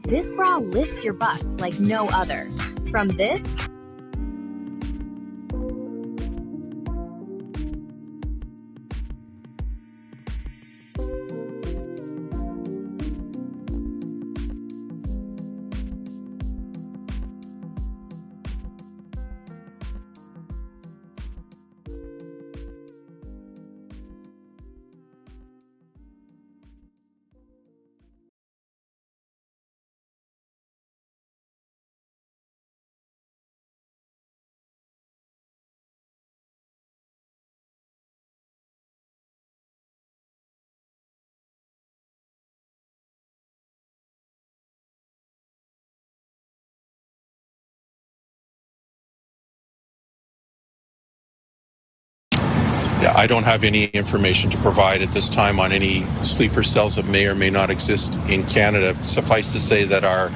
This bra lifts your bust like no other. From this, Yeah, I don't have any information to provide at this time on any sleeper cells that may or may not exist in Canada. Suffice to say that our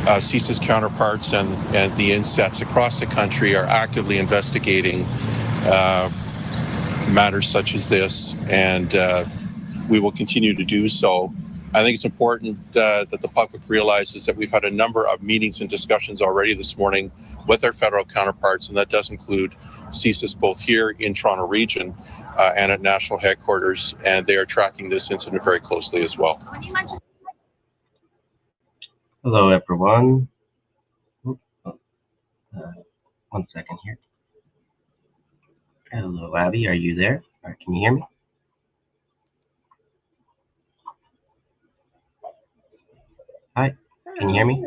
CSIS counterparts and the INSETs across the country are actively investigating matters such as this, and we will continue to do so. I think it's important that the public realizes that we've had a number of meetings and discussions already this morning with our federal counterparts, and that does include CSIS both here in Toronto Region and at national headquarters, and they are tracking this incident very closely as well. Hello, everyone. One second here. Hello, Abby. Are you there? Can you hear me? Hi. Can you hear me?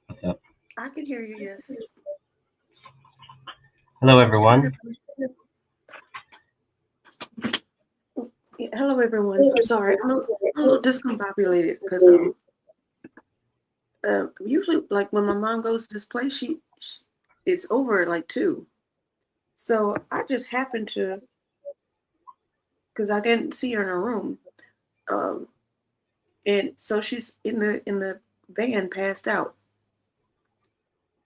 What's up? I can hear you, yes. Hello, everyone. Yeah, hello, everyone. I'm sorry. I'm a little discombobulated because usually, like, when my mom goes to this place, it's over at like 2. So I just happened to, because I didn't see her in her room, and so she's in the van, passed out.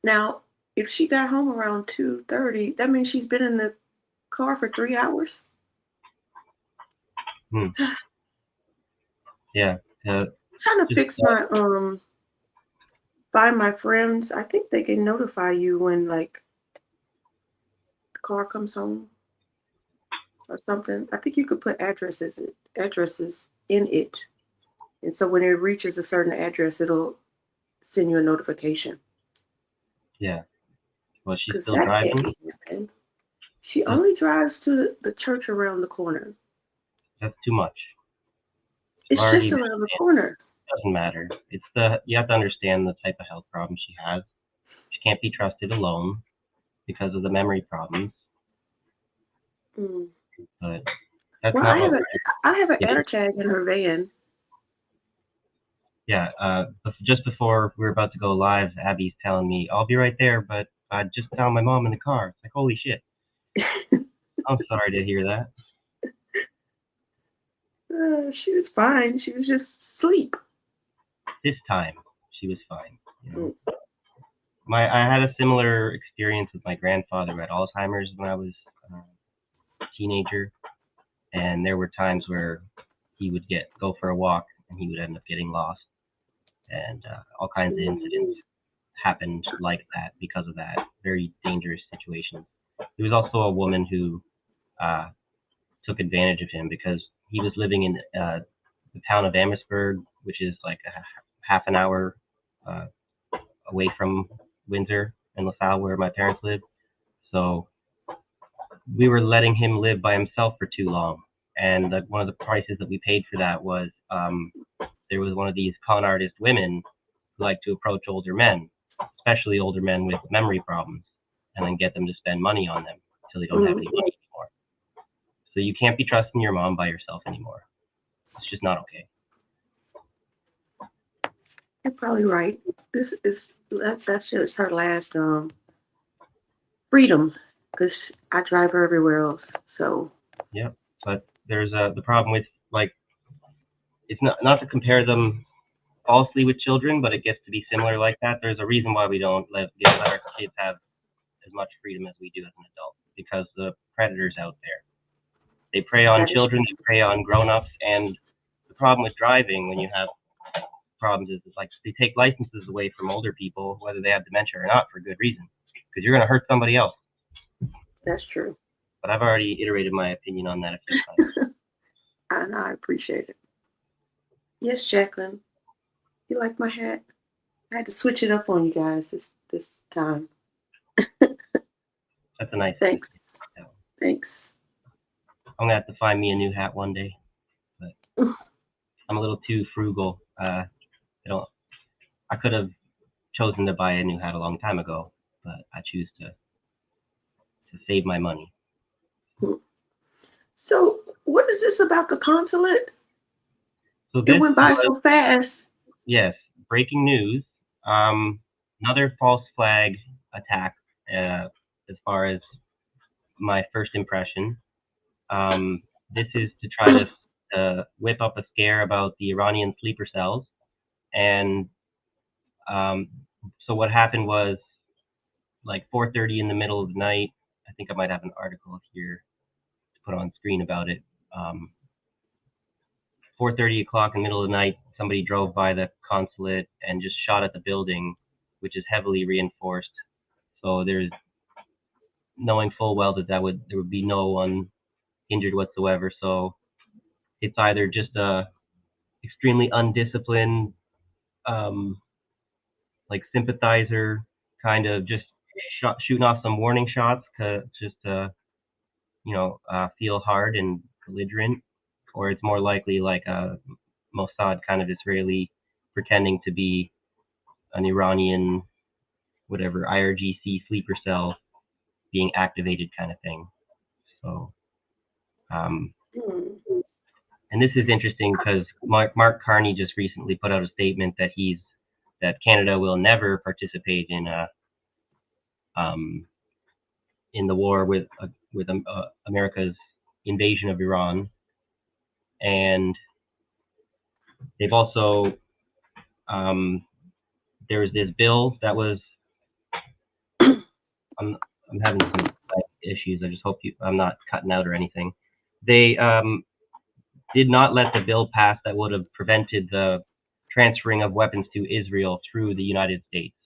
Now, if she got home around 2:30, that means she's been in the car for 3 hours. Yeah. Trying to fix my find my friends. I think they can notify you when, like, the car comes home or something. I think you could put addresses in it, and so when it reaches a certain address, it'll send you a notification. Yeah. Well, she's still driving. She only drives to the church around the corner. That's too much. It's just around the corner. Doesn't matter. You have to understand the type of health problem she has. She can't be trusted alone because of the memory problems. But that's well, not. I have an air tag in her van. Yeah. Just before we were about to go live, Abby's telling me, "I'll be right there," but I just found my mom in the car. It's like, holy shit. I'm sorry to hear that. She was fine. She was just asleep. This time, she was fine. You know? I had a similar experience with my grandfather who had Alzheimer's when I was a teenager, and there were times where he would go for a walk and he would end up getting lost, and all kinds of incidents happened like that because of that. Very dangerous situation. There was also a woman who took advantage of him because he was living in the town of Amherstburg, which is like a half an hour away from Windsor and LaSalle, where my parents live. So we were letting him live by himself for too long. And one of the prices that we paid for that was there was one of these con artist women who like to approach older men, especially older men with memory problems, and then get them to spend money on them until they don't have any money anymore. So you can't be trusting your mom by yourself anymore. It's just not okay. You're probably right. That's her last freedom, because I drive her everywhere else. So yeah, but there's the problem with, like, it's not to compare them falsely with children, but it gets to be similar like that. There's a reason why we don't let our kids have as much freedom as we do as an adult, because the predators out there, they prey on children, they prey on grown-ups, and the problem with driving when you have problems is like they take licenses away from older people, whether they have dementia or not, for good reason, because you're going to hurt somebody else. That's true. But I've already iterated my opinion on that a few times. And I appreciate it. Yes, Jacqueline. You like my hat? I had to switch it up on you guys this time. That's a nice Thanks. Yeah. Thanks. I'm gonna have to find me a new hat one day, but I'm a little too frugal. I could have chosen to buy a new hat a long time ago, but I choose to save my money. So, what is this about the consulate? So It went by so fast. Yes, breaking news. Another false flag attack. As far as my first impression, this is to try to whip up a scare about the Iranian sleeper cells. And so what happened was, like 4:30 in the middle of the night. I think I might have an article here to put on screen about it. 4:30 o'clock in the middle of the night, somebody drove by the consulate and just shot at the building, which is heavily reinforced. So there's knowing full well that there would be no one injured whatsoever. So it's either just a extremely undisciplined, like sympathizer, kind of just shooting off some warning shots just to feel hard and belligerent, or it's more likely like a Mossad kind of Israeli pretending to be an Iranian, whatever, IRGC sleeper cell being activated kind of thing. So, and this is interesting because Mark Carney just recently put out a statement that that Canada will never participate in the war with America's invasion of Iran, and they've also there's this bill that was I'm having some issues. I just hope I'm not cutting out or anything. They did not let the bill pass that would have prevented the transferring of weapons to Israel through the United States.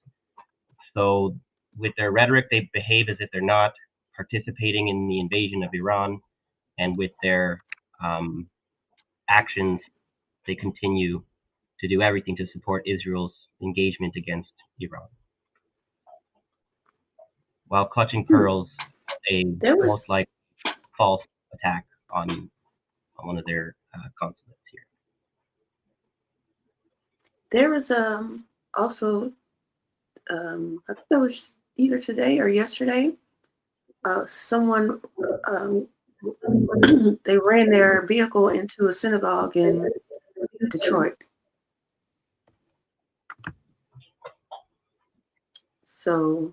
So with their rhetoric, they behave as if they're not participating in the invasion of Iran, and with their actions, they continue to do everything to support Israel's engagement against Iran. While clutching pearls, most likely false attack on one of their consulates here. There was also I think that was either today or yesterday. Someone they ran their vehicle into a synagogue in Detroit. So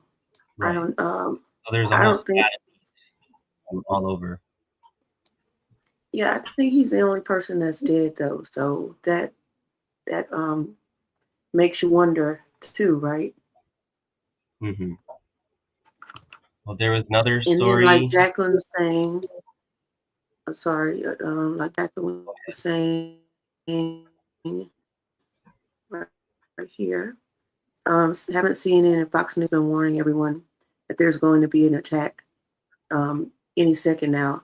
right. I don't. So there's I don't think all over. Yeah, I think he's the only person that's dead though. So that makes you wonder too, right? Mm-hmm. Well, there was another and story. Then, like Jacqueline was saying, like Jacqueline was saying right here. Haven't seen it, and Fox News been warning everyone that there's going to be an attack any second now.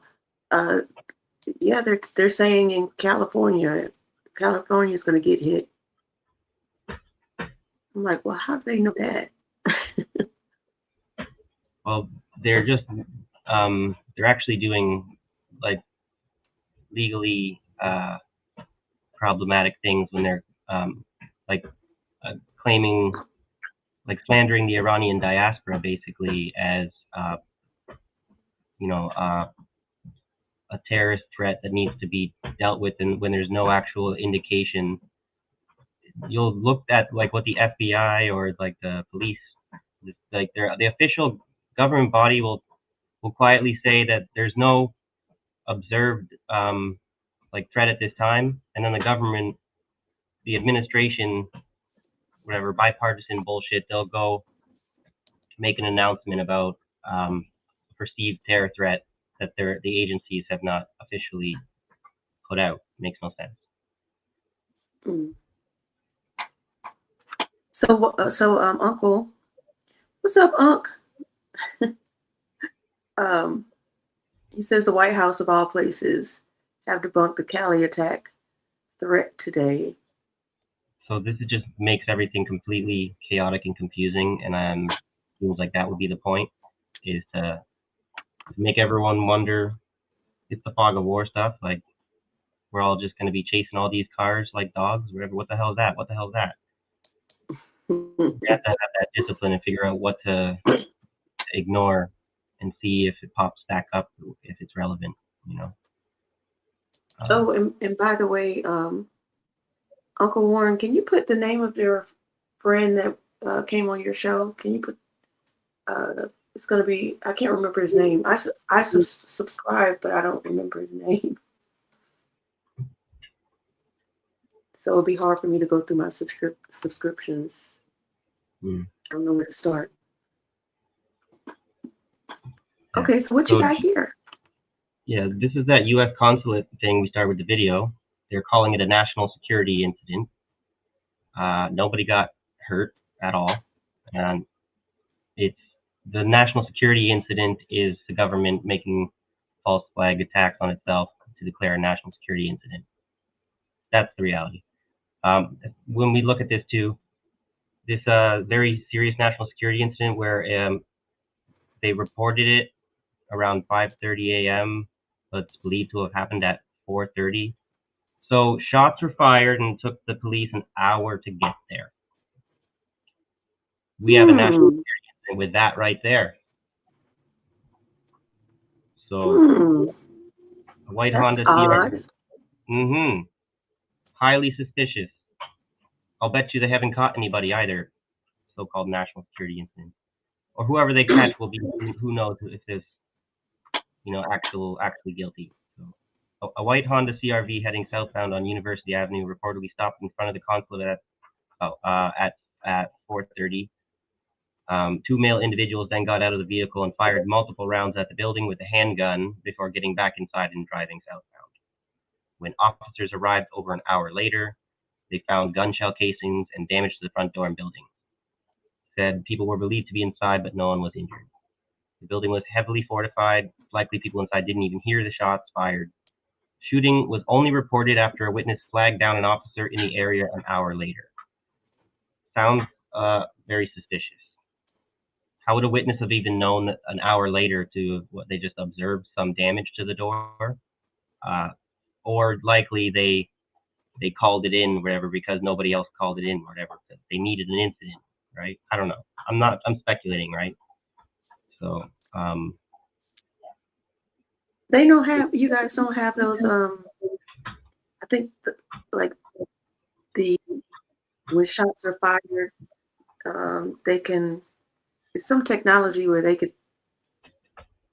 Yeah, they're saying in California is going to get hit. I'm like, well, how do they know that? Well, they're just they're actually doing like legally problematic things when they're claiming, like slandering the Iranian diaspora basically as a terrorist threat that needs to be dealt with, and when there's no actual indication. You'll look at like what the FBI or like the police, like the official government body will quietly say that there's no observed like threat at this time, and then the government, the administration, whatever bipartisan bullshit, they'll go make an announcement about perceived terror threat that the agencies have not officially put out. Makes no sense. Uncle, what's up, Unc? He says the White House, of all places, have debunked the Cali attack threat today. So this just makes everything completely chaotic and confusing, and seems like that would be the point, is to make everyone wonder. It's the fog of war stuff. Like, we're all just going to be chasing all these cars like dogs, whatever. What the hell is that? What the hell is that? We have to have that discipline and figure out what to ignore and see if it pops back up, if it's relevant, you know. And by the way, Uncle Warren, can you put the name of your friend that came on your show? Can you put? It's gonna be. I can't remember his name. I subscribe, but I don't remember his name. So it'll be hard for me to go through my subscriptions. I don't know where to start. Okay, so what you got here? Yeah, this is that U.S. consulate thing we started with the video. They're calling it a national security incident. Nobody got hurt at all. And it's the national security incident is the government making false flag attacks on itself to declare a national security incident. That's the reality. When we look at this too, this very serious national security incident where they reported it around 5:30 a.m., but it's believed to have happened at 4:30. So shots were fired and it took the police an hour to get there. We have a national security incident with that right there. So a white Honda CR. Highly suspicious. I'll bet you they haven't caught anybody either. So-called national security incident, or whoever they catch will be. Who knows if there's, actually guilty. So, a white Honda CRV heading southbound on University Avenue reportedly stopped in front of the consulate at 4:30. Two male individuals then got out of the vehicle and fired multiple rounds at the building with a handgun before getting back inside and driving southbound. When officers arrived over an hour later, they found gun shell casings and damage to the front door and building. Said people were believed to be inside, but no one was injured. The building was heavily fortified. Likely people inside didn't even hear the shots fired. Shooting was only reported after a witness flagged down an officer in the area an hour later. Sounds very suspicious. How would a witness have even known that an hour later to what they just observed some damage to the door? Or likely they called it in, whatever, because nobody else called it in, whatever. They needed an incident, right? I don't know. I'm speculating, right? So, they don't have. You guys don't have those. I think when shots are fired, they can. It's some technology where they could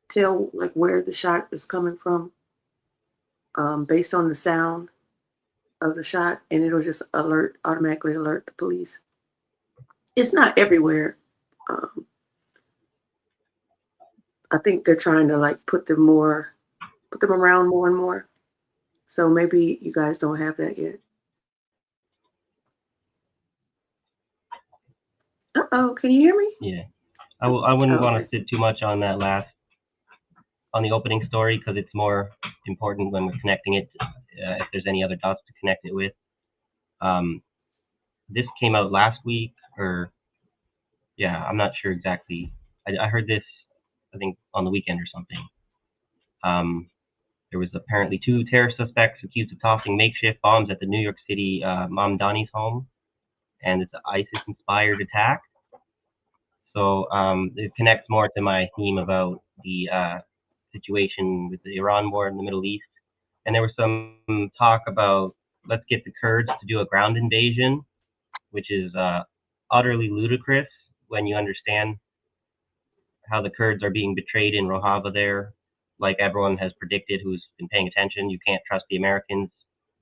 tell like where the shot is coming from, based on the sound of the shot, and it'll just automatically alert the police. It's not everywhere. I think they're trying to like put them around more and more. So maybe you guys don't have that yet. Uh-oh, can you hear me? Yeah. I wouldn't want to sit too much on that on the opening story, because it's more important when we're connecting it, if there's any other dots to connect it with. This came out last week, or yeah, I'm not sure exactly. I heard this, I think, on the weekend or something. There was apparently 2 terror suspects accused of tossing makeshift bombs at the New York City Mamdani's home, and it's an ISIS-inspired attack. So it connects more to my theme about the situation with the Iran war in the Middle East. And there was some talk about, let's get the Kurds to do a ground invasion, which is utterly ludicrous when you understand how the Kurds are being betrayed in Rojava there. Like everyone has predicted who's been paying attention, you can't trust the Americans.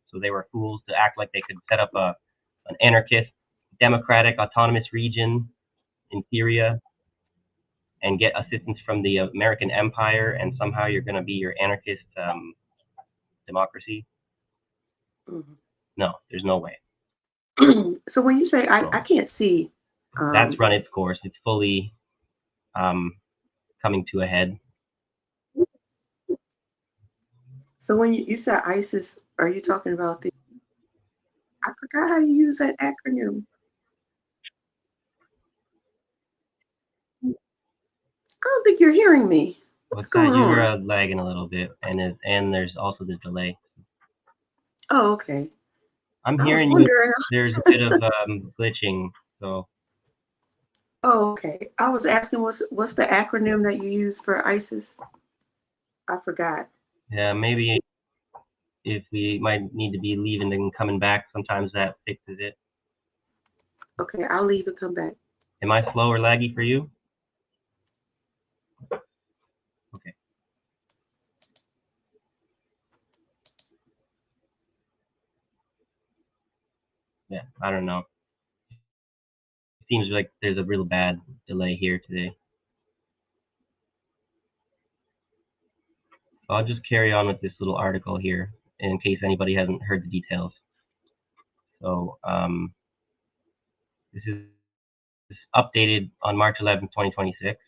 So they were fools to act like they could set up an anarchist, democratic, autonomous region in Syria and get assistance from the American empire, and somehow you're going to be your anarchist democracy. No, there's no way. So when you say I can't see, That's run its course. It's fully coming to a head. so when you said ISIS, are you talking about the? I forgot how you use that acronym. I don't think you're hearing me. What's going on? You're lagging a little bit, and there's also the delay. Oh, okay. I'm I was hearing you. wondering. There's a bit of glitching. So Oh, okay. I was asking what's the acronym that you use for ISIS? I forgot. yeah, maybe if we might need to be leaving and coming back, sometimes that fixes it. Okay, I'll leave and come back. Am I slow or laggy for you? Okay. Yeah, I don't know. It seems like there's a real bad delay here today. So I'll just carry on with this little article here in case anybody hasn't heard the details. So this is updated on March 11th, 2026.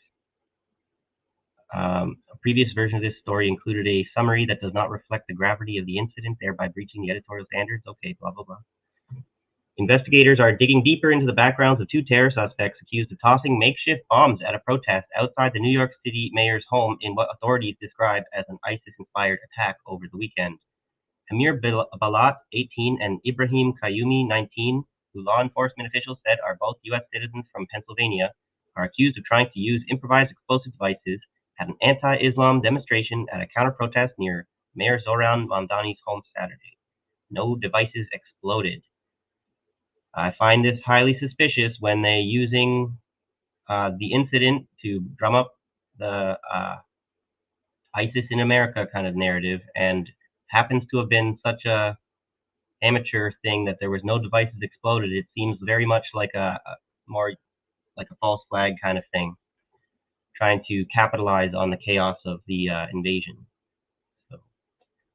A previous version of this story included a summary that does not reflect the gravity of the incident, thereby breaching the editorial standards. Okay, blah, blah, blah. Investigators are digging deeper into the backgrounds of two terror suspects accused of tossing makeshift bombs at a protest outside the New York City mayor's home in what authorities describe as an ISIS-inspired attack over the weekend. Amir Balat, 18, and Ibrahim Kayumi, 19, who law enforcement officials said are both U.S. citizens from Pennsylvania, are accused of trying to use improvised explosive devices at an anti-Islam demonstration at a counter-protest near Mayor Zoran Mamdani's home Saturday. No devices exploded. I find this highly suspicious when they're using the incident to drum up the ISIS in America kind of narrative, and happens to have been such a amateur thing that there was no devices exploded. It seems very much like a more like a false flag kind of thing, trying to capitalize on the chaos of the invasion. So,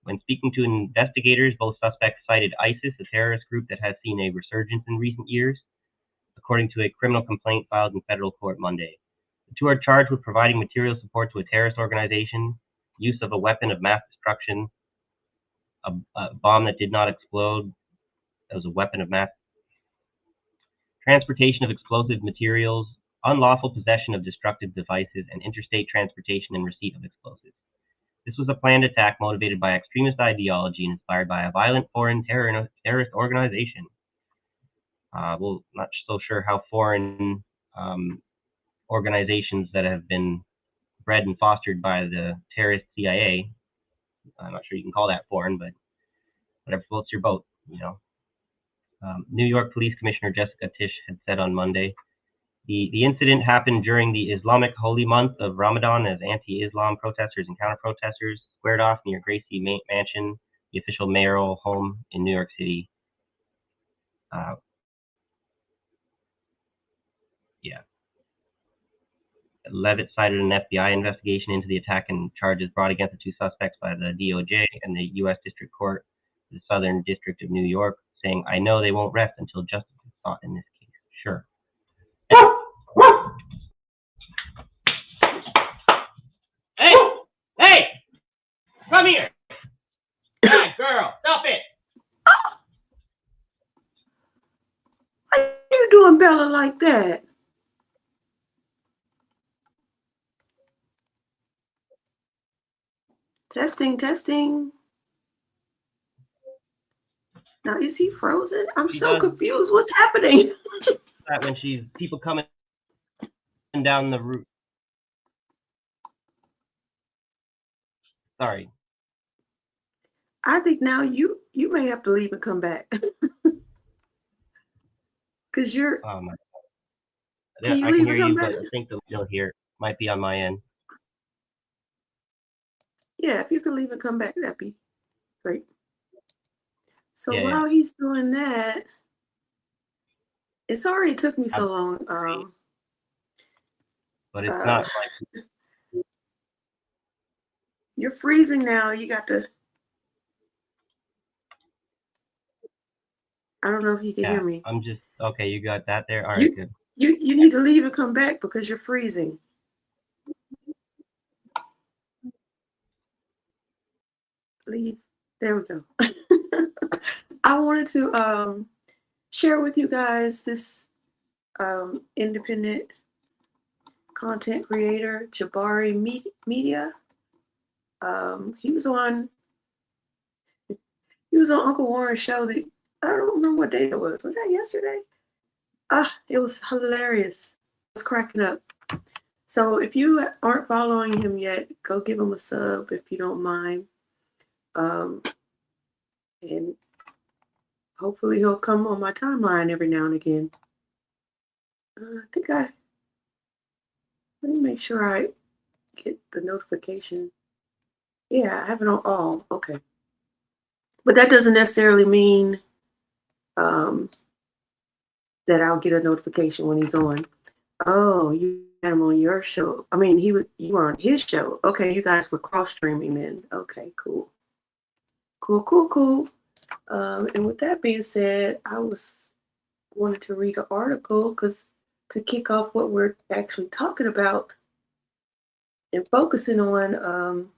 when speaking to investigators, both suspects cited ISIS, a terrorist group that has seen a resurgence in recent years, according to a criminal complaint filed in federal court Monday. The two are charged with providing material support to a terrorist organization, use of a weapon of mass destruction, a bomb that did not explode, that was a weapon of mass, transportation of explosive materials, unlawful possession of destructive devices, and interstate transportation and receipt of explosives. This was a planned attack motivated by extremist ideology and inspired by a violent foreign terrorist organization. Well, not so sure how foreign organizations that have been bred and fostered by the terrorist CIA, I'm not sure you can call that foreign, but whatever floats your boat, you know. New York Police Commissioner Jessica Tisch had said on Monday, the incident happened during the Islamic holy month of Ramadan as anti-Islam protesters and counter-protesters squared off near Gracie Mansion, the official mayoral home in New York City. Levitt cited an FBI investigation into the attack and charges brought against the two suspects by the DOJ and the U.S. District Court, the Southern District of New York, saying, "I know they won't rest until justice is sought in this case." Sure. Hey! Come here! Bad girl, stop it! Why are you doing Bella like that? Testing, testing. Now, is he frozen? I'm so confused. What's happening? That when she's people coming down the route. Sorry. I think now you may have to leave and come back. Because you're. Oh my God. Can you I leave can hear and come you, back? but I think the signal here might be on my end. Yeah, if you could leave and come back, that'd be great. So Yeah, while he's doing that, it's already took me so long. But it's not like you're freezing now. You got to. I don't know if you can Yeah, hear me. I'm just okay. You got that there. All right, good. You need to leave and come back because you're freezing. Leave. There we go. I wanted to share with you guys this independent content creator, Jabari Media. He was on Uncle Warren's show. That I don't remember what day it was. Was that yesterday? It was hilarious. I was cracking up. So if you aren't following him yet, go give him a sub if you don't mind. And hopefully he'll come on my timeline every now and again. Let me make sure I get the notification. Yeah, I have it on all. Okay. But that doesn't necessarily mean that I'll get a notification when he's on. Oh, you had him on your show. I mean, you were on his show. Okay, you guys were cross streaming then. Okay, cool. Cool. And with that being said, I wanted to read an article because to kick off what we're actually talking about and focusing on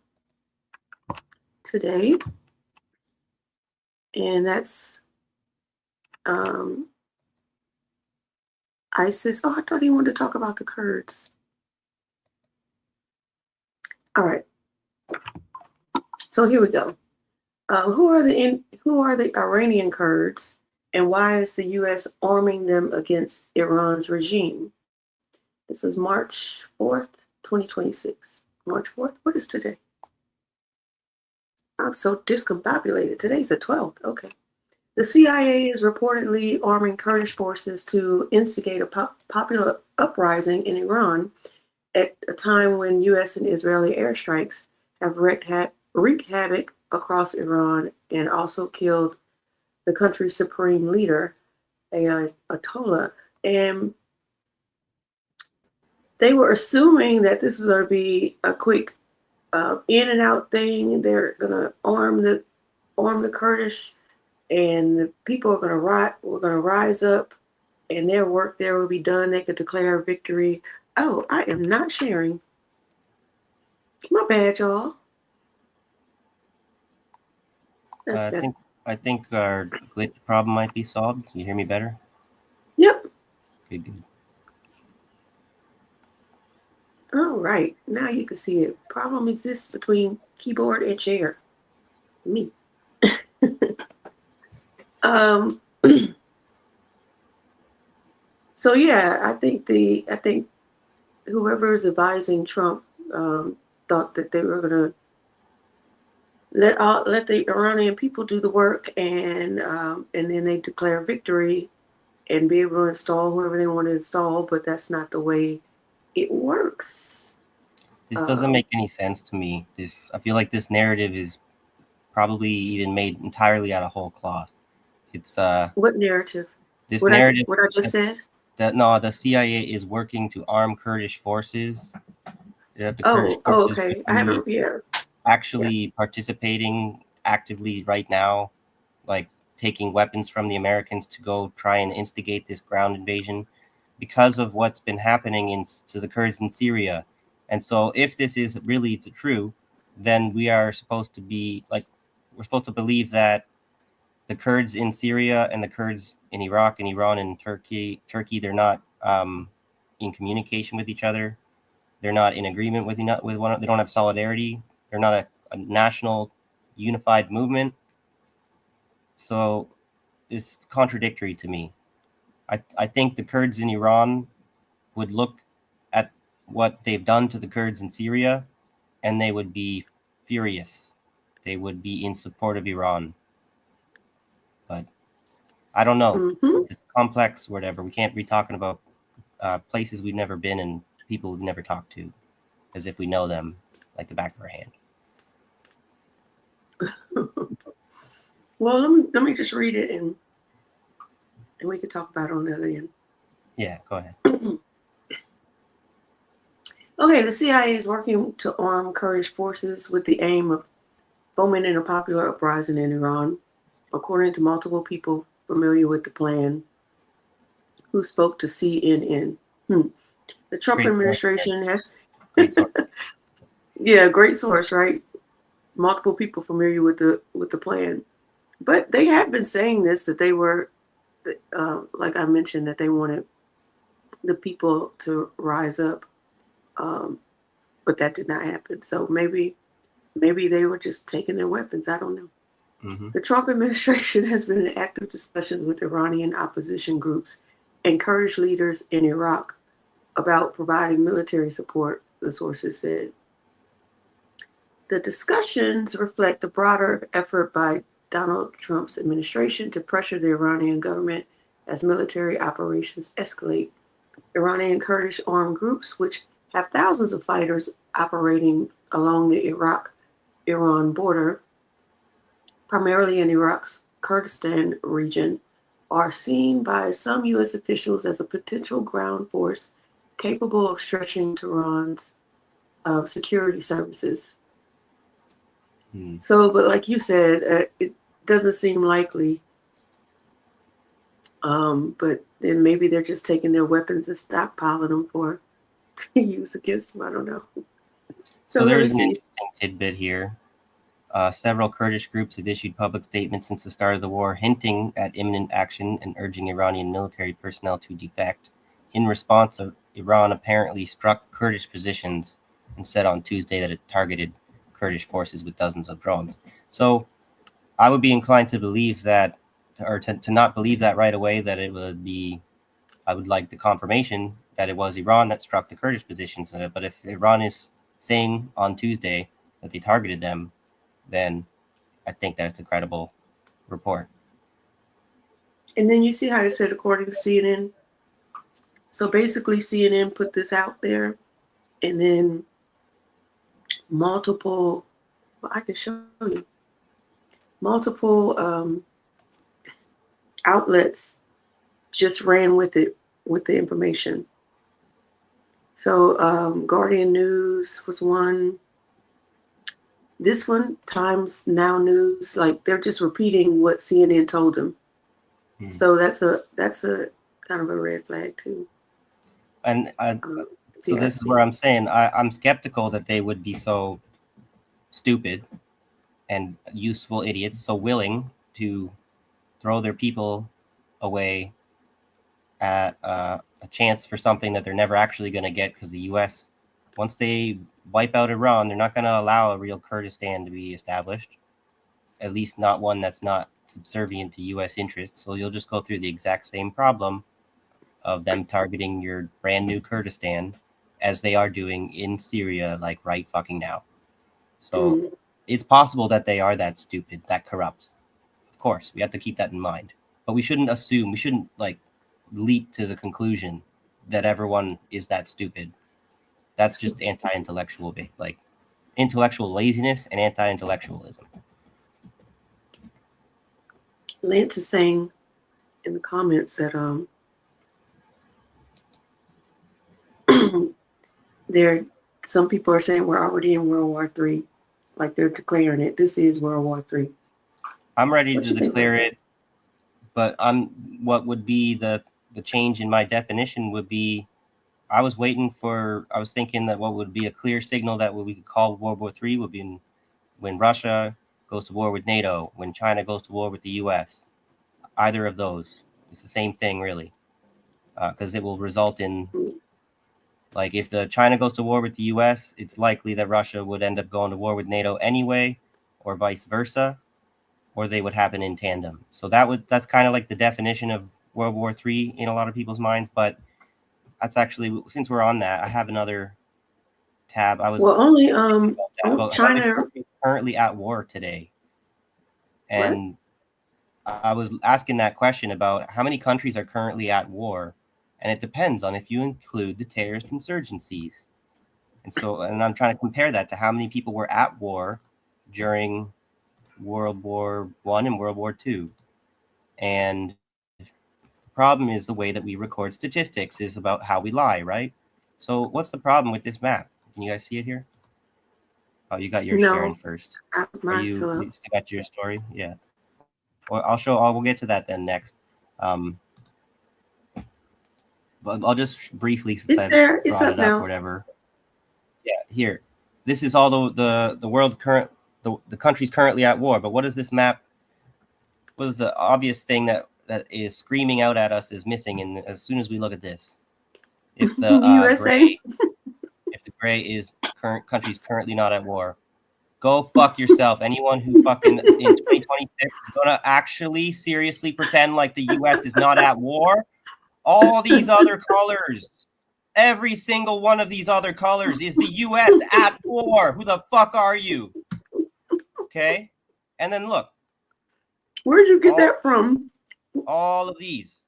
today, and that's ISIS. Oh, I thought he wanted to talk about the Kurds. All right. So here we go. Who are the Iranian Kurds, and why is the U.S. arming them against Iran's regime? This is March 4th, 2026. March 4th? What is today? I'm so discombobulated. Today's the 12th. Okay. The CIA is reportedly arming Kurdish forces to instigate a popular uprising in Iran at a time when U.S. and Israeli airstrikes have wreaked havoc across Iran and also killed the country's supreme leader, Ayatollah. And they were assuming that this was going to be a quick in and out thing. They're going to arm the Kurdish, and the people are going to rise up, and their work there will be done. They could declare victory. Oh, I am not sharing. My bad, y'all. That's better. I think our glitch problem might be solved. Can you hear me better? Yep. Good. All right. Now you can see it. Problem exists between keyboard and chair. Me. So yeah, I think whoever is advising Trump thought that they were gonna let the Iranian people do the work, and then they declare victory and be able to install whoever they want to install. But that's not the way it works. This doesn't make any sense to me. I feel like this narrative is probably even made entirely out of whole cloth. It's what narrative? This narrative. What I just said. The CIA is working to arm Kurdish forces. That the Kurdish forces okay. I haven't. Yeah. Actually participating actively right now, like taking weapons from the Americans to go try and instigate this ground invasion because of what's been happening to the Kurds in Syria. And so if this is really true, then we're supposed to believe that the Kurds in Syria and the Kurds in Iraq and Iran and Turkey, they're not in communication with each other. They're not in agreement with one. They don't have solidarity. They're not a national unified movement. So it's contradictory to me. I think the Kurds in Iran would look at what they've done to the Kurds in Syria, and they would be furious. They would be in support of Iran. But I don't know. Mm-hmm. It's complex, whatever. We can't be talking about places we've never been and people we've never talked to as if we know them like the back of our hand. Well, let me just read it and we can talk about it on the other end. Yeah, go ahead. Okay, the CIA is working to arm Kurdish forces with the aim of fomenting a popular uprising in Iran, according to multiple people familiar with the plan, who spoke to CNN. The Trump Great source. administration has Great source. yeah, great source, right? Multiple people familiar with the plan, but they have been saying this, that they were, like I mentioned, that they wanted the people to rise up, but that did not happen. So maybe they were just taking their weapons. I don't know. Mm-hmm. The Trump administration has been in active discussions with Iranian opposition groups and Kurdish leaders in Iraq about providing military support, the sources said. The discussions reflect a broader effort by Donald Trump's administration to pressure the Iranian government as military operations escalate. Iranian Kurdish armed groups, which have thousands of fighters operating along the Iraq-Iran border, primarily in Iraq's Kurdistan region, are seen by some U.S. officials as a potential ground force capable of stretching Tehran's security services. So, but like you said, it doesn't seem likely. But then maybe they're just taking their weapons and stockpiling them for use against them. I don't know. So there's an interesting tidbit here. Several Kurdish groups have issued public statements since the start of the war, hinting at imminent action and urging Iranian military personnel to defect. In response, Iran apparently struck Kurdish positions and said on Tuesday that it targeted Kurdish forces with dozens of drones. So I would be inclined to believe that, or to not believe that right away, that it would be, I would like the confirmation that it was Iran that struck the Kurdish positions. But if Iran is saying on Tuesday that they targeted them, then I think that's a credible report. And then you see how it said according to CNN. So basically CNN put this out there, and then multiple, well, I can show you, multiple outlets just ran with it, with the information. So Guardian News was one. This one, Times Now News, like they're just repeating what CNN told them. So that's a kind of a red flag too. And so this is where I'm saying I'm skeptical that they would be so stupid and useful idiots, so willing to throw their people away at a chance for something that they're never actually going to get, because the U.S., once they wipe out Iran, they're not going to allow a real Kurdistan to be established, at least not one that's not subservient to U.S. interests. So you'll just go through the exact same problem of them targeting your brand new Kurdistan as they are doing in Syria, like right fucking now. So it's possible that they are that stupid, that corrupt. Of course, we have to keep that in mind. But we shouldn't assume, we shouldn't like leap to the conclusion that everyone is that stupid. That's just anti-intellectual, like intellectual laziness and anti-intellectualism. Lance is saying in the comments that some people are saying we're already in World War III, like they're declaring it. This is World War III. I'm ready to declare it, but what would be the change in my definition would be, I was thinking that what would be a clear signal that what we could call World War III would be when Russia goes to war with NATO, when China goes to war with the US. Either of those. It's the same thing, really. Because it will result in, like, if the China goes to war with the US, it's likely that Russia would end up going to war with NATO anyway, or vice versa, or they would happen in tandem. So that's kind of like the definition of World War III in a lot of people's minds. But that's actually, since we're on that, I have another tab. China is currently at war today, and I was asking that question about how many countries are currently at war, and it depends on if you include the terrorist insurgencies. And I'm trying to compare that to how many people were at war during World War I and World War II. And the problem is the way that we record statistics is about how we lie, right? So what's the problem with this map? Can you guys see it here? Oh, you got yours sharing first. You still got your story? Yeah. Well, we'll get to that then next. But I'll just briefly, since It's there. It's brought up it up, now. or whatever. Yeah, here. This is all the world's the countries currently at war. But what is this map? What is the obvious thing that is screaming out at us is missing? And as soon as we look at this, if the USA. gray is countries currently not at war, go fuck yourself. Anyone who fucking in 2026 is gonna actually seriously pretend like the U.S. is not at war. All these other colors, every single one of these other colors is the U.S. at war. Who the fuck are you? Okay, and then look. Where'd you get that from? All of these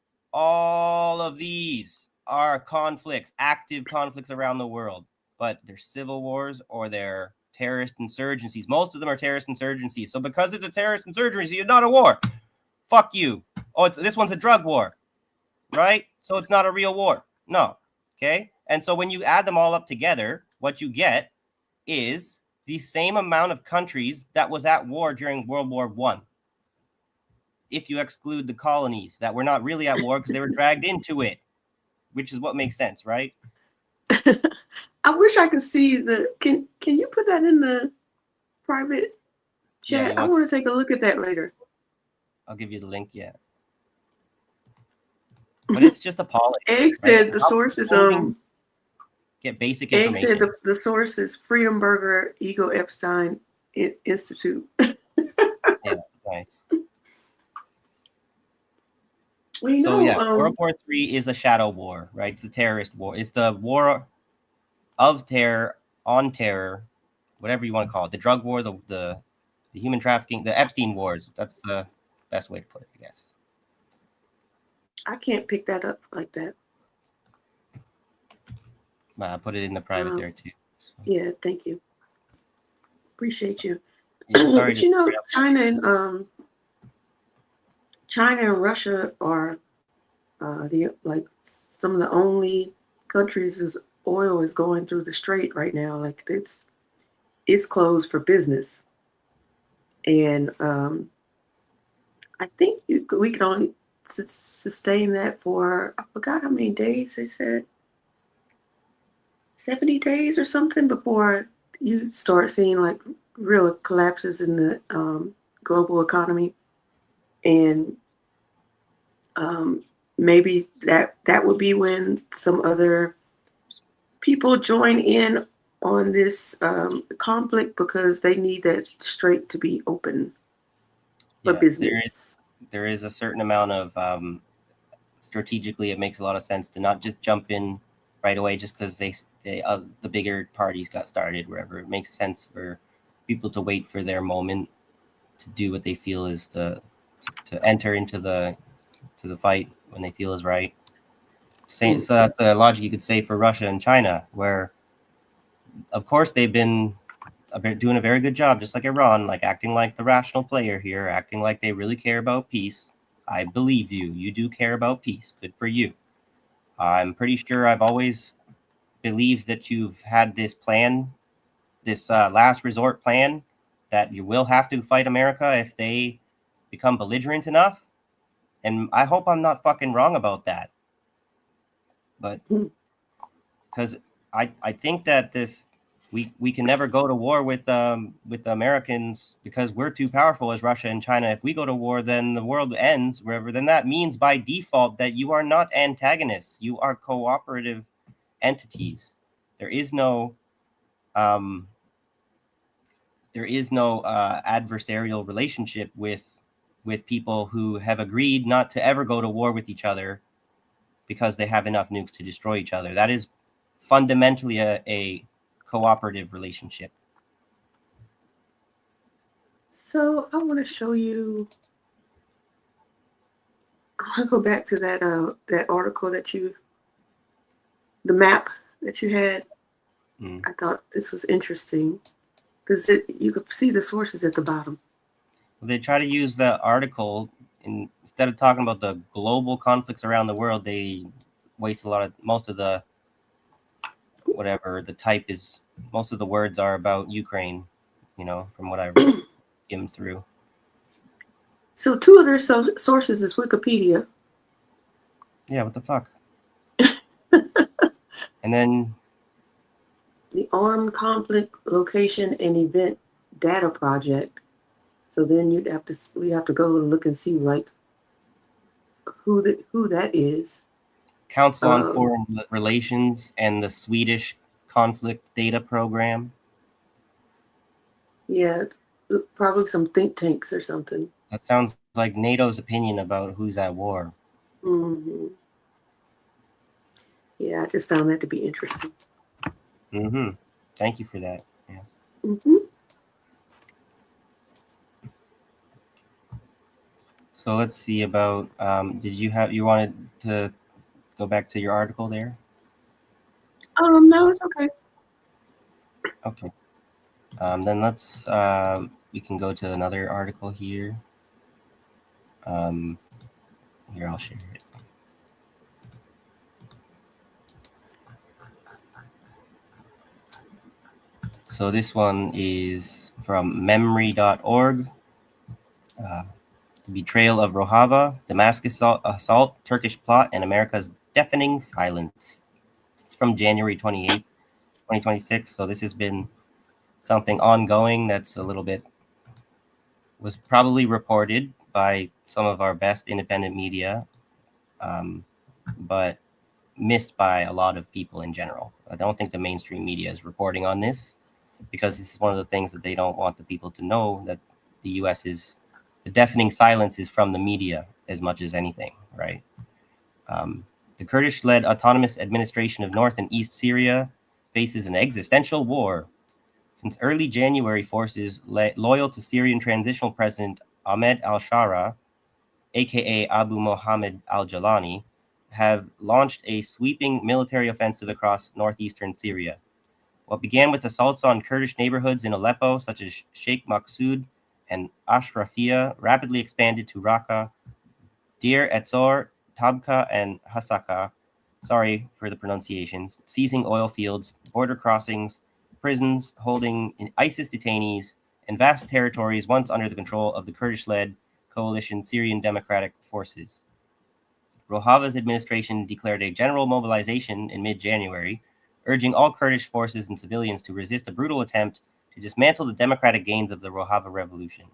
are conflicts, active conflicts around the world, but they're civil wars or they're terrorist insurgencies. Most of them are terrorist insurgencies. So because it's a terrorist insurgency, it's not a war. Fuck you. Oh, this one's a drug war, right? So it's not a real war. No. Okay. And so when you add them all up together, what you get is the same amount of countries that was at war during World War I. If you exclude the colonies that were not really at war because they were dragged into it, which is what makes sense, right? I wish I could see can you put that in the private chat? Yeah, I want to take a look at that later. I'll give you the link, yeah. But it's just appalling. Egg said the source is get basic Egg information. said the source is Freedom Burger Ego Epstein Institute. Yeah, nice. So World War III is the shadow war, right? It's the terrorist war. It's the war of terror, on terror, whatever you want to call it. The drug war, the human trafficking, the Epstein wars. That's the best way to put it, I guess. I can't pick that up like that. Put it in the private there too. So. Yeah, thank you. Appreciate you. Yeah, sorry but you know, China and Russia are some of the only countries whose oil is going through the strait right now. Like it's closed for business, and I think we can only sustain that for, I forgot how many days they said, 70 days or something before you start seeing like real collapses in the global economy. And maybe that would be when some other people join in on this conflict because they need that strait to be open for business. There is a certain amount of strategically, it makes a lot of sense to not just jump in right away just because the bigger parties got started wherever. It makes sense for people to wait for their moment to do what they feel is to enter into the fight when they feel is right. So that's a logic you could say for Russia and China, where of course they've been doing a very good job, just like Iran, like acting like the rational player here, acting like they really care about peace. I believe you. You do care about peace. Good for you. I'm pretty sure I've always believed that you've had this plan, this last resort plan, that you will have to fight America if they become belligerent enough. And I hope I'm not fucking wrong about that. But because I think that we can never go to war with the Americans because we're too powerful as Russia and China. If we go to war, then the world ends wherever. Then that means by default that you are not antagonists. You are cooperative entities. There is no adversarial relationship with people who have agreed not to ever go to war with each other because they have enough nukes to destroy each other. That is fundamentally a cooperative relationship. So I want to show you. I want to go back to that article the map that you had. I thought this was interesting because you could see the sources at the bottom. They try to use the article instead of talking about the global conflicts around the world. They waste most of the whatever the type is. Most of the words are about Ukraine, from what I've skimmed through. So two of their sources is Wikipedia. Yeah, what the fuck? And then The Armed Conflict Location and Event Data Project. So then we have to go look and see like who that is. Council on Foreign Relations and the Swedish Conflict Data Program. Yeah, probably some think tanks or something. That sounds like NATO's opinion about who's at war. Mm-hmm. Yeah, I just found that to be interesting. Mm-hmm. Thank you for that. Yeah. Mm-hmm. So let's see about. Did you wanted to go back to your article there? No, it's okay. Okay. Then let's. We can go to another article here. Here, I'll share it. So this one is from memory.org. The Betrayal of Rojava, Damascus assault, Turkish plot, and America's deafening silence. It's from January 28th, 2026. So this has been something ongoing that's a little bit, was probably reported by some of our best independent media, but missed by a lot of people in general. I don't think the mainstream media is reporting on this because this is one of the things that they don't want the people to know, that the U.S. is, the deafening silence is from the media as much as anything, right? The Kurdish-led autonomous administration of North and East Syria faces an existential war. Since early January, forces loyal to Syrian transitional president Ahmed al-Shara, aka Abu Mohammed al-Jalani, have launched a sweeping military offensive across northeastern Syria. What began with assaults on Kurdish neighborhoods in Aleppo, such as Sheikh Maksud and Ashrafia, rapidly expanded to Raqqa, Deir Ezzor, Tabqa, and Hasaka. Sorry for the pronunciations. Seizing oil fields, border crossings, prisons holding ISIS detainees, and vast territories once under the control of the Kurdish-led coalition Syrian Democratic Forces. Rojava's administration declared a general mobilization in mid-January, urging all Kurdish forces and civilians to resist a brutal attempt to dismantle the democratic gains of the Rojava revolution.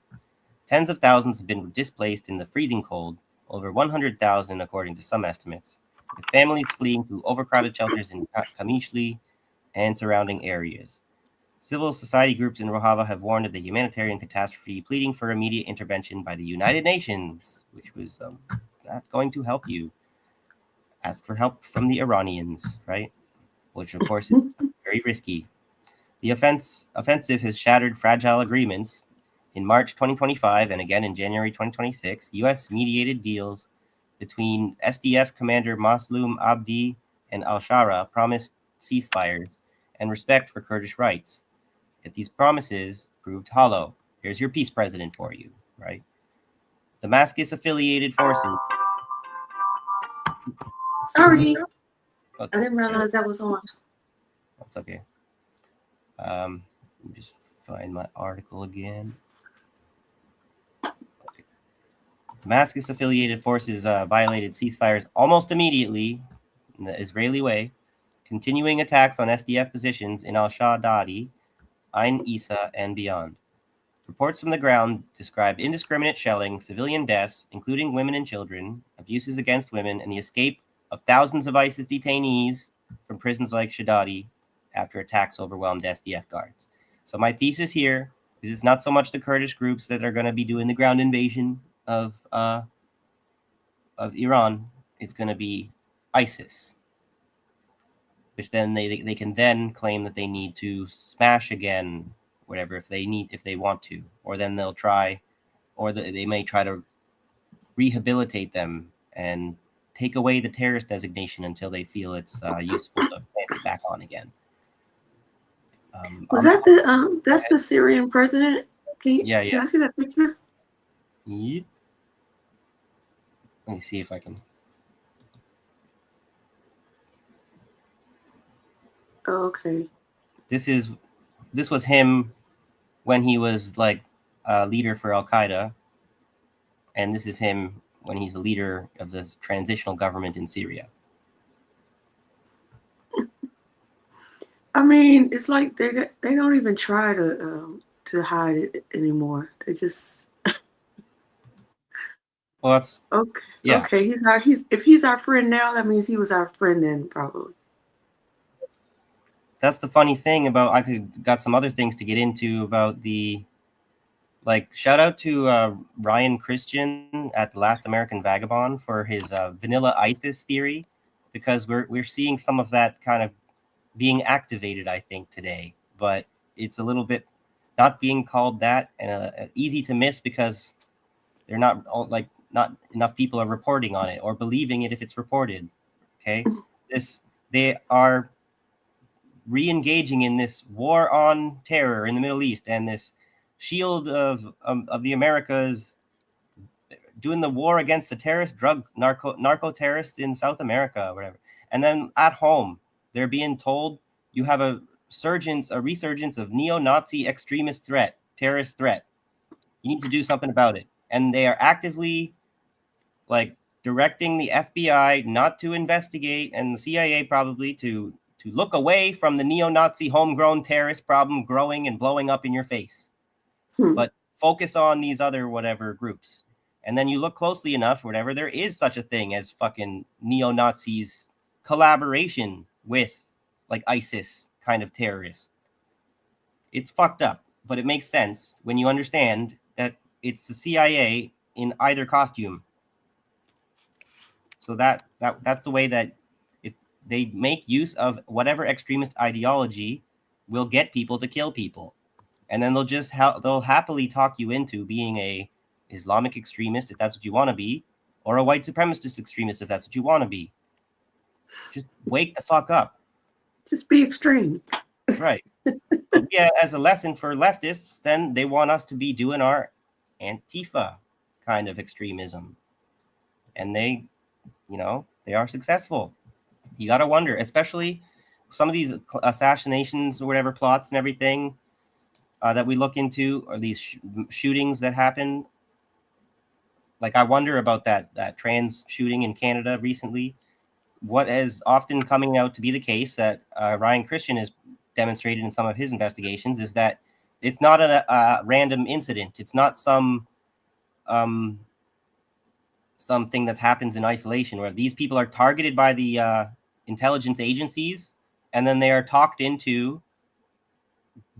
Tens of thousands have been displaced in the freezing cold, over 100,000 according to some estimates, with families fleeing to overcrowded shelters in Kamishli and surrounding areas. Civil society groups in Rojava have warned of the humanitarian catastrophe, pleading for immediate intervention by the United Nations, which was not going to help you. Ask for help from the Iranians, right? Which, of course, is very risky. The offensive has shattered fragile agreements. In March 2025 and again in January 2026, U.S.-mediated deals between SDF Commander Maslum Abdi and al-Shara promised ceasefires and respect for Kurdish rights. Yet these promises proved hollow. Here's your peace president for you, right? Damascus-affiliated forces. Sorry, Oh, I didn't realize that was on. That's okay. Let me just find my article again. Okay. Damascus-affiliated forces violated ceasefires almost immediately in the Israeli way, continuing attacks on SDF positions in al-Shaddadi, Ain Issa, and beyond. Reports from the ground describe indiscriminate shelling, civilian deaths, including women and children, abuses against women, and the escape of thousands of ISIS detainees from prisons like Shaddadi after attacks overwhelmed SDF guards. So my thesis here is it's not so much the Kurdish groups that are going to be doing the ground invasion of Iran. It's going to be ISIS, which then they can then claim that they need to smash again, whatever, if they want to, or then they'll try, or they may try to rehabilitate them and take away the terrorist designation until they feel it's useful to plant it back on again. Was that that's the Syrian president? Can I see that picture? Yep. Let me see if I can. Oh, okay. This was him when he was like a leader for Al Qaeda. And this is him when he's the leader of the transitional government in Syria. I mean, it's like they don't even try to hide it anymore. They just Well, that's okay. yeah. Okay, if he's our friend now, that means he was our friend then, probably. That's the funny thing about got some other things to get into about the shout out to Ryan Christian at the Last American Vagabond for his vanilla ISIS theory, because we're seeing some of that kind of being activated, I think, today, but it's a little bit not being called that, and easy to miss because they're not enough people are reporting on it or believing it if it's reported. Okay, they are re-engaging in this war on terror in the Middle East, and this shield of the Americas doing the war against the terrorist narco terrorists in South America or whatever. And then at home, they're being told you have a resurgence of neo-Nazi extremist terrorist threat. You need to do something about it. And they are actively directing the FBI not to investigate, and the CIA probably to look away from the neo-Nazi homegrown terrorist problem growing and blowing up in your face. But focus on these other whatever groups. And then you look closely enough, whatever, there is such a thing as fucking neo-Nazis collaboration with ISIS kind of terrorists. It's fucked up, but it makes sense when you understand that it's the CIA in either costume. So that's the way that they make use of whatever extremist ideology will get people to kill people. And then they'll happily talk you into being a Islamic extremist if that's what you want to be, or a white supremacist extremist if that's what you want to be. Just wake the fuck up. Just be extreme. Right. But yeah, as a lesson for leftists, then they want us to be doing our Antifa kind of extremism. And they are successful. You got to wonder, especially some of these assassinations or whatever plots and everything that we look into, or these shootings that happen. I wonder about that trans shooting in Canada recently. What is often coming out to be the case that Ryan Christian has demonstrated in some of his investigations is that it's not a random incident. It's not something that happens in isolation, where these people are targeted by the intelligence agencies, and then they are talked into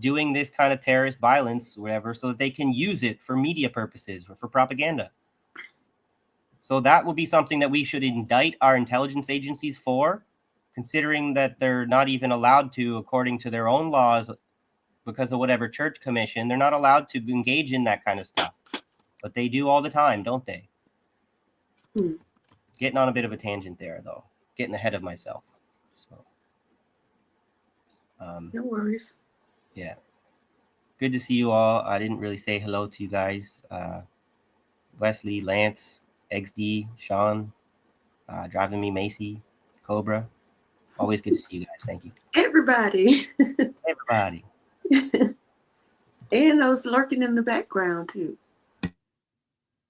doing this kind of terrorist violence, whatever, so that they can use it for media purposes or for propaganda. So that will be something that we should indict our intelligence agencies for, considering that they're not even allowed to, according to their own laws, because of whatever church commission, they're not allowed to engage in that kind of stuff. But they do all the time, don't they? Getting on a bit of a tangent there, though. Getting ahead of myself. So, no worries. Yeah. Good to see you all. I didn't really say hello to you guys. Wesley, Lance, XD, Sean, Driving Me Macy, Cobra. Always good to see you guys. Thank you. Everybody. Everybody. And those lurking in the background, too.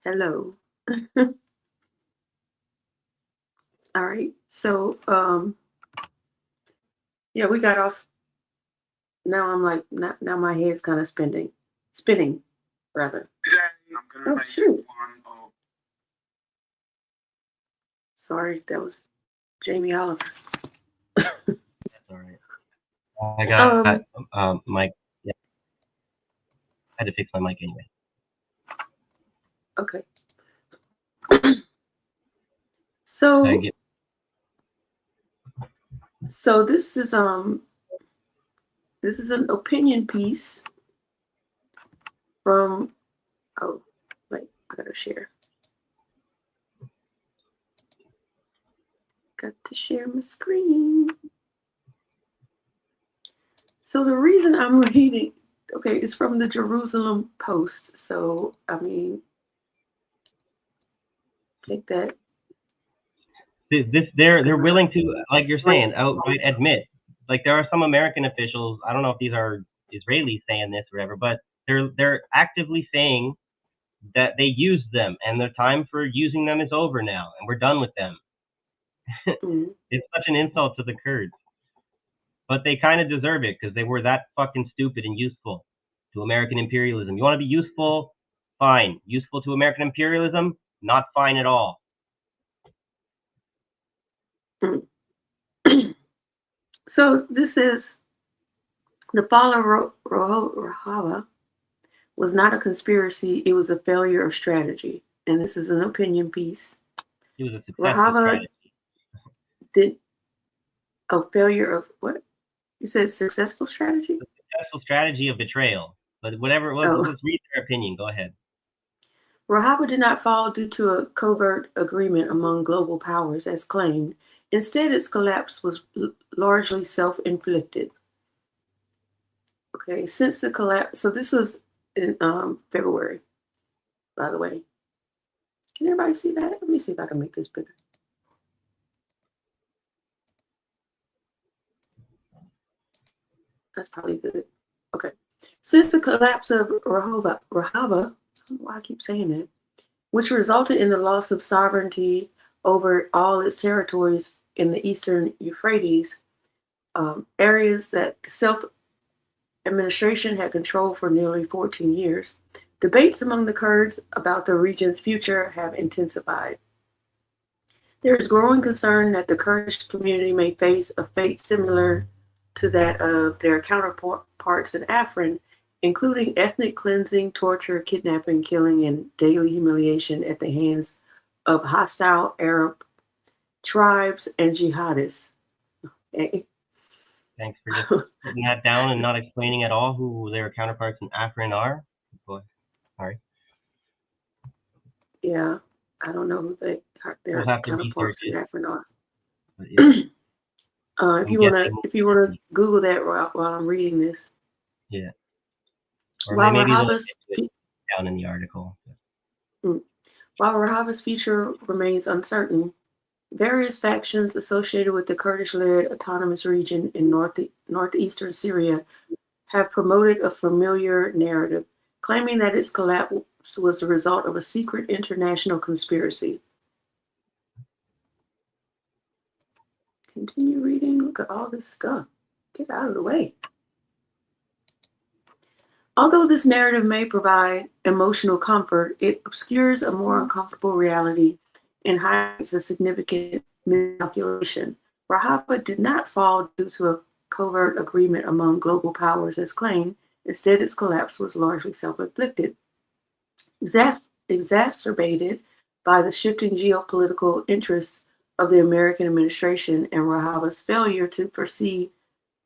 Hello. All right. So, yeah, we got off. Now I'm like, now my head's kind of spinning, rather. Oh, shoot. Sorry, that was Jamie Oliver. That's all right. I got mic. Yeah. I had to fix my mic anyway. Okay. So this is an opinion piece from, oh, wait, I gotta share. Got to share my screen. So the reason I'm reading, okay, is from the Jerusalem Post. So, I mean, take that. They're willing to, like you're saying, outright admit. There are some American officials, I don't know if these are Israelis saying this or whatever, but they're actively saying that they used them, and the time for using them is over now, and we're done with them. It's such an insult to the Kurds. But they kind of deserve it because they were that fucking stupid and useful to American imperialism. You want to be useful? Fine. Useful to American imperialism? Not fine at all. So this is the fall of Rojava was not a conspiracy. It was a failure of strategy. And this is an opinion piece. It was a successful Rojava strategy. did a failure of what? You said successful strategy? The successful strategy of betrayal. But whatever it was, let's read their opinion. Go ahead. Rojava did not fall due to a covert agreement among global powers, as claimed. Instead, its collapse was largely self-inflicted. Okay, since the collapse, so this was in February, by the way. Can everybody see that? Let me see if I can make this bigger. That's probably good. Okay. Since the collapse of Rojava, I don't know why I keep saying that, which resulted in the loss of sovereignty over all its territories in the eastern Euphrates, areas that self-administration had controlled for nearly 14 years, debates among the Kurds about the region's future have intensified. There is growing concern that the Kurdish community may face a fate similar to that of their counterparts in Afrin, including ethnic cleansing, torture, kidnapping, killing, and daily humiliation at the hands of hostile Arab tribes and jihadists. Okay. Thanks for just putting that down and not explaining at all who their counterparts in Afrin are. Sorry. Yeah, I don't know who their counterparts in Afrin are. If you wanna Google that while I'm reading this. Yeah. Or maybe down in the article. While Rojava's future remains uncertain, various factions associated with the Kurdish-led autonomous region in northeastern Syria have promoted a familiar narrative, claiming that its collapse was the result of a secret international conspiracy. Continue reading. Look at all this stuff. Get out of the way. Although this narrative may provide emotional comfort, it obscures a more uncomfortable reality and highlights a significant miscalculation. Rojava did not fall due to a covert agreement among global powers as claimed. Instead, its collapse was largely self-inflicted, exacerbated by the shifting geopolitical interests of the American administration and Rojava's failure to foresee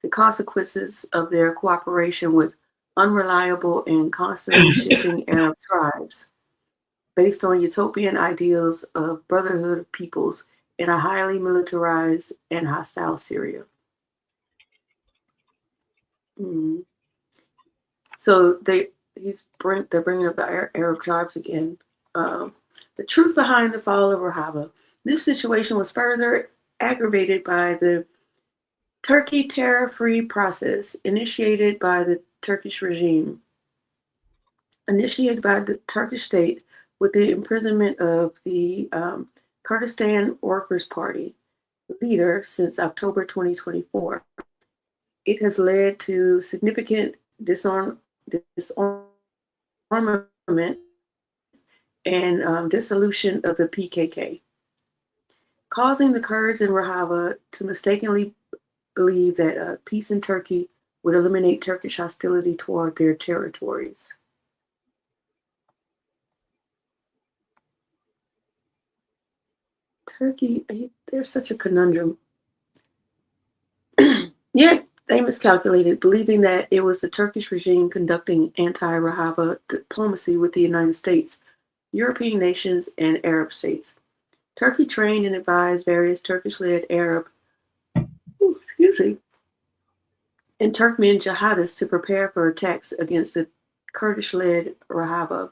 the consequences of their cooperation with unreliable and constantly shifting Arab tribes based on utopian ideals of brotherhood of peoples in a highly militarized and hostile Syria. So they're bringing up the Arab tribes again. The truth behind the fall of Rojava. This situation was further aggravated by the Turkey terror-free process initiated by the Turkish regime, initiated by the Turkish state with the imprisonment of the Kurdistan Workers' Party leader since October 2024. It has led to significant disarmament and dissolution of the PKK, causing the Kurds in Rojava to mistakenly believe that peace in Turkey would eliminate Turkish hostility toward their territories. Turkey, they're such a conundrum. Yet they miscalculated, believing that it was the Turkish regime conducting anti-Rojava diplomacy with the United States, European nations, and Arab states. Turkey trained and advised various Turkish-led Arab, and Turkmen jihadists to prepare for attacks against the Kurdish-led Rojava.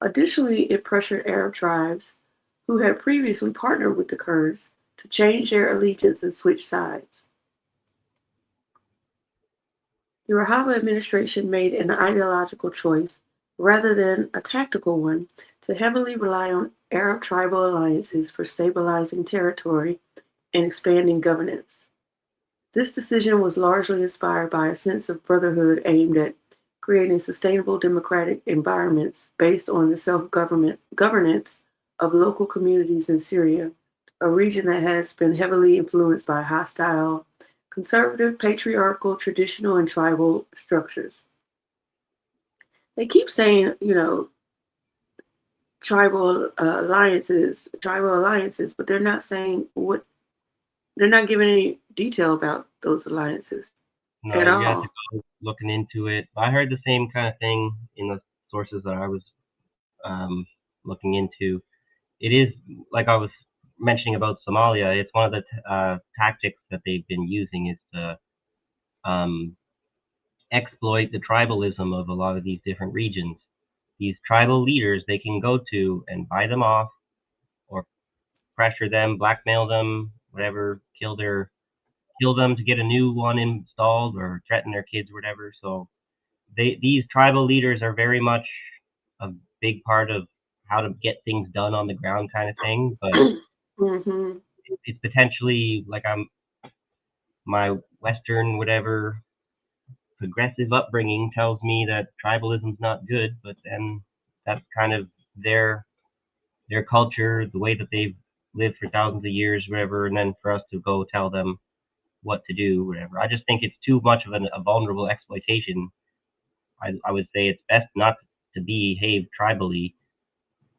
Additionally, it pressured Arab tribes who had previously partnered with the Kurds to change their allegiance and switch sides. The Rojava administration made an ideological choice, rather than a tactical one, to heavily rely on Arab tribal alliances for stabilizing territory and expanding governance. This decision was largely inspired by a sense of brotherhood aimed at creating sustainable democratic environments based on the governance of local communities in Syria, a region that has been heavily influenced by hostile, conservative, patriarchal, traditional, and tribal structures. They keep saying, tribal alliances, but they're not saying what. They're not giving any detail about those alliances No, at you have to all. go looking into it. I heard the same kind of thing in the sources that I was um, looking into. It is like I was mentioning about Somalia. It's one of the tactics that they've been using is to um, exploit the tribalism of a lot of these different regions. These tribal leaders they can go to and buy them off or pressure them, blackmail them, whatever, kill them to get a new one installed or threaten their kids or whatever. So these tribal leaders are very much a big part of how to get things done on the ground kind of thing. But Hmm. it's potentially like my Western whatever progressive upbringing tells me that tribalism's not good, but then that's kind of their culture, the way that they've lived for thousands of years, whatever, and then for us to go tell them what to do, whatever. I just think it's too much of a vulnerable exploitation. I would say it's best not to behave tribally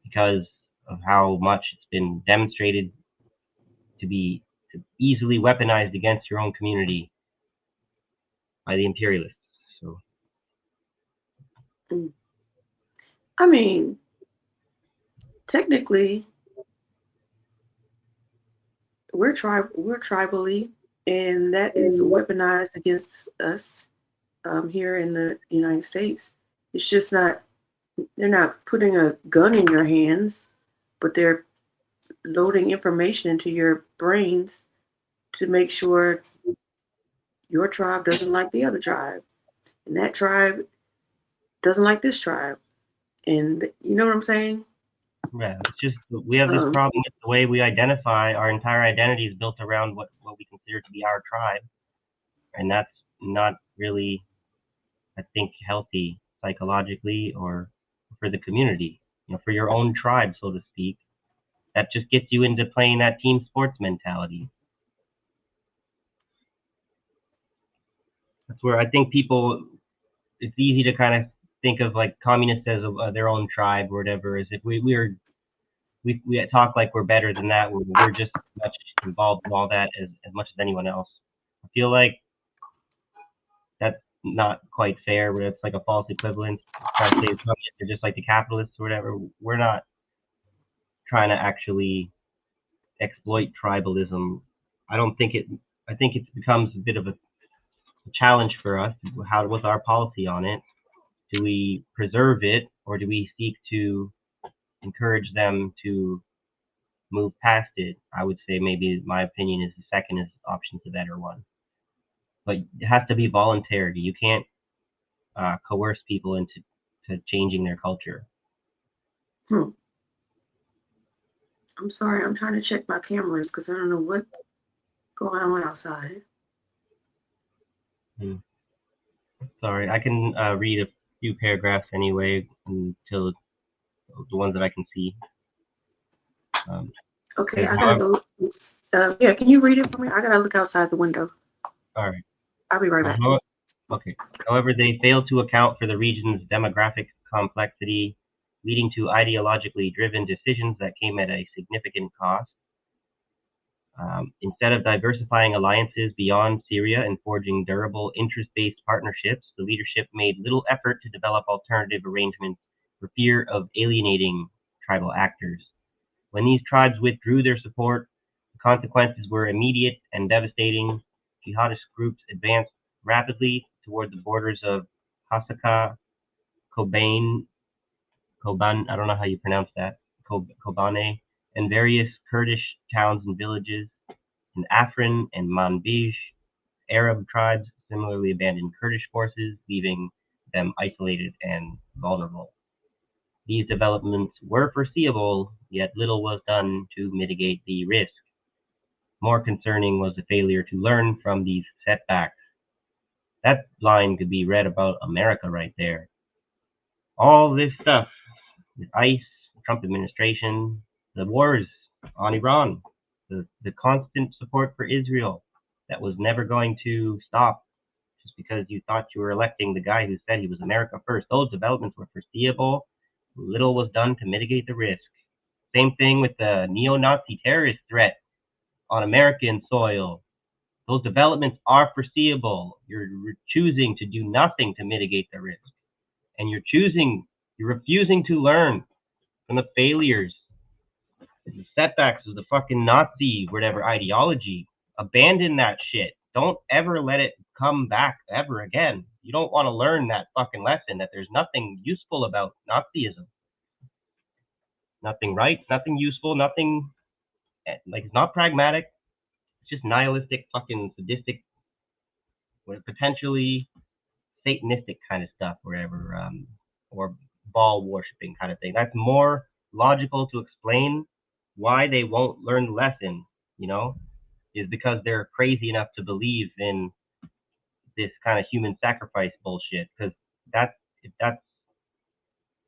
because of how much it's been demonstrated to easily weaponized against your own community by the imperialists. So I mean, technically, we're tribally, and that is weaponized against us here in the United States. It's just not. They're not putting a gun in your hands, but they're loading information into your brains to make sure your tribe doesn't like the other tribe, and that tribe doesn't like this tribe. And you know what I'm saying? yeah, it's just we have this Um, problem with the way we identify. Our entire identity is built around what we consider to be our tribe, and that's not really, I think, healthy psychologically or for the community. For your own tribe, so to speak. That just gets you into playing that team sports mentality. That's where I think people, it's easy to kind of think of like communists as their own tribe or whatever. As if we talk like we're better than that. We're just as much involved in all that as much as anyone else. I feel like that's not quite fair. Where it's like a false equivalence. Try to say communists are just like the capitalists or whatever. We're not trying to actually exploit tribalism. I don't think it. I think it becomes a bit of a challenge for us. What's our policy on it? Do we preserve it, or do we seek to encourage them to move past it? I would say maybe my opinion is the second is option's the better one. But it has to be voluntary. You can't coerce people into changing their culture. hmm. I'm sorry, I'm trying to check my cameras because I don't know what's going on outside. Hmm. Sorry, I can read a few paragraphs anyway until the ones that I can see. Okay, Says, I gotta go. Yeah, can you read it for me? I gotta look outside the window. all right. I'll be right back. Okay. However, they fail to account for the region's demographic complexity, leading to ideologically driven decisions that came at a significant cost. Instead of diversifying alliances beyond Syria and forging durable interest-based partnerships, the leadership made little effort to develop alternative arrangements for fear of alienating tribal actors. When these tribes withdrew their support, the consequences were immediate and devastating. Jihadist groups advanced rapidly toward the borders of Hasaka, Koban, I don't know how you pronounce that, Kobane, and various Kurdish towns and villages. In Afrin and Manbij, Arab tribes similarly abandoned Kurdish forces, leaving them isolated and vulnerable. These developments were foreseeable, yet little was done to mitigate the risk. More concerning was the failure to learn from these setbacks. That line could be read about America right there. All this stuff, with ICE, the Trump administration, the wars on Iran, the constant support for Israel that was never going to stop just because you thought you were electing the guy who said he was America first. Those developments were foreseeable. Little was done to mitigate the risk. Same thing with the neo-Nazi terrorist threat on American soil. Those developments are foreseeable. You're choosing to do nothing to mitigate the risk. And you're refusing to learn from the failures, the setbacks of the fucking Nazi, whatever ideology. Abandon that shit. Don't ever let it come back ever again. You don't want to learn that fucking lesson that there's nothing useful about Nazism. Nothing right, nothing useful, nothing, like, it's not pragmatic. It's just nihilistic, fucking sadistic, potentially satanistic kind of stuff, wherever, or ball worshipping kind of thing. That's more logical to explain why they won't learn the lesson, is because they're crazy enough to believe in this kind of human sacrifice bullshit. Because if that's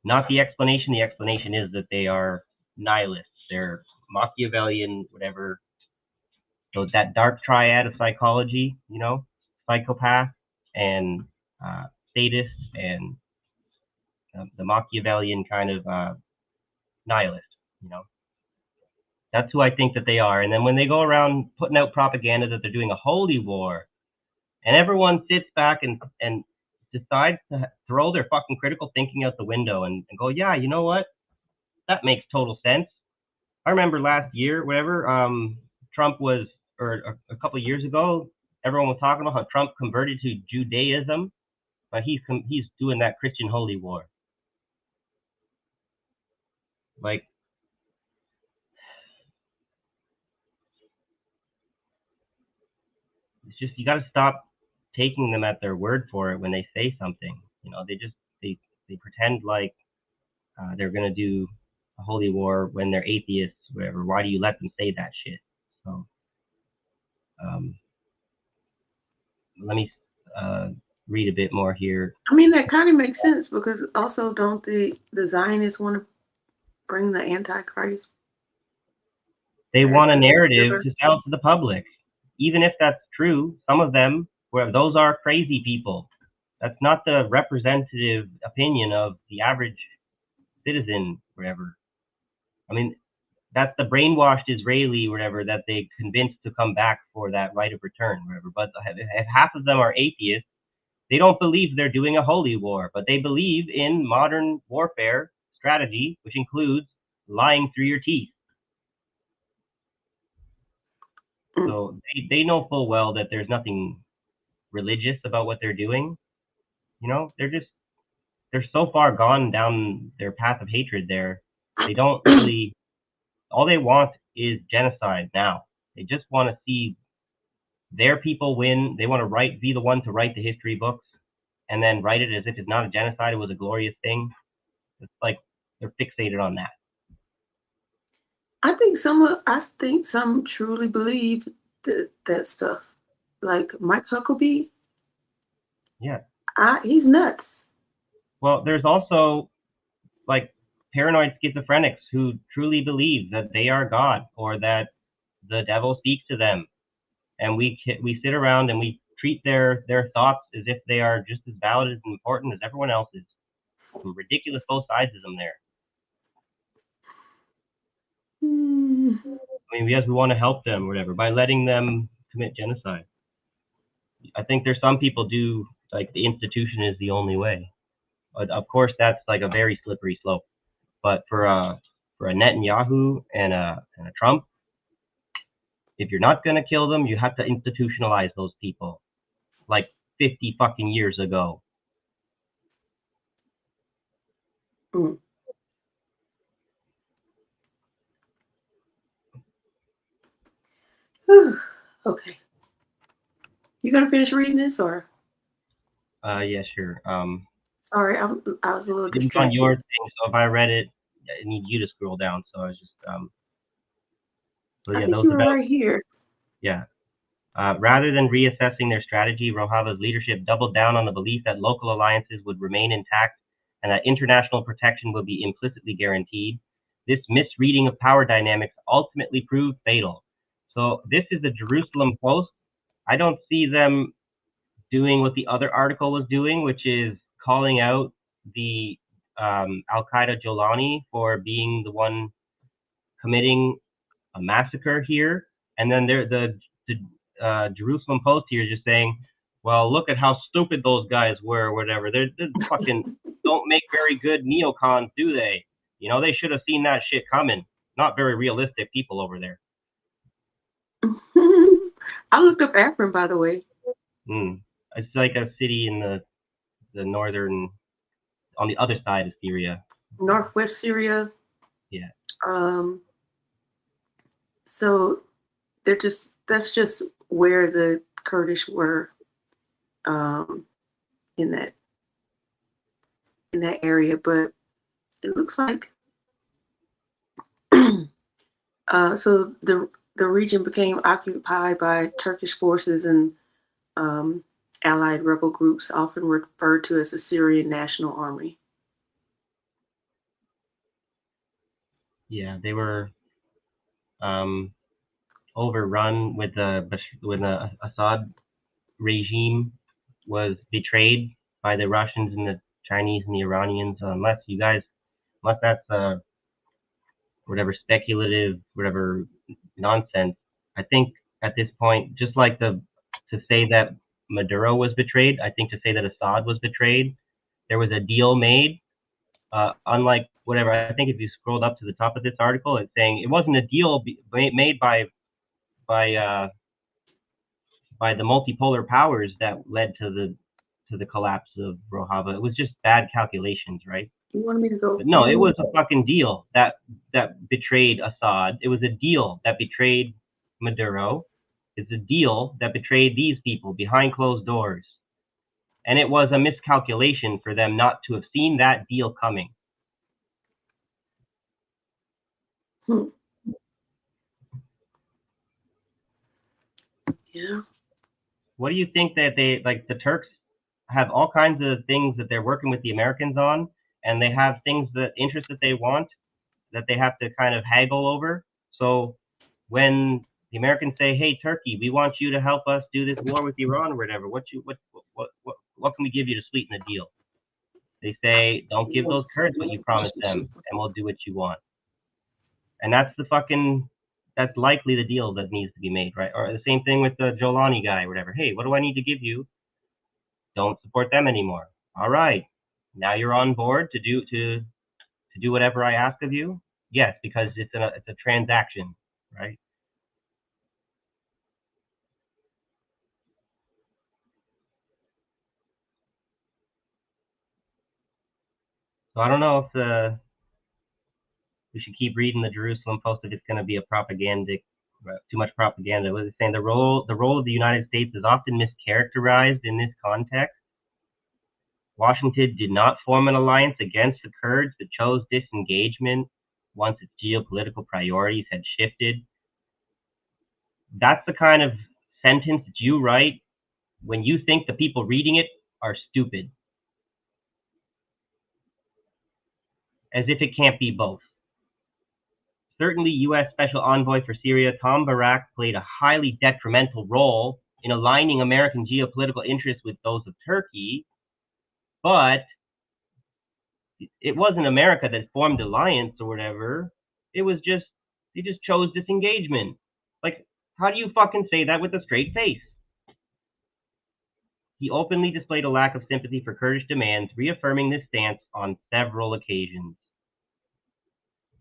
not the explanation is that they are nihilists. They're Machiavellian, whatever. So that dark triad of psychology, psychopath and sadist and the Machiavellian kind of nihilist, That's who I think that they are. And then when they go around putting out propaganda that they're doing a holy war, and everyone sits back and decides to throw their fucking critical thinking out the window and go, yeah, you know what? That makes total sense. I remember last year, whatever, Trump was, or a couple of years ago, everyone was talking about how Trump converted to Judaism, but he's doing that Christian holy war. Like, it's just, you got to stop taking them at their word for it when they say something. They pretend like they're gonna do a holy war when they're atheists, whatever. Why do you let them say that shit? So, let me read a bit more here. I mean, that kind of makes sense because also don't the Zionists want to bring the Antichrist? They want a narrative to sell to the public. Even if that's true, some of them, those are crazy people. That's not the representative opinion of the average citizen, whatever. I mean, that's the brainwashed Israeli, whatever, that they convinced to come back for that right of return, whatever. But if half of them are atheists, they don't believe they're doing a holy war, but they believe in modern warfare strategy, which includes lying through your teeth. So they know full well that there's nothing religious about what they're doing. They're so far gone down their path of hatred there. They don't really, all they want is genocide now. They just want to see their people win. They want to be the one to write the history books and then write it as if it's not a genocide, it was a glorious thing. It's like they're fixated on that. I think some truly believe that stuff. Like Mike Huckabee. Yeah. He's nuts. Well, there's also like paranoid schizophrenics who truly believe that they are God or that the devil speaks to them, and we sit around and we treat their thoughts as if they are just as valid and important as everyone else's. Ridiculous both sides of them there. I mean, we want to help them, whatever, by letting them commit genocide. I think there's some people do, like, the institution is the only way. Of course, that's like a very slippery slope. But for a Netanyahu and a Trump, if you're not gonna kill them, you have to institutionalize those people, like 50 fucking years ago. Okay. You gonna finish reading this or? Yeah, sure. Sorry, I was a little It was on distracted. your thing, so if I read it, I need you to scroll down. So I was just so I yeah, think those you were about right here. yeah. Rather than reassessing their strategy, Rojava's leadership doubled down on the belief that local alliances would remain intact and that international protection would be implicitly guaranteed. This misreading of power dynamics ultimately proved fatal. So this is the Jerusalem Post. I don't see them doing what the other article was doing, which is calling out the Al Qaeda Jolani for being the one committing a massacre here, and then the Jerusalem Post here is just saying, well, look at how stupid those guys were, or whatever. They're fucking don't make very good neocons, do they? You know, they should have seen that shit coming. Not very realistic people over there. I looked up Akron, by the way. It's like a city in the northern, on the other side of Syria. Northwest Syria. Yeah. So that's just where the Kurdish were in that area, but it looks like so the region became occupied by Turkish forces and allied rebel groups, often referred to as the Syrian National Army. Yeah, they were overrun with the Assad regime was betrayed by the Russians and the Chinese and the Iranians. Unless that's whatever speculative, whatever nonsense. I think at this point, just like to say that Maduro was betrayed, I think to say that Assad was betrayed, there was a deal made. Unlike whatever, I think if you scrolled up to the top of this article, it's saying it wasn't a deal made by the multipolar powers that led to the collapse of Rojava. It was just bad calculations, right? You wanted me to go? But no, it was a fucking deal that betrayed Assad. It was a deal that betrayed Maduro. It's a deal that betrayed these people behind closed doors. And it was a miscalculation for them not to have seen that deal coming. Yeah. What do you think that they, like the Turks have all kinds of things that they're working with the Americans on, and they have things that interests that they want that they have to kind of haggle over. So when the Americans say, "Hey, Turkey, we want you to help us do this war with Iran or whatever, what can we give you to sweeten the deal?" They say, "Don't give those Kurds what you promised them, and we'll do what you want." And that's likely the deal that needs to be made, right? Or the same thing with the Jolani guy or whatever. "Hey, what do I need to give you? Don't support them anymore." All right, now you're on board to do whatever I ask of you. Yes, because it's a transaction, right? So I don't know if we should keep reading the Jerusalem Post if it's going to be a propagandic, too much propaganda. What is it saying? The role of the United States is often mischaracterized in this context. Washington did not form an alliance against the Kurds, but chose disengagement once its geopolitical priorities had shifted. That's the kind of sentence that you write when you think the people reading it are stupid. As if it can't be both. Certainly, U.S. Special Envoy for Syria Tom Barak played a highly detrimental role in aligning American geopolitical interests with those of Turkey, but it wasn't America that formed alliance or whatever. It was just, they just chose disengagement. Like, how do you fucking say that with a straight face? He openly displayed a lack of sympathy for Kurdish demands, reaffirming this stance on several occasions.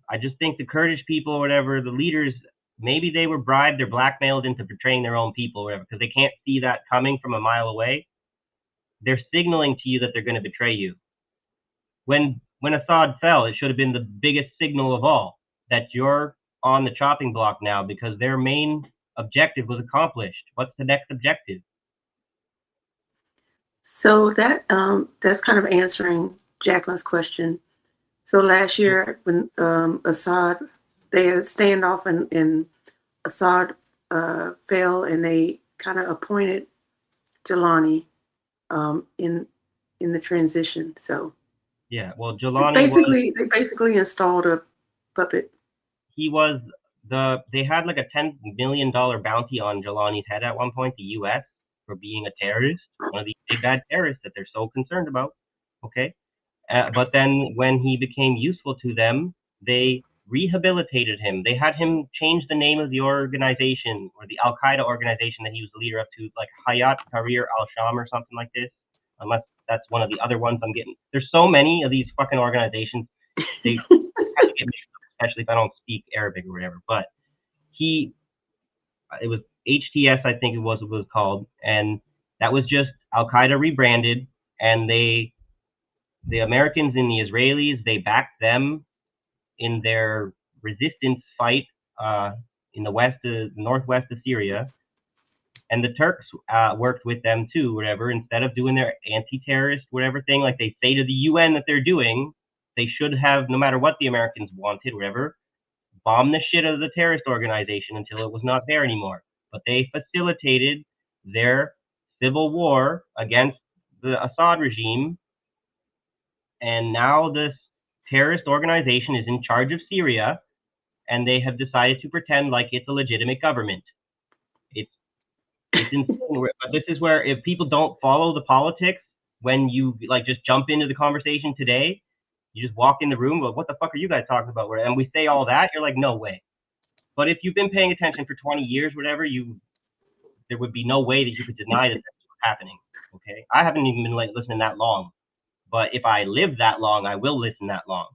I just think the Kurdish people or whatever, the leaders, maybe they were bribed or blackmailed into betraying their own people or whatever, because they can't see that coming from a mile away. They're signaling to you that they're going to betray you. When Assad fell, it should have been the biggest signal of all, that you're on the chopping block now because their main objective was accomplished. What's the next objective? So that's kind of answering Jacqueline's question. So last year when Assad, they had a standoff and Assad fell, and they kind of appointed Jelani in the transition. So Yeah, well, it's Jelani basically they basically installed a puppet. they had like a $10 million bounty on Jelani's head at one point, the U.S., for being a terrorist, one of these big bad terrorists that they're so concerned about. Okay. But then when he became useful to them, they rehabilitated him. They had him change the name of the organization, or the Al Qaeda organization that he was the leader of, to like Hayat Tahrir al-Sham or something like this. Unless that's one of the other ones I'm getting. There's so many of these fucking organizations. They have to get mixed up, especially if I don't speak Arabic or whatever. But it was HTS, I think it was called, and that was just Al Qaeda rebranded, and the Americans and the Israelis, they backed them in their resistance fight in the northwest of Syria. And the Turks worked with them too, whatever. Instead of doing their anti-terrorist whatever thing, like they say to the UN that they're doing, they should have, no matter what the Americans wanted, whatever, bomb the shit out of the terrorist organization until it was not there anymore. But they facilitated their civil war against the Assad regime, and now this terrorist organization is in charge of Syria, and they have decided to pretend like it's a legitimate government. It's insane. But this is where, if people don't follow the politics, when you like just jump into the conversation today, you just walk in the room, but what the fuck are you guys talking about? And we say all that, you're like, no way. But if you've been paying attention for 20 years, whatever, there would be no way that you could deny that that's what's happening. Okay, I haven't even been like listening that long, but if I live that long, I will listen that long.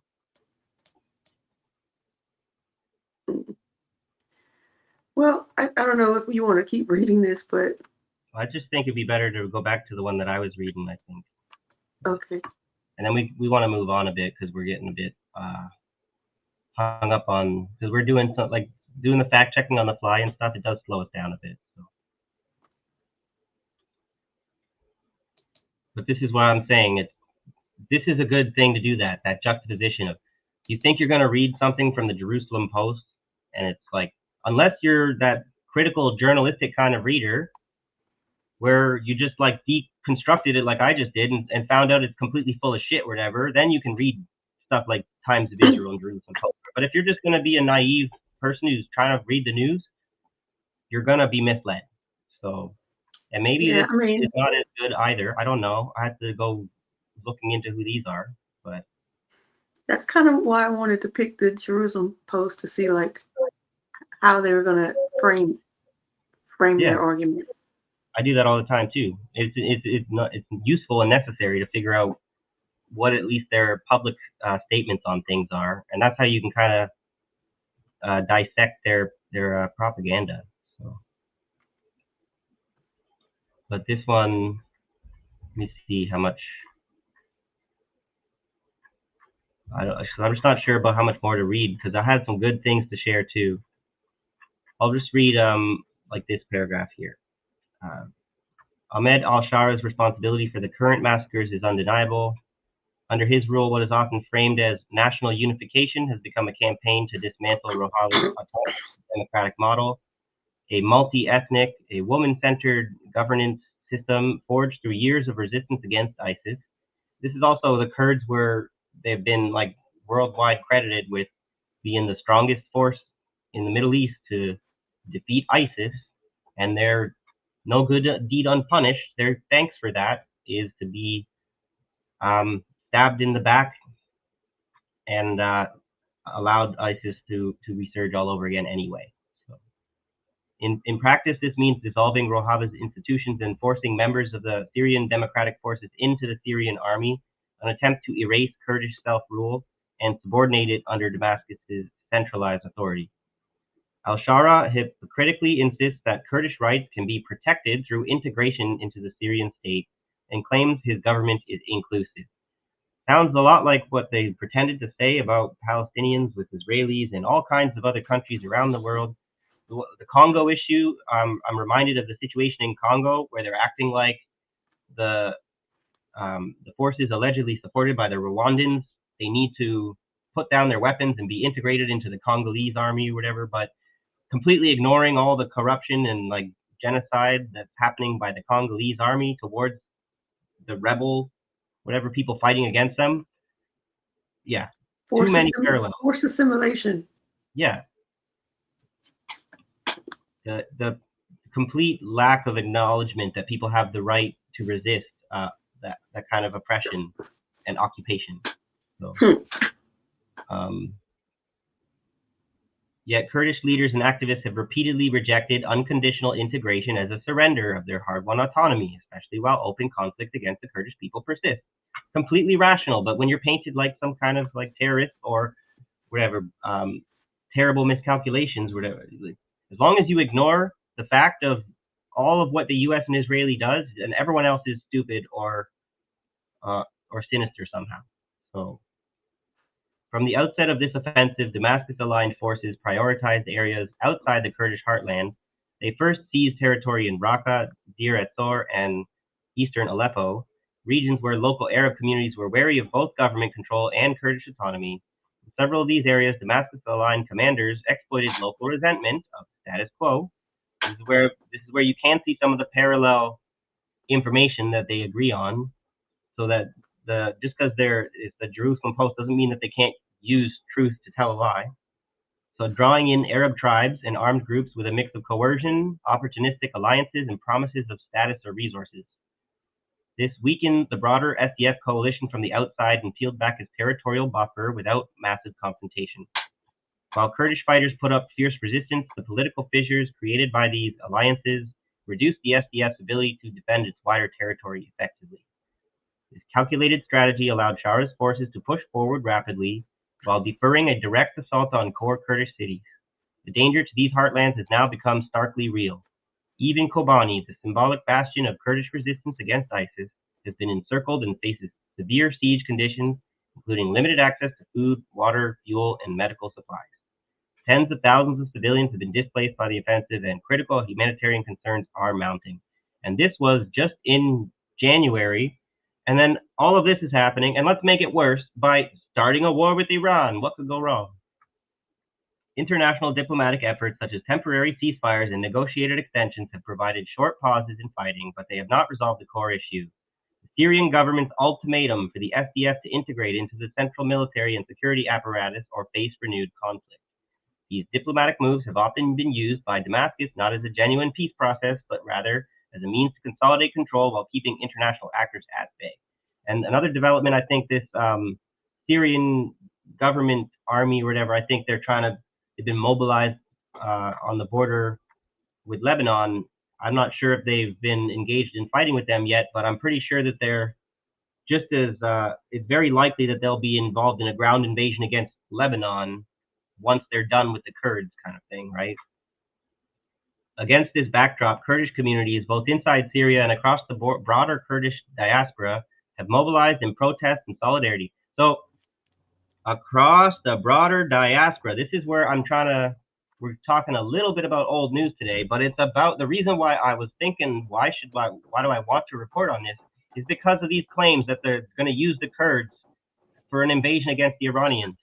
Well, I don't know if you want to keep reading this, but I just think it'd be better to go back to the one that I was reading, I think. okay. And then we want to move on a bit because we're getting a bit hung up on, because we're doing something like doing the fact checking on the fly and stuff. It does slow us down a bit. So. But this is what I'm saying. This is a good thing to do, that juxtaposition of, you think you're going to read something from the Jerusalem Post, and it's like, unless you're that critical journalistic kind of reader where you just like deconstructed it like I just did and found out it's completely full of shit or whatever, then you can read stuff like Times of Israel and Jerusalem Post. But if you're just going to be a naive person who's trying to read the news, you're going to be misled. So, and maybe this is not as good either. I don't know. I have to go looking into who these are, but that's kind of why I wanted to pick the Jerusalem Post, to see like how they were going to frame their argument. I do that all the time too. It's useful and necessary to figure out what at least their public statements on things are, and that's how you can kind of dissect their propaganda. So, but this one, let me see how much. I'm just not sure about how much more to read, because I had some good things to share too. I'll just read like this paragraph here. Ahmed al-Shara's responsibility for the current massacres is undeniable. Under his rule, what is often framed as national unification has become a campaign to dismantle Rojava's democratic model, a multi-ethnic, a woman-centered governance system forged through years of resistance against ISIS. This is also the Kurds, where they've been like worldwide credited with being the strongest force in the Middle East to defeat ISIS, and they're no good deed unpunished. Their thanks for that is to be stabbed in the back and allowed ISIS to resurge all over again anyway. So, in practice, this means dissolving Rojava's institutions and forcing members of the Syrian Democratic Forces into the Syrian army, an attempt to erase Kurdish self-rule and subordinate it under Damascus's centralized authority. Al-Shara hypocritically insists that Kurdish rights can be protected through integration into the Syrian state, and claims his government is inclusive. Sounds a lot like what they pretended to say about Palestinians with Israelis and all kinds of other countries around the world. The Congo issue, I'm reminded of the situation in Congo, where they're acting like the The forces allegedly supported by the Rwandans, they need to put down their weapons and be integrated into the Congolese army or whatever, but completely ignoring all the corruption and like genocide that's happening by the Congolese army towards the rebel, whatever people fighting against them. Yeah, too many parallels. Force assimilation. Yeah, the complete lack of acknowledgement that people have the right to resist that kind of oppression and occupation. So, yet Kurdish leaders and activists have repeatedly rejected unconditional integration as a surrender of their hard-won autonomy, especially while open conflict against the Kurdish people persists. Completely rational, but when you're painted like some kind of like terrorist or whatever, terrible miscalculations, whatever, like, as long as you ignore the fact of all of what the U.S. and Israeli does, and everyone else is stupid or sinister somehow. So, from the outset of this offensive, Damascus-aligned forces prioritized areas outside the Kurdish heartland. They first seized territory in Raqqa, Deir ez-Zor, and eastern Aleppo, regions where local Arab communities were wary of both government control and Kurdish autonomy. In several of these areas, Damascus-aligned commanders exploited local resentment of status quo. This is where you can see some of the parallel information that they agree on, so that just because it's the Jerusalem Post doesn't mean that they can't use truth to tell a lie. So drawing in Arab tribes and armed groups with a mix of coercion, opportunistic alliances, and promises of status or resources. This weakened the broader SDF coalition from the outside and peeled back its territorial buffer without massive confrontation. While Kurdish fighters put up fierce resistance, the political fissures created by these alliances reduced the SDF's ability to defend its wider territory effectively. This calculated strategy allowed Shara's forces to push forward rapidly while deferring a direct assault on core Kurdish cities. The danger to these heartlands has now become starkly real. Even Kobani, the symbolic bastion of Kurdish resistance against ISIS, has been encircled and faces severe siege conditions, including limited access to food, water, fuel, and medical supplies. Tens of thousands of civilians have been displaced by the offensive, and critical humanitarian concerns are mounting. And this was just in January. And then all of this is happening, and let's make it worse by starting a war with Iran. What could go wrong? International diplomatic efforts such as temporary ceasefires and negotiated extensions have provided short pauses in fighting, but they have not resolved the core issue. The Syrian government's ultimatum for the SDF to integrate into the central military and security apparatus or face renewed conflict. These diplomatic moves have often been used by Damascus not as a genuine peace process, but rather as a means to consolidate control while keeping international actors at bay. And another development, I think this Syrian government army or whatever, I think they've been mobilized on the border with Lebanon. I'm not sure if they've been engaged in fighting with them yet, but I'm pretty sure that they're just as, it's very likely that they'll be involved in a ground invasion against Lebanon once they're done with the Kurds kind of thing, right? Against this backdrop, Kurdish communities, both inside Syria and across the broader Kurdish diaspora, have mobilized in protest and solidarity. So across the broader diaspora, this is where we're talking a little bit about old news today, but it's about the reason why I was thinking, why do I want to report on this, is because of these claims that they're going to use the Kurds for an invasion against the Iranians.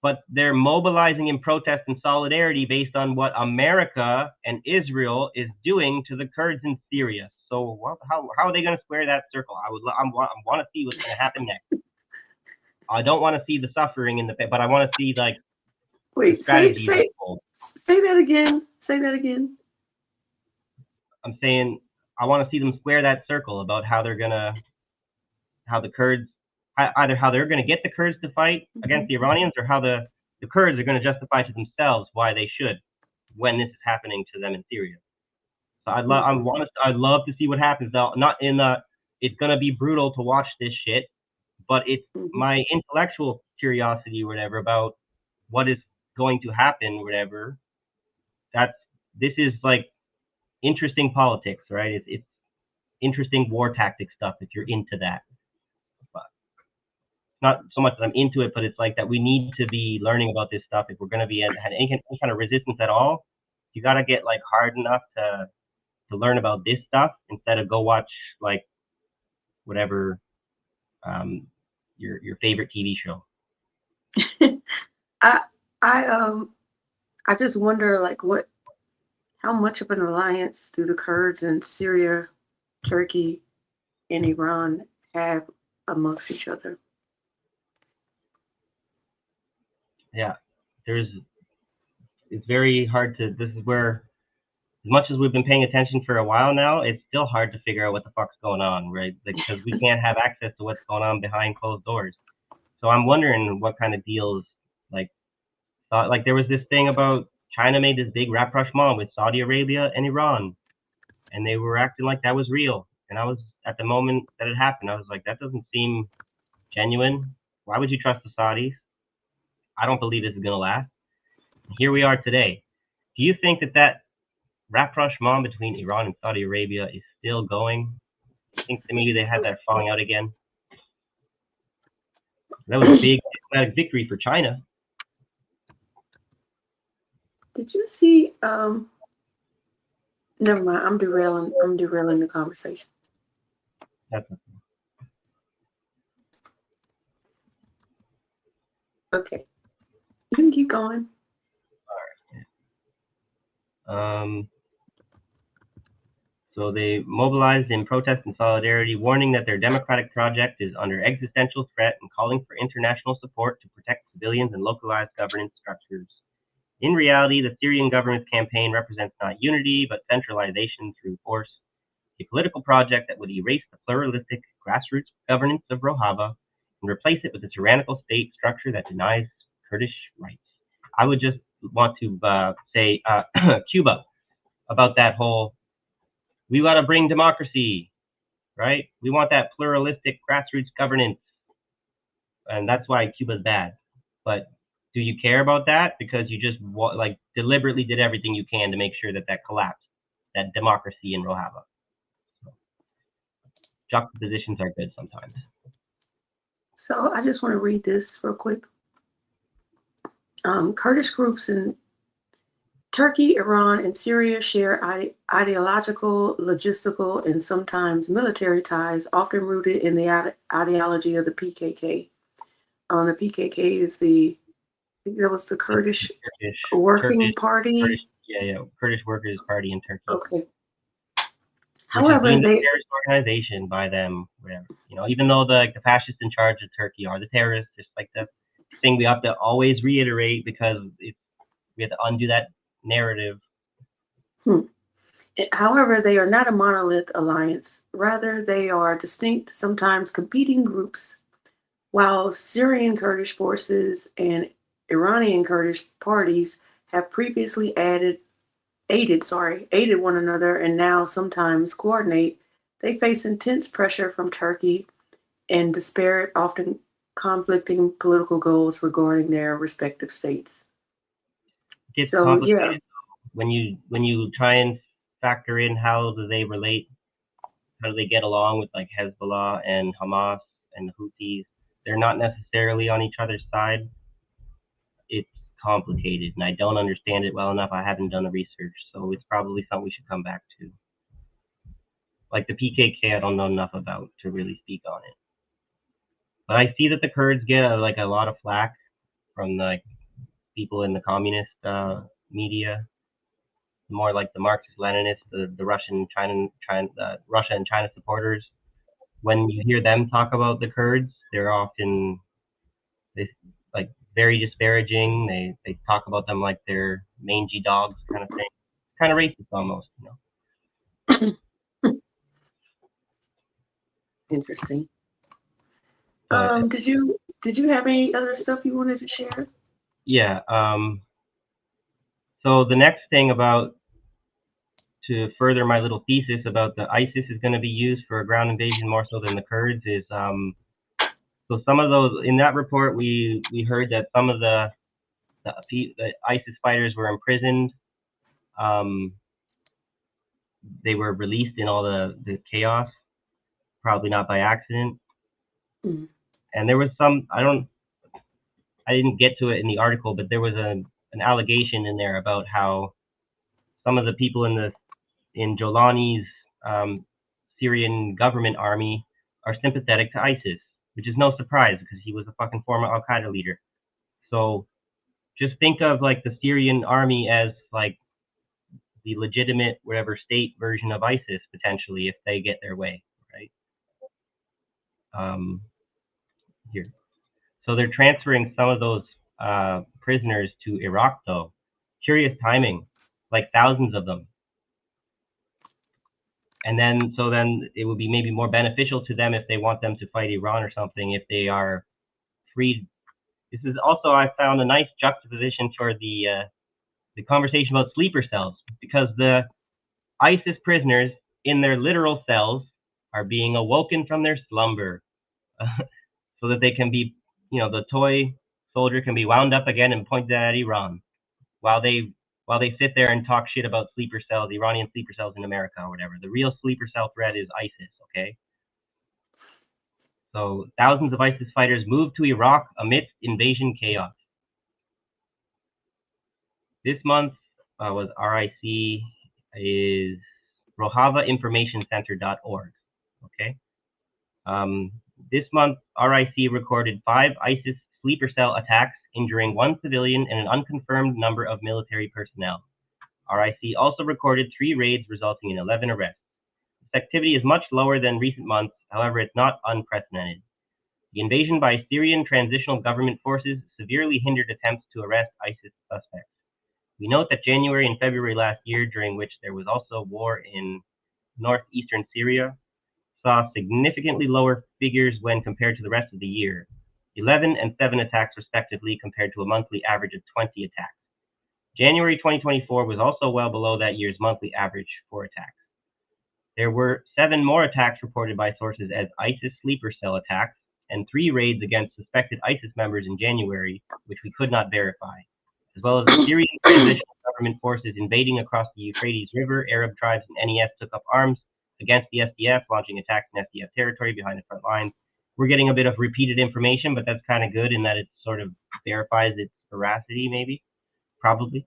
But they're mobilizing in protest and solidarity based on what America and Israel is doing to the Kurds in Syria. So how are they going to square that circle? I want to see what's going to happen next. I don't want to see the suffering but I want to see like. Wait, say that again. Say that again. I'm saying I want to see them square that circle about how the Kurds, either how they're going to get the Kurds to fight against the Iranians, or how the Kurds are going to justify to themselves why they should when this is happening to them in Syria. So I'd love to see what happens. Though not in it's going to be brutal to watch this shit, but it's my intellectual curiosity or whatever about what is going to happen, whatever. This is like interesting politics, right? It's interesting war tactic stuff if you're into that. But not so much that I'm into it, but it's like that we need to be learning about this stuff if we're going to be had any kind of resistance at all. You got to get like hard enough to learn about this stuff instead of go watch like whatever your favorite TV show. I just wonder, like, how much of an alliance do the Kurds in Syria, Turkey, and Iran have amongst each other? Yeah, it's very hard to. This is where, as much as we've been paying attention for a while now, it's still hard to figure out what the fuck's going on, right? Because we can't have access to what's going on behind closed doors. So I'm wondering what kind of deals, like there was this thing about China made this big rapprochement with Saudi Arabia and Iran, and they were acting like that was real. And I was, at the moment that it happened, I was like, that doesn't seem genuine. Why would you trust the Saudis? I don't believe this is gonna last. Here we are today. Do you think that rapprochement between Iran and Saudi Arabia is still going? I think that maybe they had that falling out again. That was a big diplomatic victory for China. Did you see? Never mind. I'm derailing the conversation. That's Okay. You can keep going. So they mobilized in protest and solidarity, warning that their democratic project is under existential threat and calling for international support to protect civilians and localized governance structures. In reality, the Syrian government's campaign represents not unity, but centralization through force, a political project that would erase the pluralistic grassroots governance of Rojava and replace it with a tyrannical state structure that denies Kurdish rights. I would just want to say Cuba about that whole, we got to bring democracy, right? We want that pluralistic grassroots governance. And that's why Cuba's bad. But do you care about that? Because you just deliberately did everything you can to make sure that collapsed, that democracy in Rojava. So, juxtapositions are good sometimes. So I just want to read this real quick. Kurdish groups in Turkey, Iran, and Syria share ideological, logistical, and sometimes military ties, often rooted in the ideology of the PKK. The PKK is the Kurdish Working Party. Kurdish Workers' Party in Turkey. Okay. However, they terrorist organization by them, whatever. Even though the fascists in charge of Turkey are the terrorists, just like the thing we have to always reiterate because we have to undo that narrative. However, they are not a monolith alliance. Rather, they are distinct, sometimes competing groups. While Syrian Kurdish forces and Iranian Kurdish parties have previously aided one another and now sometimes coordinate, they face intense pressure from Turkey and disparate, often conflicting political goals regarding their respective states. It's complicated. When you try and factor in how do they relate, how do they get along with like Hezbollah and Hamas and the Houthis, they're not necessarily on each other's side. It's complicated, and I don't understand it well enough. I haven't done the research, so it's probably something we should come back to. Like the PKK, I don't know enough about to really speak on it. But I see that the Kurds get a lot of flack from the people in the communist media, more like the Marxist-Leninists, the Russia and China supporters. When you hear them talk about the Kurds, they're often very disparaging. They talk about them like they're mangy dogs, kind of thing. Kind of racist almost, Interesting. Did you have any other stuff you wanted to share? Yeah. So the next thing to further my little thesis about the ISIS is going to be used for a ground invasion more so than the Kurds is so some of those in that report we heard that some of the ISIS fighters were imprisoned. They were released in all the chaos, probably not by accident. Mm. And there was some I didn't get to it in the article, but there was an allegation in there about how some of the people in Jolani's Syrian government army are sympathetic to ISIS, which is no surprise because he was a fucking former Al-Qaeda leader. So just think of like the Syrian army as like the legitimate whatever state version of ISIS potentially if they get their way, right? Here. So they're transferring some of those prisoners to Iraq though. Curious timing, like thousands of them. And then it would be maybe more beneficial to them if they want them to fight Iran or something if they are freed. This is also, I found a nice juxtaposition toward the conversation about sleeper cells, because the ISIS prisoners in their literal cells are being awoken from their slumber so that they can be, the toy soldier can be wound up again and pointed at Iran while they sit there and talk shit about sleeper cells, Iranian sleeper cells in America or whatever. The real sleeper cell threat is ISIS, okay? So thousands of ISIS fighters moved to Iraq amidst invasion chaos. This month was RIC is RojavaInformationCenter.org, okay? This month, RIC recorded 5 ISIS sleeper cell attacks, injuring 1 civilian and an unconfirmed number of military personnel. RIC also recorded 3 raids, resulting in 11 arrests. This activity is much lower than recent months, however, it's not unprecedented. The invasion by Syrian transitional government forces severely hindered attempts to arrest ISIS suspects. We note that January and February last year, during which there was also war in northeastern Syria, saw significantly lower figures when compared to the rest of the year, 11 and 7 attacks respectively, compared to a monthly average of 20 attacks. January 2024 was also well below that year's monthly average for attacks. There were 7 more attacks reported by sources as ISIS sleeper cell attacks, and 3 raids against suspected ISIS members in January, which we could not verify, as well as the Syrian transitional government forces invading across the Euphrates River. Arab tribes and NES took up arms against the SDF, launching attacks in SDF territory behind the front lines. We're getting a bit of repeated information, but that's kind of good in that it sort of verifies its veracity, maybe, probably.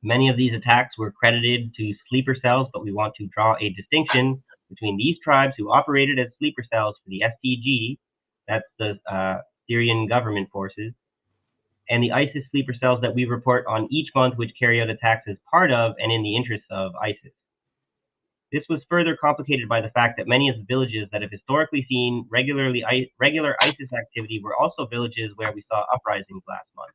Many of these attacks were credited to sleeper cells, but we want to draw a distinction between these tribes who operated as sleeper cells for the SDG, that's the Syrian government forces, and the ISIS sleeper cells that we report on each month, which carry out attacks as part of and in the interests of ISIS. This was further complicated by the fact that many of the villages that have historically seen regular ISIS activity were also villages where we saw uprisings last month.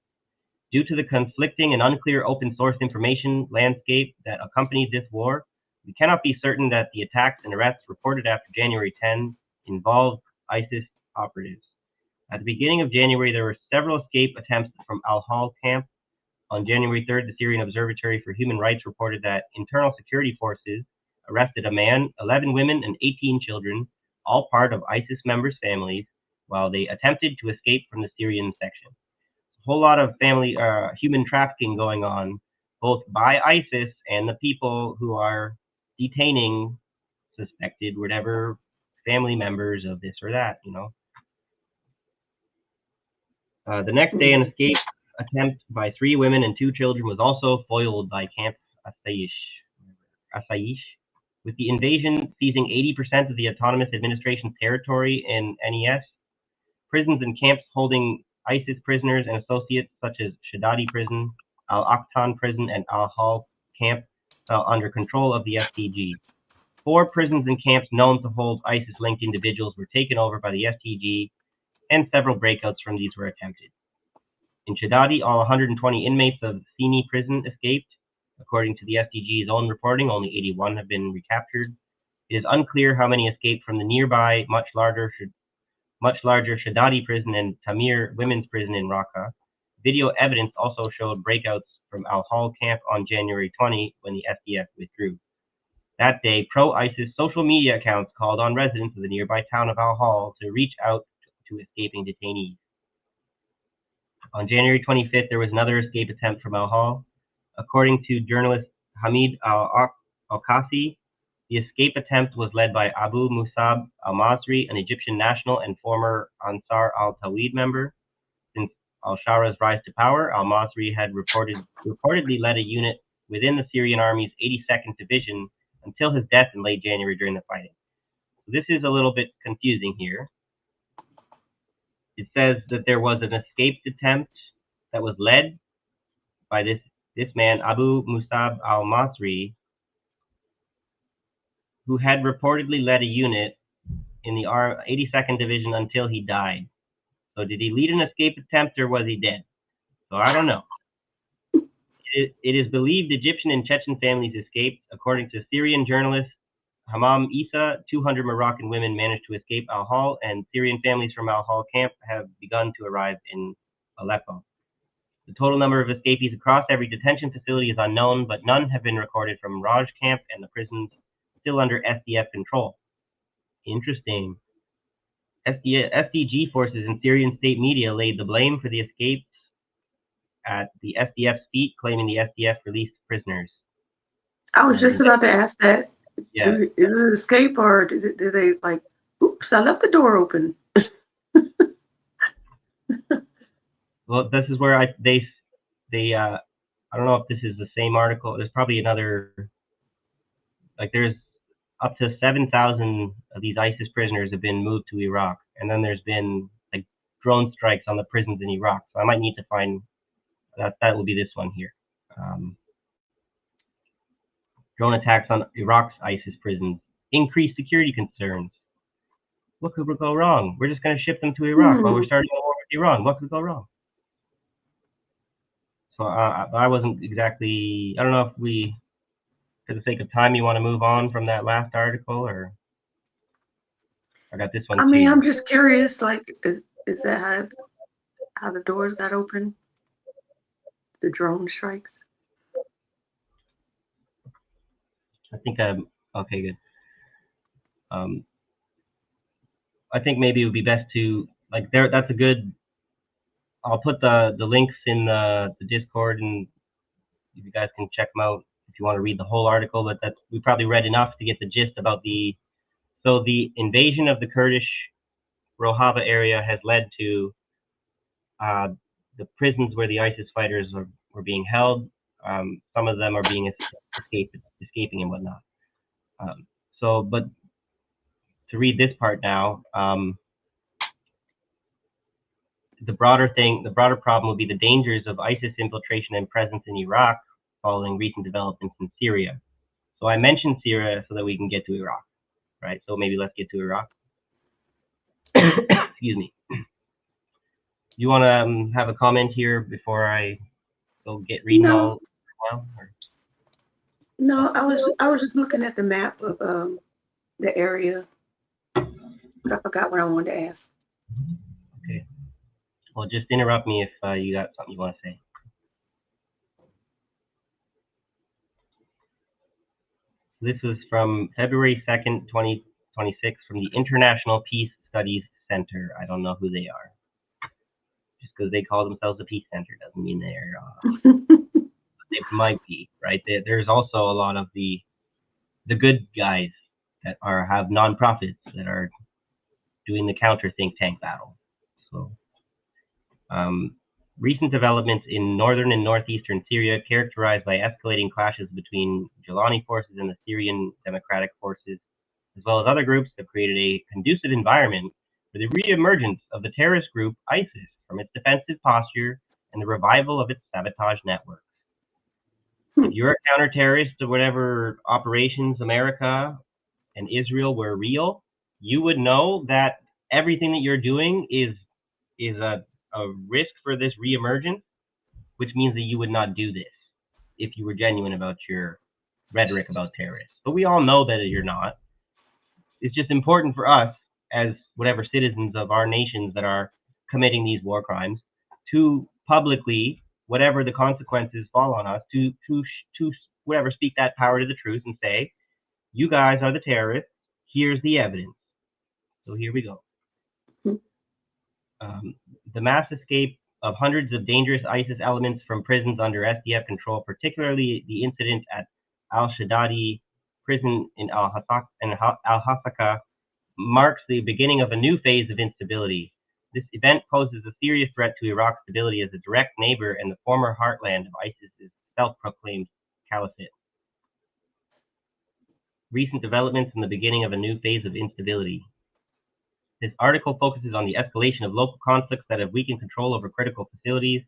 Due to the conflicting and unclear open source information landscape that accompanied this war, we cannot be certain that the attacks and arrests reported after January 10 involved ISIS operatives. At the beginning of January, there were several escape attempts from Al-Hol camp. On January 3rd, the Syrian Observatory for Human Rights reported that internal security forces arrested a man, 11 women, and 18 children, all part of ISIS members' families, while they attempted to escape from the Syrian section. A whole lot of human trafficking going on, both by ISIS and the people who are detaining suspected, whatever, family members of this or that, The next day, an escape attempt by 3 women and 2 children was also foiled by Camp Asaish, with the invasion seizing 80% of the Autonomous Administration's territory in NES. Prisons and camps holding ISIS prisoners and associates such as Shadadi Prison, Al-Aqtan Prison, and Al-Hol Camp fell under control of the SDG. 4 prisons and camps known to hold ISIS-linked individuals were taken over by the SDG, and several breakouts from these were attempted. In Shadadi, all 120 inmates of Sini prison escaped. According to the SDG's own reporting, only 81 have been recaptured. It is unclear how many escaped from the nearby, much larger Shadadi prison and Tamir women's prison in Raqqa. Video evidence also showed breakouts from Al-Hol camp on January 20 when the SDF withdrew. That day, pro-ISIS social media accounts called on residents of the nearby town of Al-Hol to reach out to escaping detainees. On January 25th, there was another escape attempt from Al-Hol. According to journalist Hamid Al-Qasi, the escape attempt was led by Abu Musab al-Masri, an Egyptian national and former Ansar al-Tawhid member. Since al-Shara's rise to power, al-Masri had reportedly led a unit within the Syrian army's 82nd Division until his death in late January during the fighting. This is a little bit confusing here. It says that there was an escape attempt that was led by this man, Abu Musab al-Masri, who had reportedly led a unit in the 82nd Division until he died. So did he lead an escape attempt or was he dead? So I don't know. It is believed Egyptian and Chechen families escaped. According to Syrian journalist Hammam Issa, 200 Moroccan women managed to escape Al-Hol, and Syrian families from Al-Hol camp have begun to arrive in Aleppo. The total number of escapees across every detention facility is unknown, but none have been recorded from Raj camp and the prisons still under SDF control. Interesting. SDG forces and Syrian state media laid the blame for the escapes at the SDF's feet, claiming the SDF released prisoners. I was just about to ask that. Yeah. Is it an escape or did they like, oops, I left the door open? Well, this is where I don't know if this is the same article. There's probably another, like there's up to 7,000 of these ISIS prisoners have been moved to Iraq. And then there's been like drone strikes on the prisons in Iraq. So I might need to find, that will be this one here. Drone attacks on Iraq's ISIS prisons. Increased security concerns. What could go wrong? We're just going to ship them to Iraq while we're starting a war with Iran. What could go wrong? So I wasn't exactly, I don't know if we, for the sake of time, you want to move on from that last article, or I got this one. I mean, I'm just curious, like, is that how the doors got open? The drone strikes? I think okay, good. I think maybe it would be best to, like, that's a good, I'll put the links in the Discord, and you guys can check them out if you want to read the whole article. But we probably read enough to get the gist about the invasion of the Kurdish Rojava area has led to the prisons where the ISIS fighters were being held. Some of them are being escaping and whatnot. But to read this part now, the broader problem would be the dangers of ISIS infiltration and presence in Iraq following recent developments in Syria. So I mentioned Syria so that we can get to Iraq, right? So maybe let's get to Iraq. Excuse me. You want to have a comment here before I go get reading all? No, I was just looking at the map of the area, but I forgot what I wanted to ask. Okay. Well, just interrupt me if you got something you want to say. This was from February 2nd, 2026, from the International Peace Studies Center. I don't know who they are. Just because they call themselves a peace center doesn't mean they're they might be, right? There's also a lot of the good guys that have nonprofits that are doing the counter think tank battle. So recent developments in northern and northeastern Syria, characterized by escalating clashes between Jilani forces and the Syrian Democratic Forces, as well as other groups, have created a conducive environment for the re-emergence of the terrorist group ISIS from its defensive posture and the revival of its sabotage networks. If you're a counter-terrorist to whatever operations America and Israel were real, you would know that everything that you're doing is a risk for this reemergence, which means that you would not do this if you were genuine about your rhetoric about terrorists. But we all know that you're not. It's just important for us as whatever citizens of our nations that are committing these war crimes to publicly, whatever the consequences fall on us, to whatever, speak that power to the truth and say, you guys are the terrorists, here's the evidence. So here we go. The mass escape of hundreds of dangerous ISIS elements from prisons under SDF control, particularly the incident at al-Shaddadi prison in al-Hasaka, marks the beginning of a new phase of instability. This event poses a serious threat to Iraq's stability as a direct neighbor and the former heartland of ISIS's self-proclaimed caliphate. recent developments and the beginning of a new phase of instability. This article focuses on the escalation of local conflicts that have weakened control over critical facilities.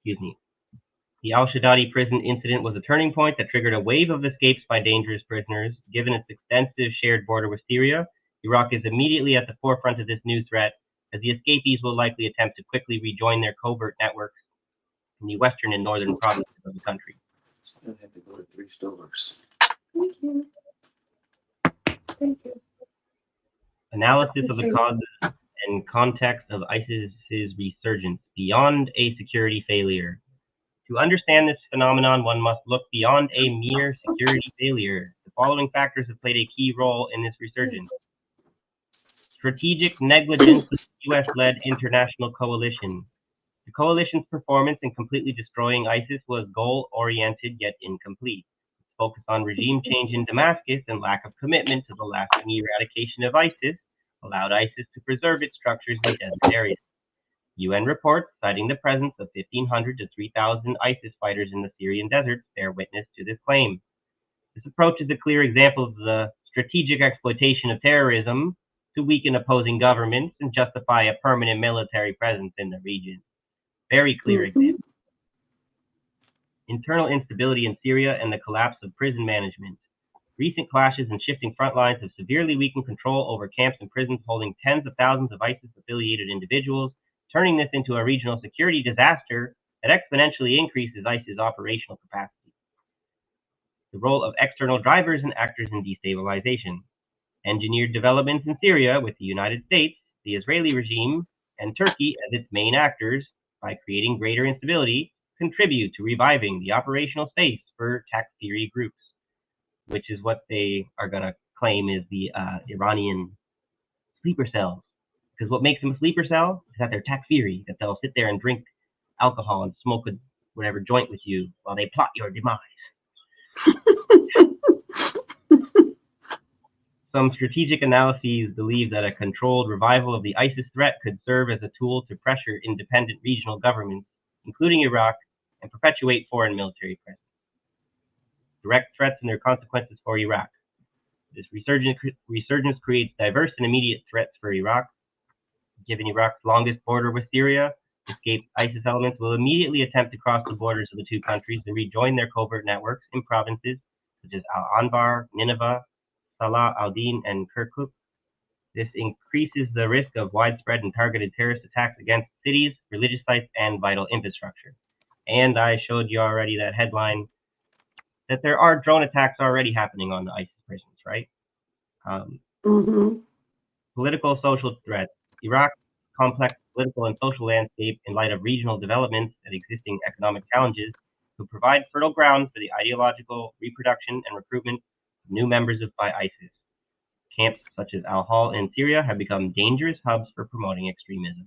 The al-Shaddadi prison incident was a turning point that triggered a wave of escapes by dangerous prisoners. Given its extensive shared border with Syria, Iraq is immediately at the forefront of this new threat, as the escapees will likely attempt to quickly rejoin their covert networks in the western and northern provinces of the country. Still have to go to 3 stores. Thank you. Thank you. Analysis of the causes and context of ISIS's resurgence beyond a security failure. To understand this phenomenon, one must look beyond a mere security failure. The following factors have played a key role in this resurgence. Strategic negligence of the US-led international coalition. The coalition's performance in completely destroying ISIS was goal-oriented yet incomplete. Its focus on regime change in Damascus and lack of commitment to the lasting eradication of ISIS allowed ISIS to preserve its structures in desert areas. UN reports citing the presence of 1,500 to 3,000 ISIS fighters in the Syrian desert bear witness to this claim. This approach is a clear example of the strategic exploitation of terrorism to weaken opposing governments and justify a permanent military presence in the region. Very clear example. Internal instability in Syria and the collapse of prison management. Recent clashes and shifting front lines have severely weakened control over camps and prisons holding tens of thousands of ISIS-affiliated individuals, turning this into a regional security disaster that exponentially increases ISIS operational capacity. The role of external drivers and actors in destabilization. Engineered developments in Syria with the United States, the Israeli regime, and Turkey as its main actors, by creating greater instability, contribute to reviving the operational space for Takfiri groups, which is what they are going to claim is the Iranian sleeper cells. Because what makes them a sleeper cell is that they're Takfiri, that they'll sit there and drink alcohol and smoke a whatever joint with you while they plot your demise. Some strategic analyses believe that a controlled revival of the ISIS threat could serve as a tool to pressure independent regional governments, including Iraq, and perpetuate foreign military presence. Direct threats and their consequences for Iraq. This resurgence creates diverse and immediate threats for Iraq. Given Iraq's longest border with Syria, escaped ISIS elements will immediately attempt to cross the borders of the two countries and rejoin their covert networks in provinces such as Al-Anbar, Nineveh, Salah al-Din, and Kirkuk. This increases the risk of widespread and targeted terrorist attacks against cities, religious sites, and vital infrastructure. And I showed you already that headline that there are drone attacks already happening on the ISIS prisons, right? Political social threats. Iraq's complex political and social landscape in light of regional developments and existing economic challenges will provide fertile ground for the ideological reproduction and recruitment of new members by ISIS. Camps such as Al-Hol in Syria have become dangerous hubs for promoting extremism.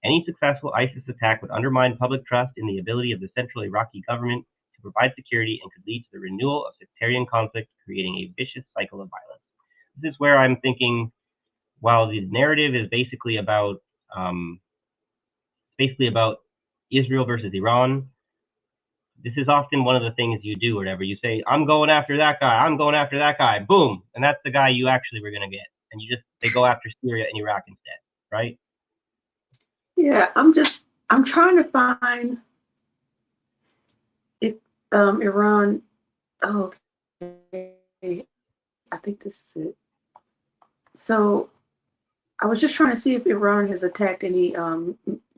Any successful ISIS attack would undermine public trust in the ability of the central Iraqi government to provide security and could lead to the renewal of sectarian conflict, creating a vicious cycle of violence. This is where I'm thinking, while the narrative is basically about Israel versus Iran, this is often one of the things you do, whatever you say, I'm going after that guy, I'm going after that guy, boom, and that's the guy you actually were going to get, and they go after Syria and Iraq instead, right? Yeah, I'm trying to find if Iran, oh, okay, I think this is it. So I was just trying to see if Iran has attacked any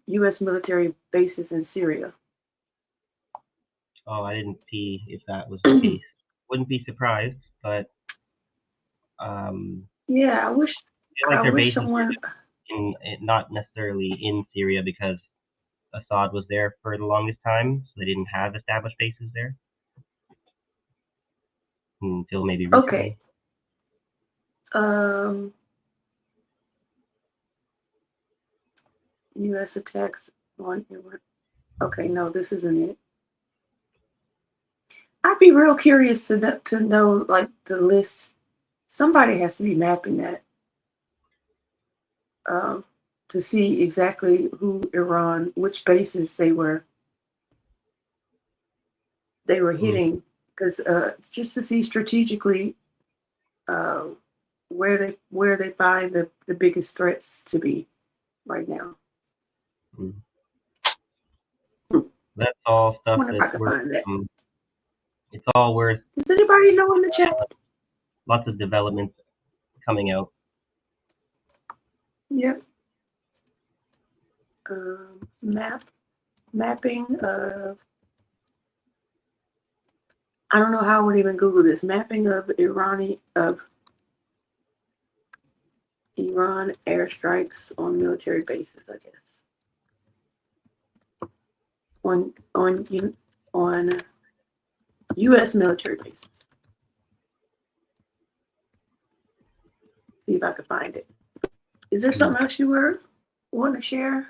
U.S. military bases in Syria. Oh, I didn't see if that was the case. Wouldn't be surprised, but yeah, I wish. I feel like their bases someone not necessarily in Syria because Assad was there for the longest time, so they didn't have established bases there until maybe recently. Okay. U.S. attacks on Iran. Okay, no, this isn't it. I'd be real curious to know like the list. Somebody has to be mapping that to see exactly who Iran, which bases they were hitting. because just to see strategically where they find the biggest threats to be right now. Mm. That's all I stuff wonder if I that's can worth. find that. It's all worth Does anybody know in the chat? lots of developments coming out. Yep. Mapping of. I don't know how I would even Google this. Mapping of Iran airstrikes on military bases, I guess. On U.S. military bases. See if I can find it. Is there something else you want to share?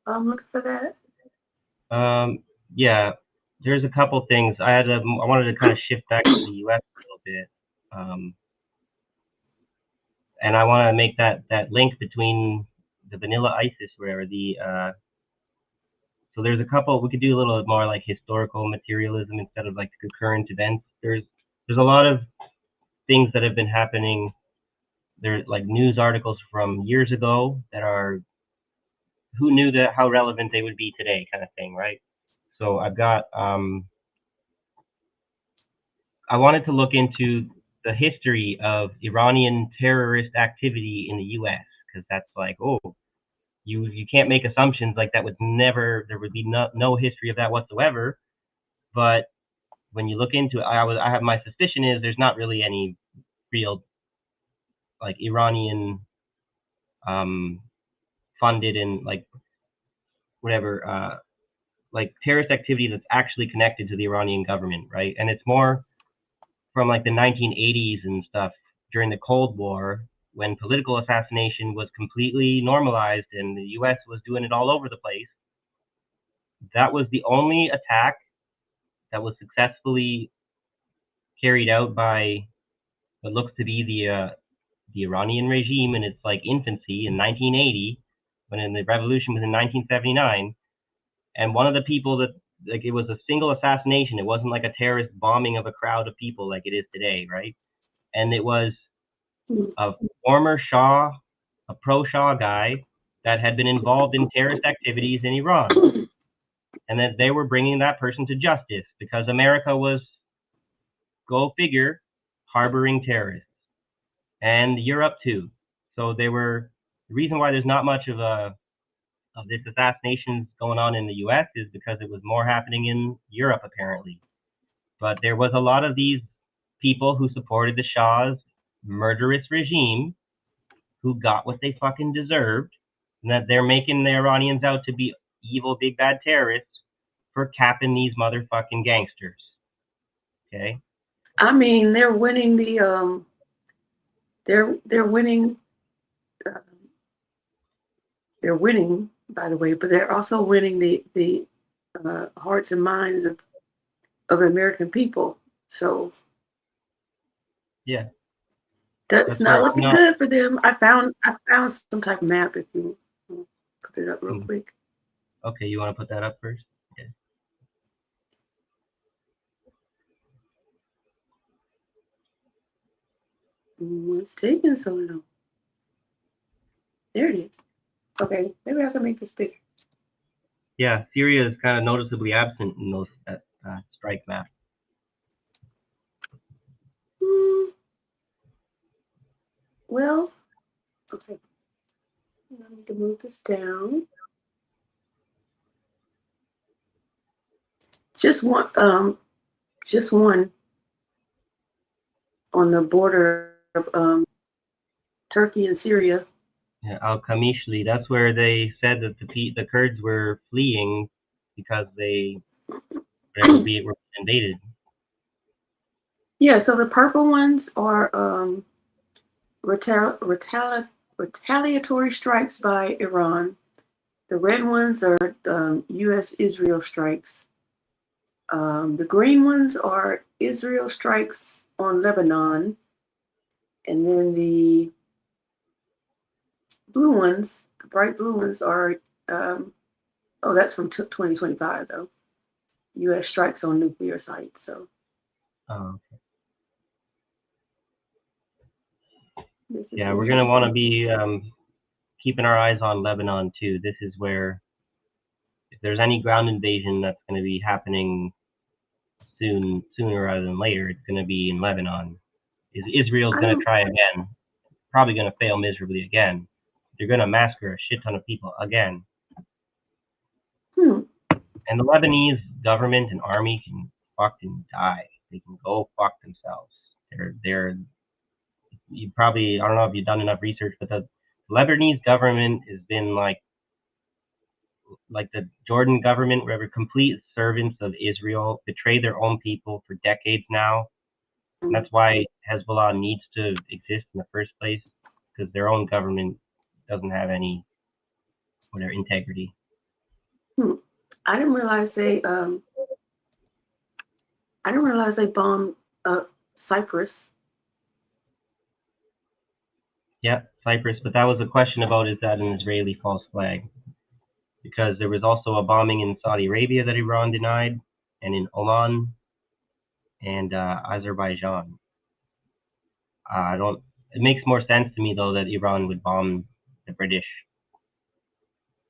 I'm looking for that. Yeah, there's a couple things. I wanted to kind of shift back to the U.S. a little bit, and I want to make that link between the vanilla ISIS, where so there's a couple. We could do a little more like historical materialism instead of like the current events. There's a lot of things that have been happening. There's like news articles from years ago that are, who knew that how relevant they would be today, kind of thing, right? So I've got I wanted to look into the history of Iranian terrorist activity in the U.S. because that's like, oh, you can't make assumptions like that would never, there would be no history of that whatsoever. But when you look into it, I have, my suspicion is there's not really any real like Iranian funded and like whatever like terrorist activity that's actually connected to the Iranian government, right? And it's more from like the 1980s and stuff during the Cold War, when political assassination was completely normalized and the US was doing it all over the place. That was the only attack that was successfully carried out by what looks to be the Iranian regime in its like infancy in 1980, when the revolution was in 1979. And one of the people that, like, it was a single assassination. It wasn't like a terrorist bombing of a crowd of people like it is today, right? And it was a former Shah, a pro-Shah guy that had been involved in terrorist activities in Iran. And that they were bringing that person to justice because America was, go figure, harboring terrorists. And Europe too. So they were, the reason why there's not much of this assassinations going on in the US is because it was more happening in Europe apparently. But there was a lot of these people who supported the Shah's murderous regime who got what they fucking deserved, and that they're making the Iranians out to be evil big bad terrorists for capping these motherfucking gangsters. Okay? I mean, they're winning the they're winning. They're winning, by the way, but they're also winning the hearts and minds of American people. So yeah, that's not looking good for them. I found some type of map. If you put it up real quick. Okay, you want to put that up first? Okay. What's taking so long? There it is. Okay, maybe I can make this bigger. Yeah, Syria is kind of noticeably absent in those strike map. Well, okay. I need to move this down. Just one on the border of Turkey and Syria. Yeah, Al-Kamishli, that's where they said that the Kurds were fleeing because they were being invaded. Yeah, so the purple ones are retaliatory strikes by Iran. The red ones are U.S.-Israel strikes. The green ones are Israel strikes on Lebanon. And then the blue ones, the bright blue ones are, that's from 2025 though. U.S. strikes on nuclear sites. So Oh, This is yeah, we're gonna want to interesting. be keeping our eyes on Lebanon too. This is where, if there's any ground invasion that's going to be happening sooner rather than later, it's going to be in Lebanon. Israel's I going to don't. try again, probably going to fail miserably again. They're going to massacre a shit ton of people again. Hmm. And the Lebanese government and army can fucking die. They can go fuck themselves. You probably, I don't know if you've done enough research, but the Lebanese government has been like the Jordan government, where complete servants of Israel, betray their own people for decades now. And that's why Hezbollah needs to exist in the first place, because their own government doesn't have any integrity. I didn't realize they. I didn't realize they bombed Cyprus. Yeah, Cyprus, but that was a question about, is that an Israeli false flag? Because there was also a bombing in Saudi Arabia that Iran denied, and in Oman and Azerbaijan. It makes more sense to me though that Iran would bomb the British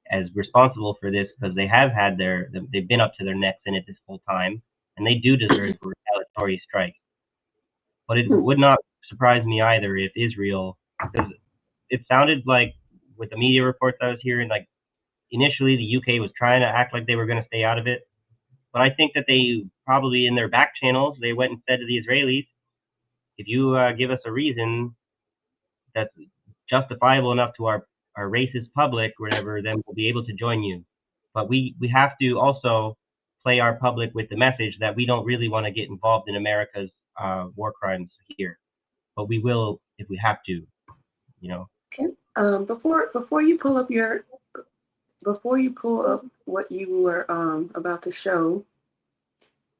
as responsible for this, because they have had they've been up to their necks in it this whole time, and they do deserve a retaliatory strike. But it would not surprise me either if Israel, because it sounded like with the media reports I was hearing, like initially the UK was trying to act like they were going to stay out of it, but I think that they probably in their back channels they went and said to the Israelis, if you give us a reason that's justifiable enough to our racist public, whatever, then we'll be able to join you. But we have to also play our public with the message that we don't really want to get involved in America's war crimes here, but we will if we have to, you know. Okay. Before you pull up what you were about to show,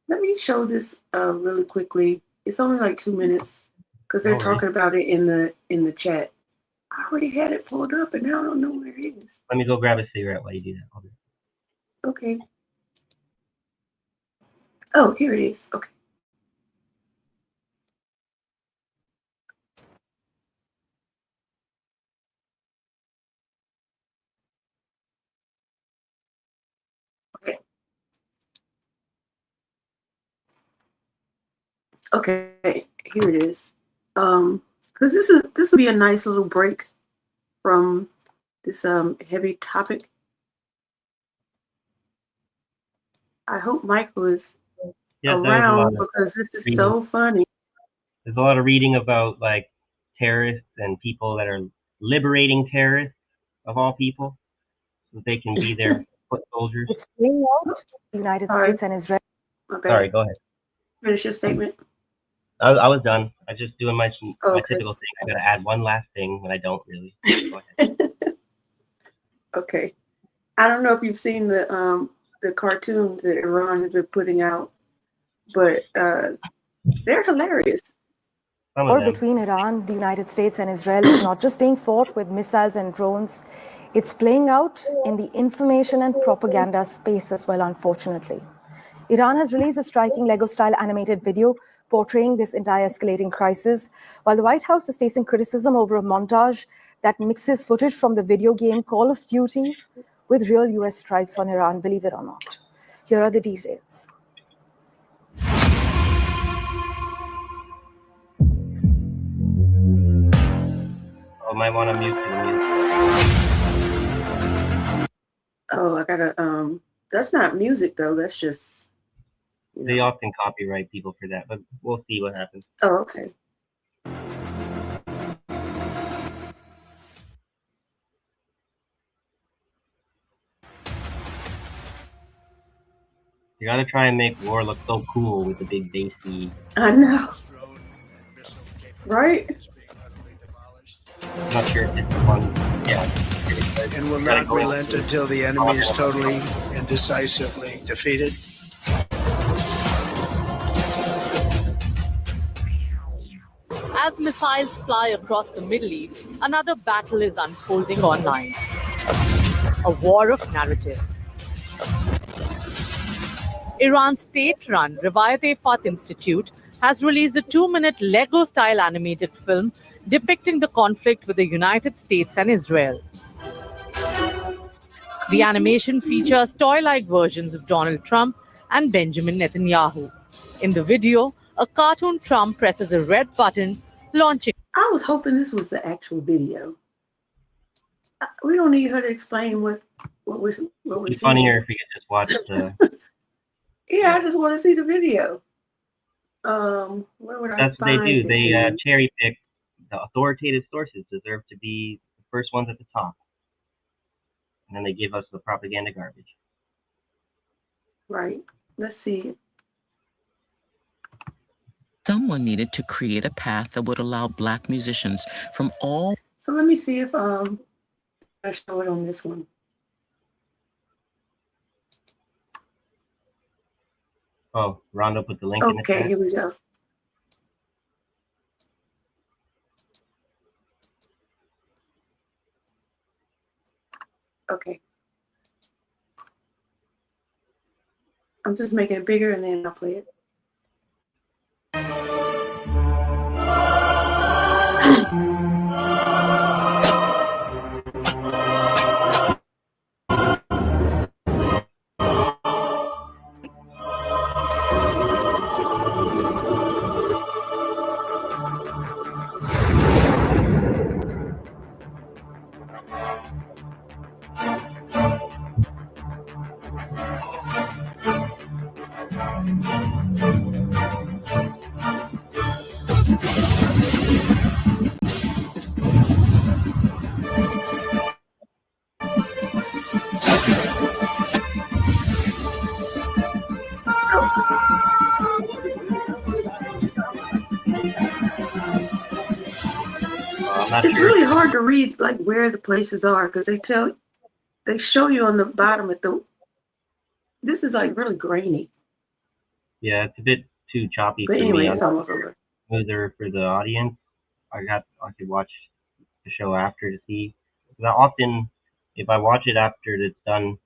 let me show this really quickly. It's only like 2 minutes because they're talking about it in the chat. I already had it pulled up and now I don't know where it is. Let me go grab a cigarette while you do that. Okay. Oh, here it is. Okay. Okay, here it is. Because this will be a nice little break from this heavy topic. I hope Michael is around because this is so funny. There's a lot of reading about like terrorists and people that are liberating terrorists of all people, so they can be their foot soldiers. It's playing out the United States and Israel. Sorry, go ahead. Finish your statement. I was done. I was just doing my typical thing. I gotta add one last thing, and I don't really. Go ahead. Okay. I don't know if you've seen the cartoons that Iran has been putting out, but they're hilarious. War between Iran, the United States, and Israel is not just being fought with missiles and drones. It's playing out in the information and propaganda space as well, unfortunately. Iran has released a striking Lego-style animated video portraying this entire escalating crisis, while the White House is facing criticism over a montage that mixes footage from the video game Call of Duty with real US strikes on Iran, believe it or not. Here are the details. I might want to mute the music. Oh, I gotta, that's not music though, that's just... They often copyright people for that, but we'll see what happens. Oh, okay. You gotta try and make war look so cool with the big bassy. I know. Right? I'm not sure if it's one. Yeah. And will not relent until the enemy is totally and decisively defeated. As missiles fly across the Middle East, another battle is unfolding online. A war of narratives. Iran's state-run Revayat-e Fat Institute has released a 2-minute Lego-style animated film depicting the conflict with the United States and Israel. The animation features toy-like versions of Donald Trump and Benjamin Netanyahu. In the video, a cartoon Trump presses a red button, launching. I was hoping this was the actual video. We don't need her to explain what we're It'd be seeing. funnier if we could just watch the. Yeah, I just want to see the video. Where would I That's what they find do. it? They cherry pick the authoritative sources deserve to be the first ones at the top, and then they give us the propaganda garbage. Right. Let's see. Someone needed to create a path that would allow Black musicians from all. So let me see if I show it on this one. Oh, Rondo put the link in the Okay, chat. here we go. Okay. I'm just making it bigger and then I'll play it. It's really hard to read like where the places are because they show you on the bottom at the. This is like really grainy. Yeah, it's a bit too choppy But for anyway, me. it's almost over. Smoother for the audience. I could watch the show after to see. Because often, if I watch it after it's done,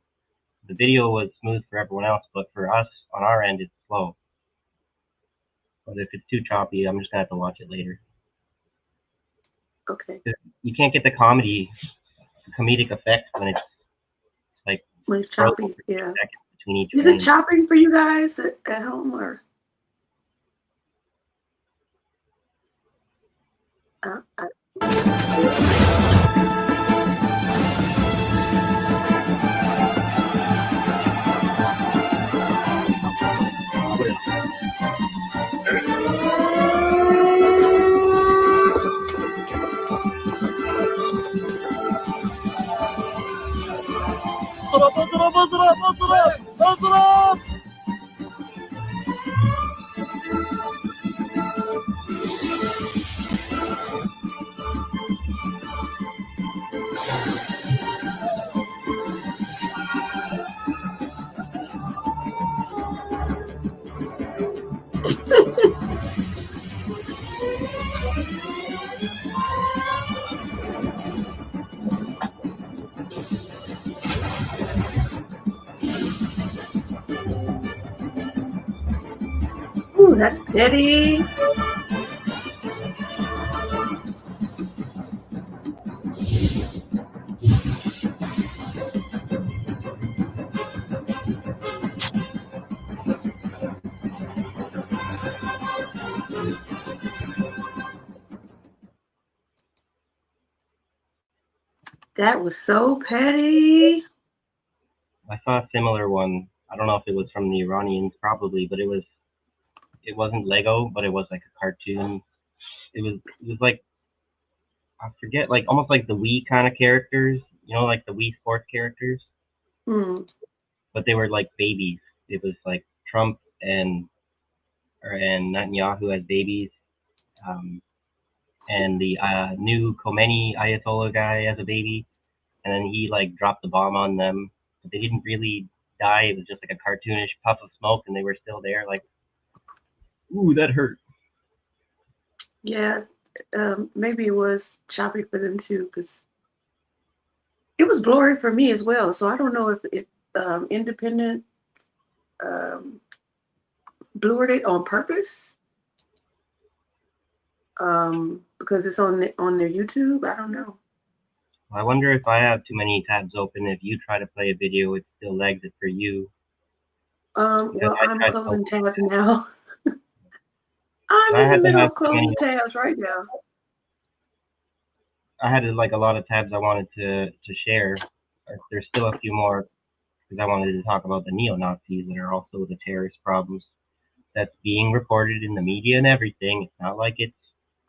the video was smooth for everyone else, but for us on our end, it's slow. But if it's too choppy, I'm just gonna have to watch it later. Okay. You can't get the comedic effect when it's like when it's choppy. Yeah. Between each Is it chopping for you guys at home or? Ooh, that's petty. That was so petty. I saw a similar one. I don't know if it was from the Iranians, probably, but it wasn't Lego, but it was like a cartoon. It was like, I forget, like almost like the Wii kind of characters, you know, like the Wii Sports characters. But they were like babies. It was like Trump and Netanyahu as babies, and the new Khomeini Ayatollah guy as a baby, and then he like dropped the bomb on them. But they didn't really die. It was just like a cartoonish puff of smoke, and they were still there. Like, ooh, that hurt. Yeah, maybe it was choppy for them too, because it was blurry for me as well. So I don't know if Independent blurred it on purpose because it's on their YouTube. I don't know. I wonder if I have too many tabs open. If you try to play a video, it still lags it for you. Well, I'm tried to closing open tabs now. I'm I in the had to middle have of too many. closing tabs right now. I had like a lot of tabs I wanted to share. There's still a few more because I wanted to talk about the neo-Nazis that are also the terrorist problems that's being reported in the media and everything. It's not like it's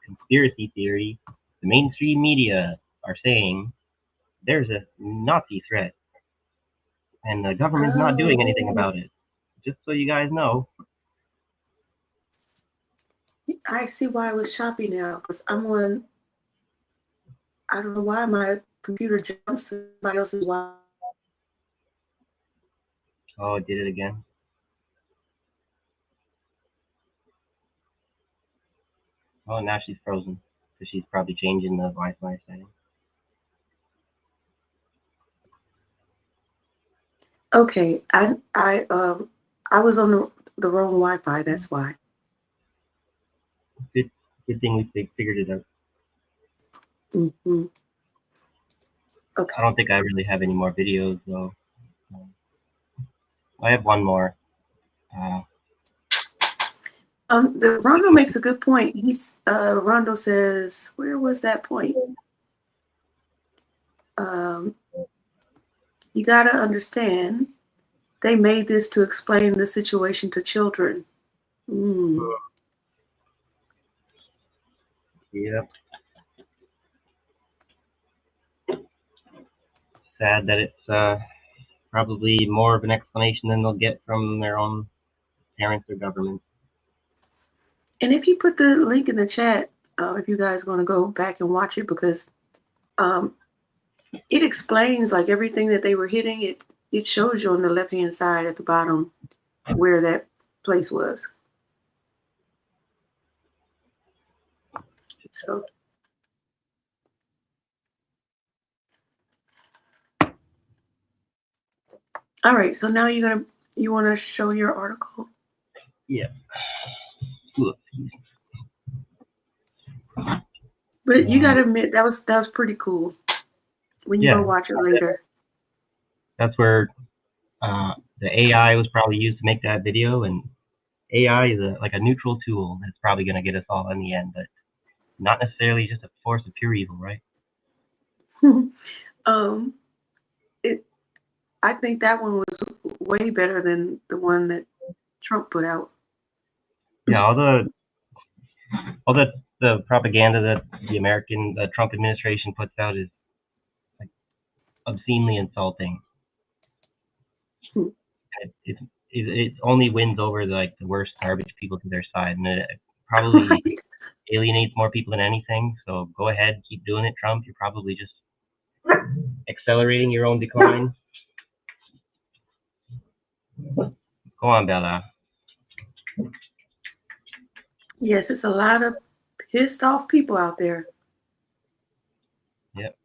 conspiracy theory. The mainstream media are saying there's a Nazi threat and the government's not doing anything about it. Just so you guys know. I see why it was choppy now, because I'm on. I don't know why my computer jumps to somebody else's Wi. Oh, it did it again. Oh, now she's frozen because she's probably changing the Wi-Fi setting. Okay, I was on the wrong Wi-Fi. That's why. Good thing we figured it out. Mm-hmm. Okay. I don't think I really have any more videos though. I have one more. Rondo makes a good point. Rondo says, where was that point? You got to understand, they made this to explain the situation to children. Yep. Sad that it's probably more of an explanation than they'll get from their own parents or government. And if you put the link in the chat, if you guys want to go back and watch it, because it explains like everything that they were hitting. It shows you on the left-hand side at the bottom where that place was. So. All right, so now you want to show your article? Yeah. But you got to admit that was pretty cool when you go watch it later. That's where the AI was probably used to make that video, and AI is like a neutral tool that's probably going to get us all in the end, but not necessarily just a force of pure evil, right? I think that one was way better than the one that Trump put out. Yeah, all the propaganda that the Trump administration puts out is like obscenely insulting. It only wins over the worst garbage people to their side, and it probably alienates more people than anything. So go ahead, keep doing it, Trump. You're probably just accelerating your own decline. Go on, Bella. Yes, it's a lot of pissed off people out there. Yep.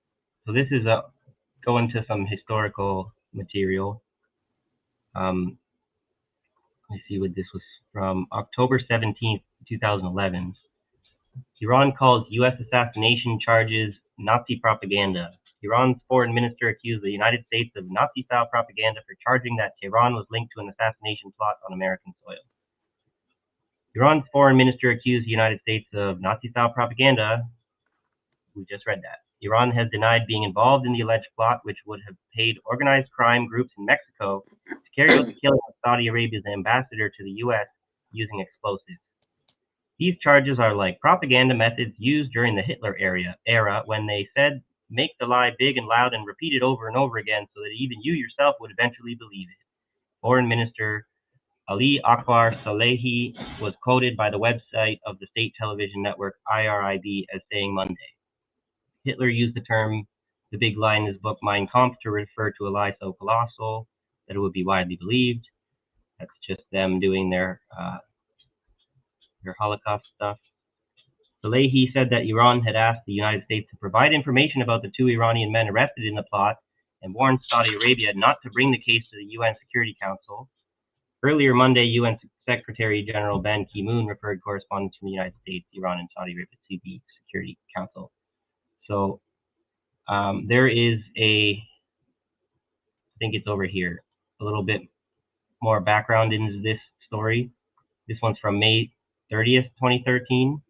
So this is going to some historical material. Let me see what this was from. October 17th, 2011. Iran calls U.S. assassination charges Nazi propaganda. Iran's foreign minister accused the United States of Nazi-style propaganda for charging that Tehran was linked to an assassination plot on American soil. Iran's foreign minister accused the United States of Nazi-style propaganda. We just read that. Iran has denied being involved in the alleged plot, which would have paid organized crime groups in Mexico to carry out the killing of Saudi Arabia's ambassador to the U.S. using explosives. These charges are like propaganda methods used during the Hitler era when they said, make the lie big and loud and repeat it over and over again so that even you yourself would eventually believe it. Foreign Minister Ali Akbar Salehi was quoted by the website of the state television network IRIB as saying Monday. Hitler used the term, the big lie in his book Mein Kampf, to refer to a lie so colossal that it would be widely believed. That's just them doing their Holocaust stuff. Salehi said that Iran had asked the United States to provide information about the 2 Iranian men arrested in the plot and warned Saudi Arabia not to bring the case to the UN Security Council. Earlier Monday, UN Secretary General Ban Ki-moon referred correspondence from the United States, Iran, and Saudi Arabia to the Security Council. So there is I think it's over here, a little bit more background into this story. This one's from May 30th, 2013.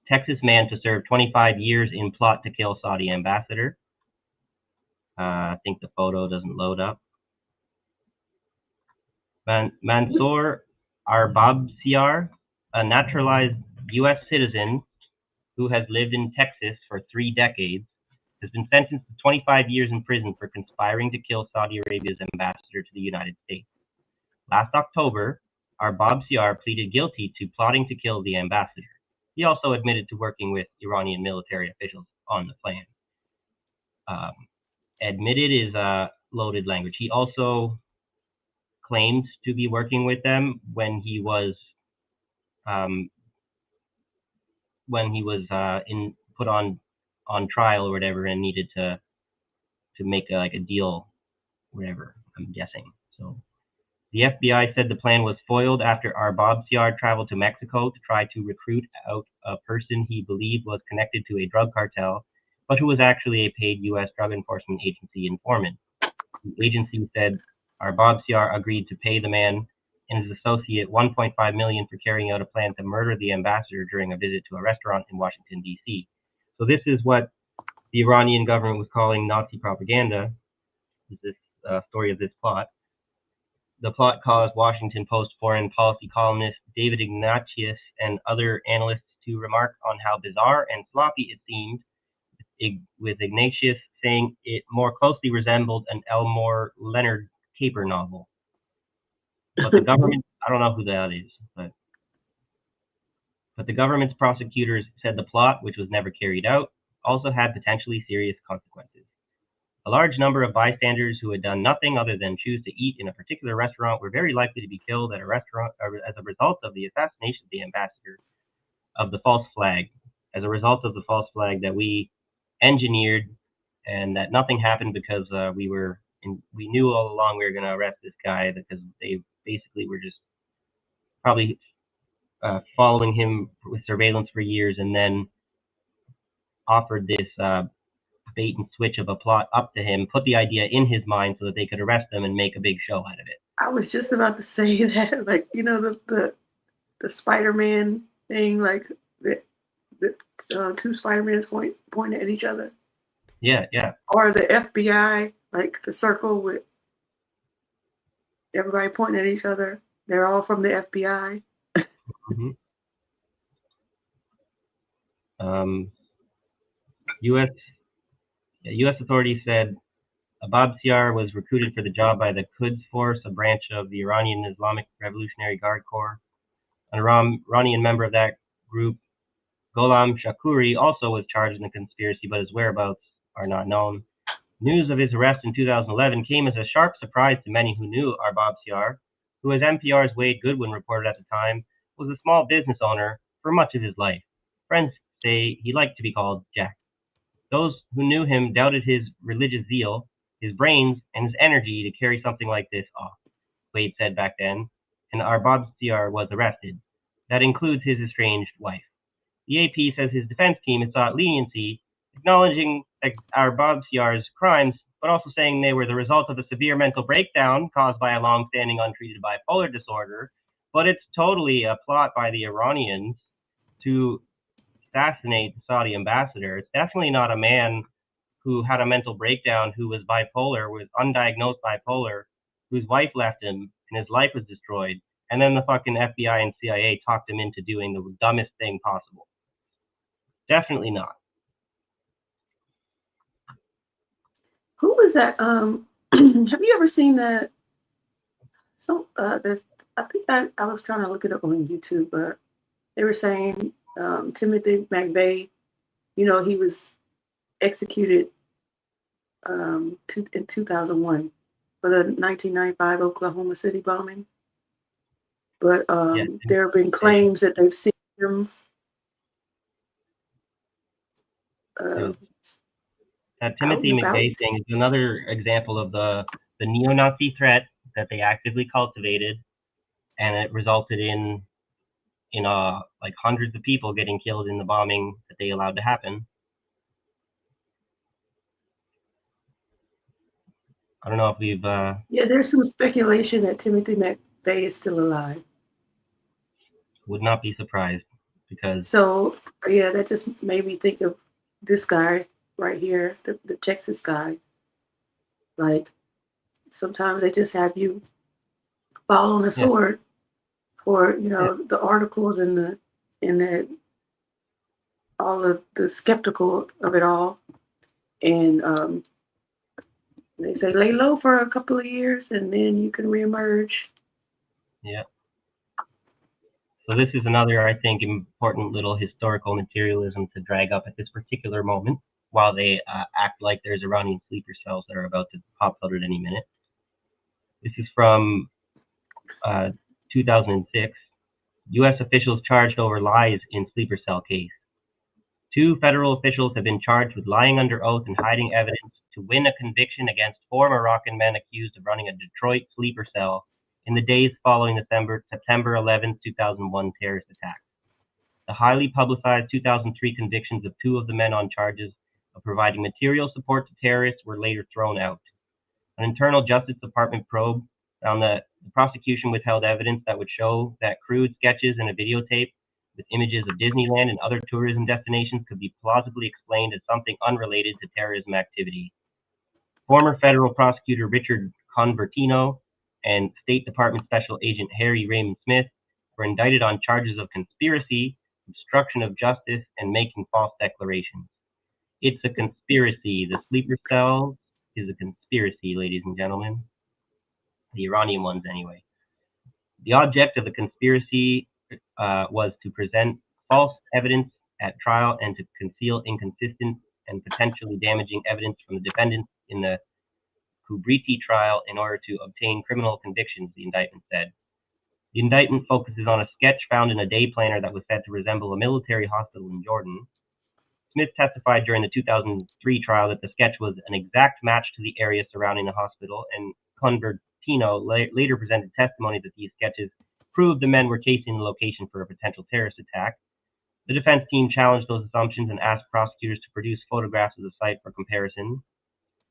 Texas man to serve 25 years in plot to kill Saudi ambassador. I think the photo doesn't load up. Mansour Arbabsiar, a naturalized U.S. citizen who has lived in Texas for 3 decades, has been sentenced to 25 years in prison for conspiring to kill Saudi Arabia's ambassador to the United States. Last October, Arbabsiar pleaded guilty to plotting to kill the ambassador. He also admitted to working with Iranian military officials on the plan. Admitted is a loaded language. He also claimed to be working with them when he was put on trial or whatever, and needed to make a deal, whatever, I'm guessing. So the FBI said the plan was foiled after Arbabsiar traveled to Mexico to try to recruit out a person he believed was connected to a drug cartel, but who was actually a paid U.S. Drug Enforcement Agency informant. The agency said Arbabsiar agreed to pay the man and his associate $1.5 million for carrying out a plan to murder the ambassador during a visit to a restaurant in Washington, D.C. So this is what the Iranian government was calling Nazi propaganda, this story of this plot. The plot caused Washington Post foreign policy columnist David Ignatius and other analysts to remark on how bizarre and sloppy it seemed, with Ignatius saying it more closely resembled an Elmore Leonard caper novel. But the government, I don't know who that is, but the government's prosecutors said the plot, which was never carried out, also had potentially serious consequences. A large number of bystanders who had done nothing other than choose to eat in a particular restaurant were very likely to be killed at a restaurant as a result of the assassination of the ambassador of the false flag, as a result of the false flag that we engineered, and that nothing happened because we knew all along we were going to arrest this guy, because they basically were just probably following him with surveillance for years, and then offered this bait and switch of a plot up to him, put the idea in his mind so that they could arrest him and make a big show out of it. I was just about to say that, like, you know, the Spider-Man thing, like the two Spider-Mans pointing at each other. Yeah, yeah. Or the FBI, like the circle with everybody pointing at each other. They're all from the FBI. Mm-hmm. U.S. authorities said Ababsiar was recruited for the job by the Quds Force, a branch of the Iranian Islamic Revolutionary Guard Corps. An Iranian member of that group, Gholam Shakuri, also was charged in the conspiracy, but his whereabouts are not known. News of his arrest in 2011 came as a sharp surprise to many who knew Arbabsiar, who, as NPR's Wade Goodwin reported at the time, was a small business owner for much of his life. Friends say he liked to be called Jack. Those who knew him doubted his religious zeal, his brains, and his energy to carry something like this off, Wade said back then, and Arbabsiar was arrested. That includes his estranged wife. The AP says his defense team had sought leniency, acknowledging Arbabsiar's crimes, but also saying they were the result of a severe mental breakdown caused by a long-standing untreated bipolar disorder. But it's totally a plot by the Iranians to assassinate the Saudi ambassador. It's definitely not a man who had a mental breakdown, who was bipolar, was undiagnosed bipolar, whose wife left him and his life was destroyed. And then the fucking FBI and CIA talked him into doing the dumbest thing possible. Definitely not. Who was that? Have you ever seen that? So I think I was trying to look it up on YouTube, but they were saying Timothy McVeigh, you know, he was executed in 2001 for the 1995 Oklahoma City bombing. But there have been claims that they've seen him. That Timothy McVeigh thing is another example of the neo-Nazi threat that they actively cultivated and it resulted in like hundreds of people getting killed in the bombing that they allowed to happen. I don't know if we've Yeah, there's some speculation that Timothy McVeigh is still alive. would not be surprised, because So yeah, that just made me think of this guy right here, the Texas guy. Like sometimes they just have you fall on a sword for the articles and the all of the skeptical of it all, and they say lay low for a couple of years and then you can reemerge. Yeah. So this is another, I think, important little historical materialism to drag up at this particular moment, while they act like there's Iranian sleeper cells that are about to pop out at any minute. This is from 2006. U.S. officials charged over lies in sleeper cell case. 2 federal officials have been charged with lying under oath and hiding evidence to win a conviction against 4 Moroccan men accused of running a Detroit sleeper cell in the days following the September 11, 2001 terrorist attack. The highly publicized 2003 convictions of 2 of the men on charges of providing material support to terrorists were later thrown out. An internal Justice Department probe found that the prosecution withheld evidence that would show that crude sketches and a videotape with images of Disneyland and other tourism destinations could be plausibly explained as something unrelated to terrorism activity. Former federal prosecutor Richard Convertino and State Department Special Agent Harry Raymond Smith were indicted on charges of conspiracy, obstruction of justice, and making false declarations. It's a conspiracy. The sleeper cells is a conspiracy, ladies and gentlemen. The Iranian ones, anyway. The object of the conspiracy was to present false evidence at trial and to conceal inconsistent and potentially damaging evidence from the defendants in the Kubriti trial in order to obtain criminal convictions, the indictment said. The indictment focuses on a sketch found in a day planner that was said to resemble a military hospital in Jordan. Smith testified during the 2003 trial that the sketch was an exact match to the area surrounding the hospital, and Convertino later presented testimony that these sketches proved the men were chasing the location for a potential terrorist attack. The defense team challenged those assumptions and asked prosecutors to produce photographs of the site for comparison.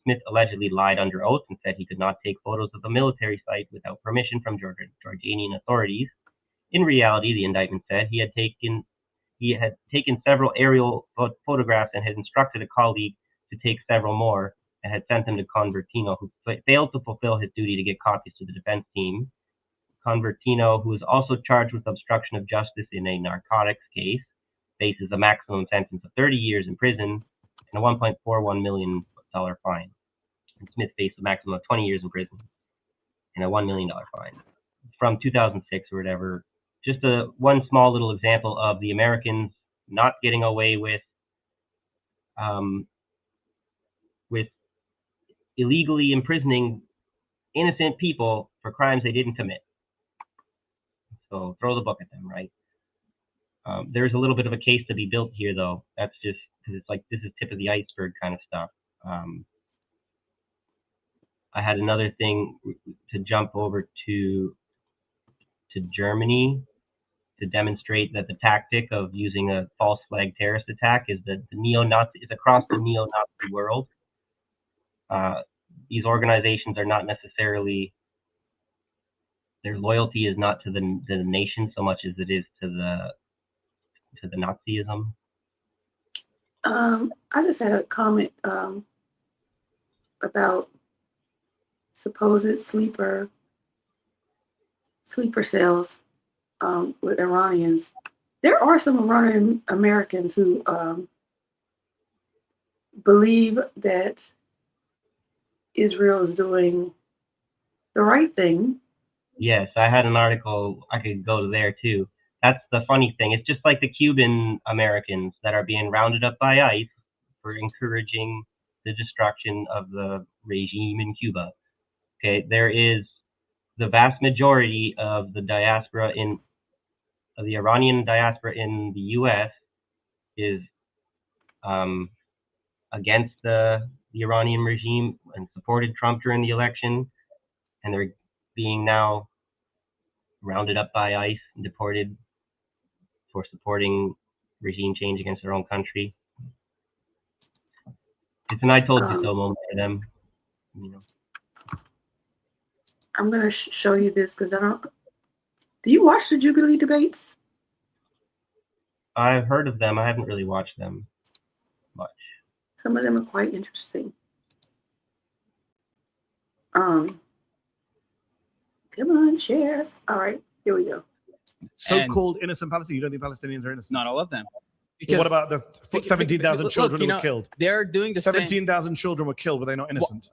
Smith allegedly lied under oath and said he could not take photos of the military site without permission from Jordanian authorities. In reality, the indictment said he had taken several aerial photographs and had instructed a colleague to take several more and had sent them to Convertino, who failed to fulfill his duty to get copies to the defense team. Convertino, who is also charged with obstruction of justice in a narcotics case, faces a maximum sentence of 30 years in prison and a $1.41 million fine. And Smith faced a maximum of 20 years in prison and a $1 million fine. From 2006 or whatever. Just one small little example of the Americans not getting away with illegally imprisoning innocent people for crimes they didn't commit. So throw the book at them, right? There's a little bit of a case to be built here, though. That's just because it's like this is tip of the iceberg kind of stuff. I had another thing to jump over to Germany to demonstrate that the tactic of using a false flag terrorist attack is that the neo-Nazi is across the neo-Nazi world. These organizations are not necessarily, their loyalty is not to the nation so much as it is to the Nazism. I just had a comment about supposed sleeper cells with Iranians. There are some Iranian Americans who believe that Israel is doing the right thing. Yes, I had an article. I could go to there too. That's the funny thing. It's just like the Cuban Americans that are being rounded up by ICE for encouraging the destruction of the regime in Cuba. Okay, there is the vast majority of the diaspora of the Iranian diaspora in the U.S. is against the Iranian regime and supported Trump during the election, and they're being now rounded up by ICE and deported for supporting regime change against their own country. It's an I told you so moment for them. You know. I'm gonna show you this because I don't. Do you watch the Jubilee debates? I've heard of them. I haven't really watched them much. Some of them are quite interesting. Come on, share. All right, here we go. So-called innocent Palestinians. You don't think Palestinians are innocent? Not all of them. What about the 17,000 children who were killed? They're doing the same. 17,000 children were killed. Were they not innocent?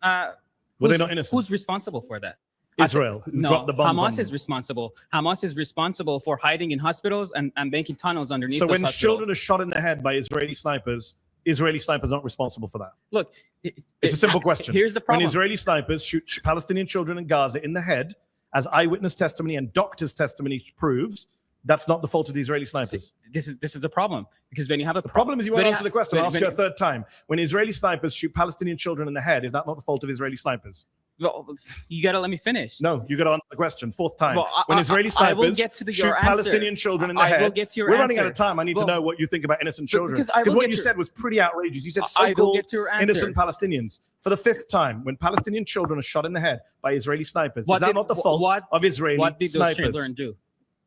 Were they not innocent? Who's responsible for that? Israel, who dropped the bombs. Hamas is responsible. Hamas is responsible for hiding in hospitals and making tunnels underneath those hospitals. So when children are shot in the head by Israeli snipers not responsible for that? Look, it's a simple question. Here's the problem. When Israeli snipers shoot Palestinian children in Gaza in the head, as eyewitness testimony and doctors' testimony proves, that's not the fault of the Israeli snipers. This is the problem, because when you have the problem is you won't answer the question. I'll ask you a third time. When Israeli snipers shoot Palestinian children in the head, is that not the fault of Israeli snipers? Well, you gotta let me finish. No, you gotta answer the question. Fourth time. Well, when Israeli snipers shoot Palestinian children in the head, I will get to your we're answer. running out of time. I need to know what you think about innocent children. Because what you said was pretty outrageous. You said so-called innocent Palestinians. For the fifth time, when Palestinian children are shot in the head by Israeli snipers, is that not the fault of Israeli snipers? What did those children do?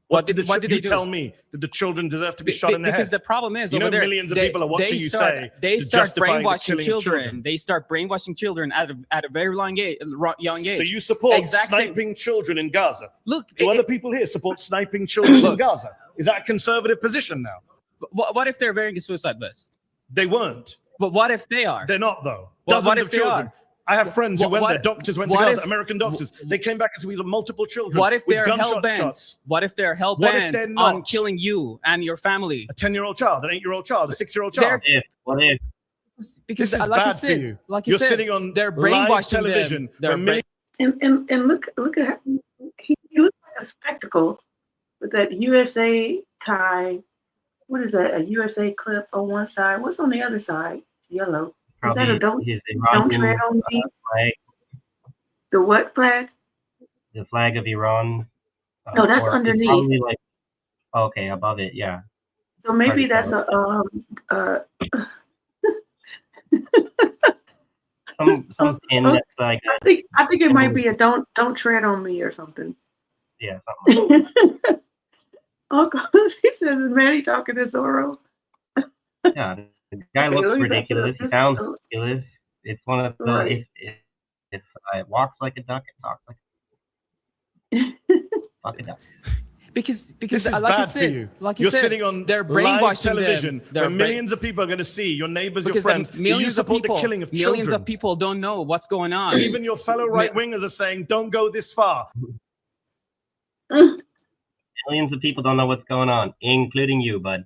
What did they do? Tell me, did the children deserve to be shot in the head? Because the problem is, millions of people are watching you say they start brainwashing children. They start brainwashing children at a very young age. So you support sniping children in Gaza? Look, do other people here support sniping children in Gaza? Is that a conservative position now? What if they're wearing a suicide vest? They weren't. But what if they are? They're not, though. Dozens of children. I have friends who went there. Doctors went to Gaza. American doctors. They came back as we had multiple children. What if they're hell bent? What if they're hell bent on killing you and your family? A 10-year-old child, an 8-year-old child, a 6-year-old child. What if? Because this is bad for you. Like you're sitting on they're brainwashing television. And look at how he looks like a spectacle with that USA tie. What is that? A USA clip on one side. What's on the other side? Yellow. Is that a don't tread on me? Flag. The what flag? The flag of Iran. No, that's underneath. Like, okay, above it, yeah. So maybe that's a some pin that's like. I think it might be a don't tread on me or something. Yeah, something. Uncle, he says, "Is Manny talking to Zorro?" Yeah. The guy looks ridiculous. He sounds ridiculous. It's one of the if it walks like a duck, it talks like a duck. Because this is like bad you said, for you. Like you're you said, sitting on they're live television them. where millions of people are going to see your neighbors, your friends. Millions of people, the killing of millions of people don't know what's going on. Even your fellow right wingers are saying, "Don't go this far." Millions of people don't know what's going on, including you, bud.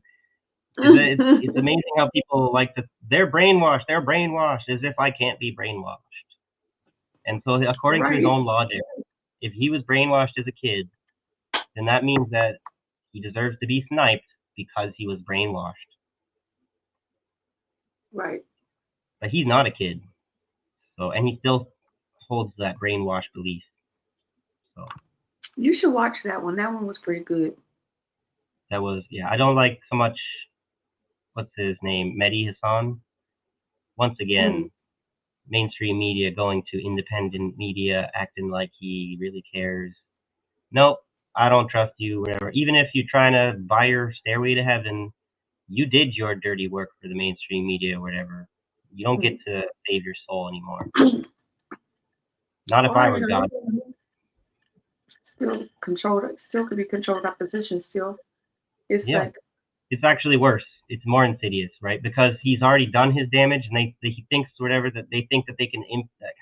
It's amazing how people like to. They're brainwashed as if I can't be brainwashed. And so, according to his own logic, if he was brainwashed as a kid, then that means that he deserves to be sniped because he was brainwashed. Right. But he's not a kid, so and he still holds that brainwashed belief. So you should watch that one. That one was pretty good. That was I don't like so much. What's his name? Mehdi Hassan. Once again, mainstream media going to independent media, acting like he really cares. Nope, I don't trust you, whatever. Even if you're trying to buy your stairway to heaven, you did your dirty work for the mainstream media or whatever. You don't get to save your soul anymore. Not if I were God. Still controlled. Still could be controlled opposition. Still, it's like it's actually worse. It's more insidious, right? Because he's already done his damage, and he thinks whatever that they think that they can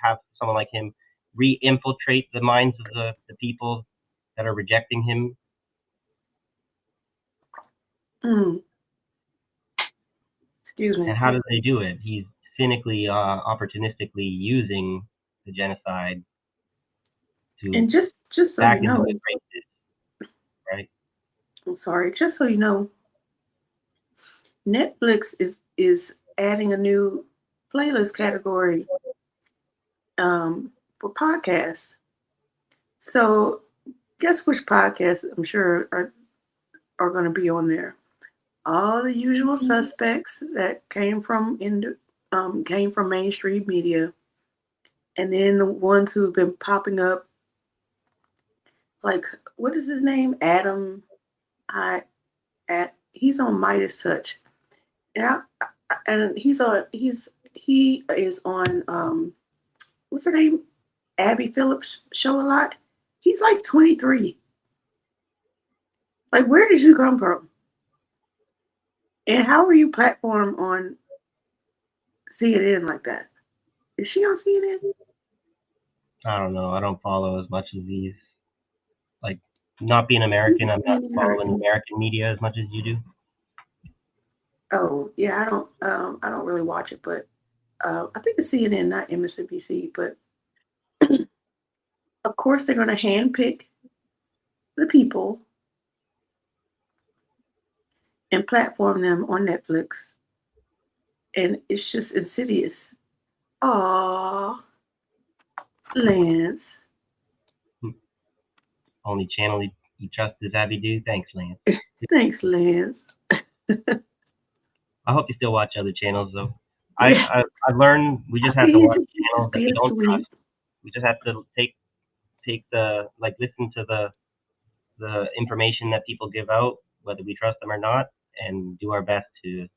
have someone like him re-infiltrate the minds of the people that are rejecting him. Excuse me. And how do they do it? He's cynically, opportunistically using the genocide to and just so you know, right? I'm sorry. Just so you know, Netflix is adding a new playlist category for podcasts. So Guess which podcasts I'm sure are going to be on there. All the usual suspects that came from mainstream media, and then the ones who have been popping up, like what is his name? Adam. He's on Midas Touch, and he is on what's her name? Abby Phillips' show a lot. He's like 23. Like, where did you come from? And how are you platformed on CNN like that? Is she on CNN? I don't know. I don't follow as much as these. Like, not being American, I'm not following American media as much as you do. Oh yeah, I don't really watch it, but I think it's CNN, not MSNBC. But of course, they're going to handpick the people and platform them on Netflix, and it's just insidious. Aww, Lance. Only channel you trust is Abby do. Thanks, Lance. Thanks, Lance. I hope you still watch other channels, though. I learned we just have to watch channels that we don't trust. We just have to take the listen to the information that people give out, whether we trust them or not, and do our best to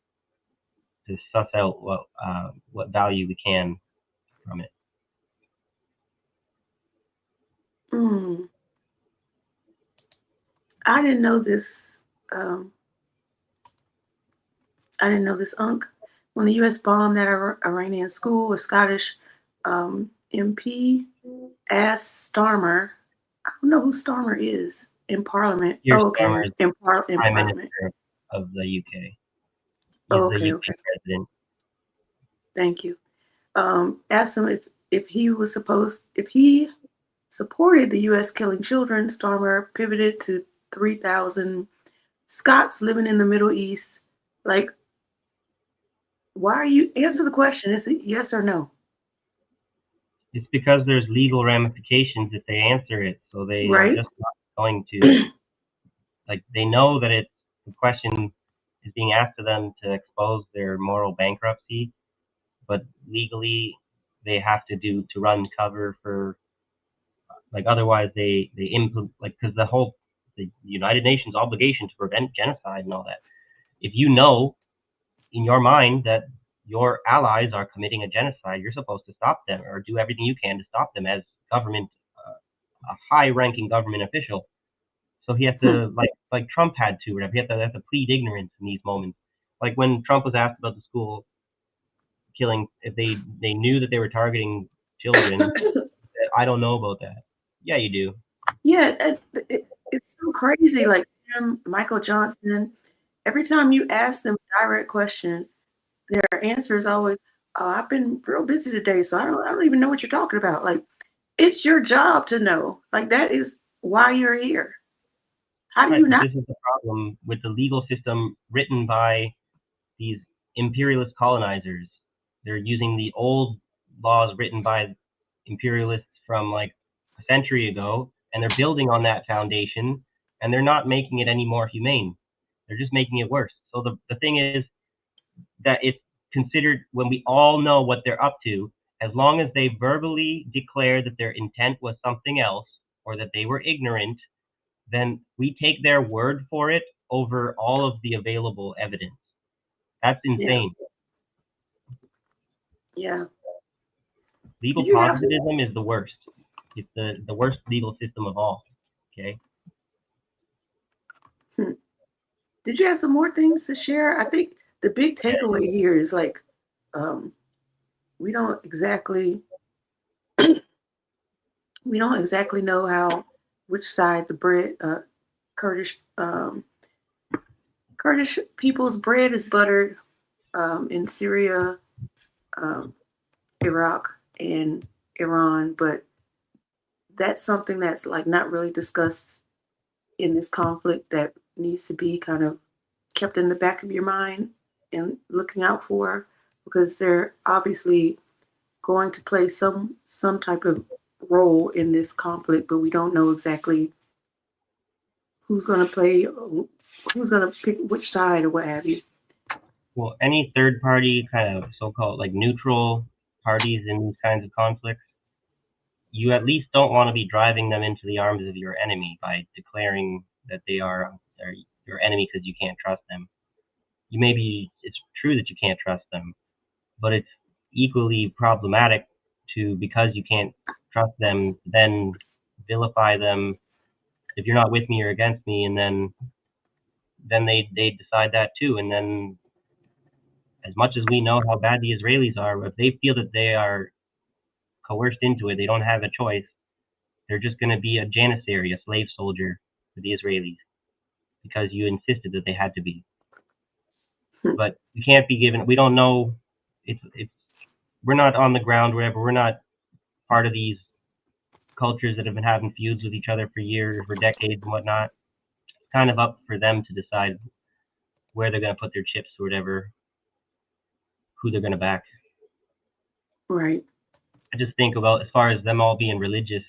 suss out what value we can from it. I didn't know this. I didn't know this, Unc. When the U.S. bombed that Iranian school, a Scottish MP asked Starmer. I don't know who Starmer is in Parliament. Starmer is in Prime Parliament Minister of the UK. He's okay. the UK president. Thank you. Asked him if he supported the U.S. killing children. Starmer pivoted to 3,000 Scots living in the Middle East. Like, why are you answer the question? Is it yes or no? It's because there's legal ramifications if they answer it. So they Right. are just not going to they know that the question is being asked of them to expose their moral bankruptcy, but legally they have to run cover for otherwise they implement because the United Nations obligation to prevent genocide and all that. If you know in your mind that your allies are committing a genocide, you're supposed to stop them or do everything you can to stop them as government, a high-ranking government official. So he has to, like Trump had to, whatever. He has to plead ignorance in these moments. Like when Trump was asked about the school killing, if they knew that they were targeting children, I don't know about that. Yeah, you do. Yeah, it's so crazy. Like him, Michael Johnson, every time you ask them a direct question, their answer is always, "Oh, I've been real busy today, so I don't even know what you're talking about." Like, it's your job to know. Like, that is why you're here. How do you not? This is the problem with the legal system written by these imperialist colonizers. They're using the old laws written by imperialists from like a century ago, and they're building on that foundation, and they're not making it any more humane. They're just making it worse. So the thing is that it's considered, when we all know what they're up to, as long as they verbally declare that their intent was something else or that they were ignorant, then we take their word for it over all of the available evidence. That's insane. Yeah. Legal positivism is the worst. It's the worst legal system of all. Okay. Did you have some more things to share? I think the big takeaway here is like, we don't exactly know which side the Kurdish people's bread is buttered in Syria, Iraq, and Iran, but that's something that's like not really discussed in this conflict that needs to be kind of kept in the back of your mind and looking out for, because they're obviously going to play some type of role in this conflict, but we don't know exactly who's going to play, who's going to pick which side or what have you? Well, any third party kind of so-called like neutral parties in these kinds of conflicts, you at least don't want to be driving them into the arms of your enemy by declaring that they are your enemy because you can't trust them. It's true that you can't trust them, but it's equally problematic to, because you can't trust them, then vilify them. If you're not with me, you're against me, and then they decide that too. And then, as much as we know how bad the Israelis are, if they feel that they are coerced into it, they don't have a choice. They're just going to be a janissary, a slave soldier for the Israelis, because you insisted that they had to be. But we can't be given. We don't know. We're not on the ground, wherever. We're not part of these cultures that have been having feuds with each other for years, for decades, and whatnot. It's kind of up for them to decide where they're going to put their chips or whatever, who they're going to back. Right. I just think about, as far as them all being religious,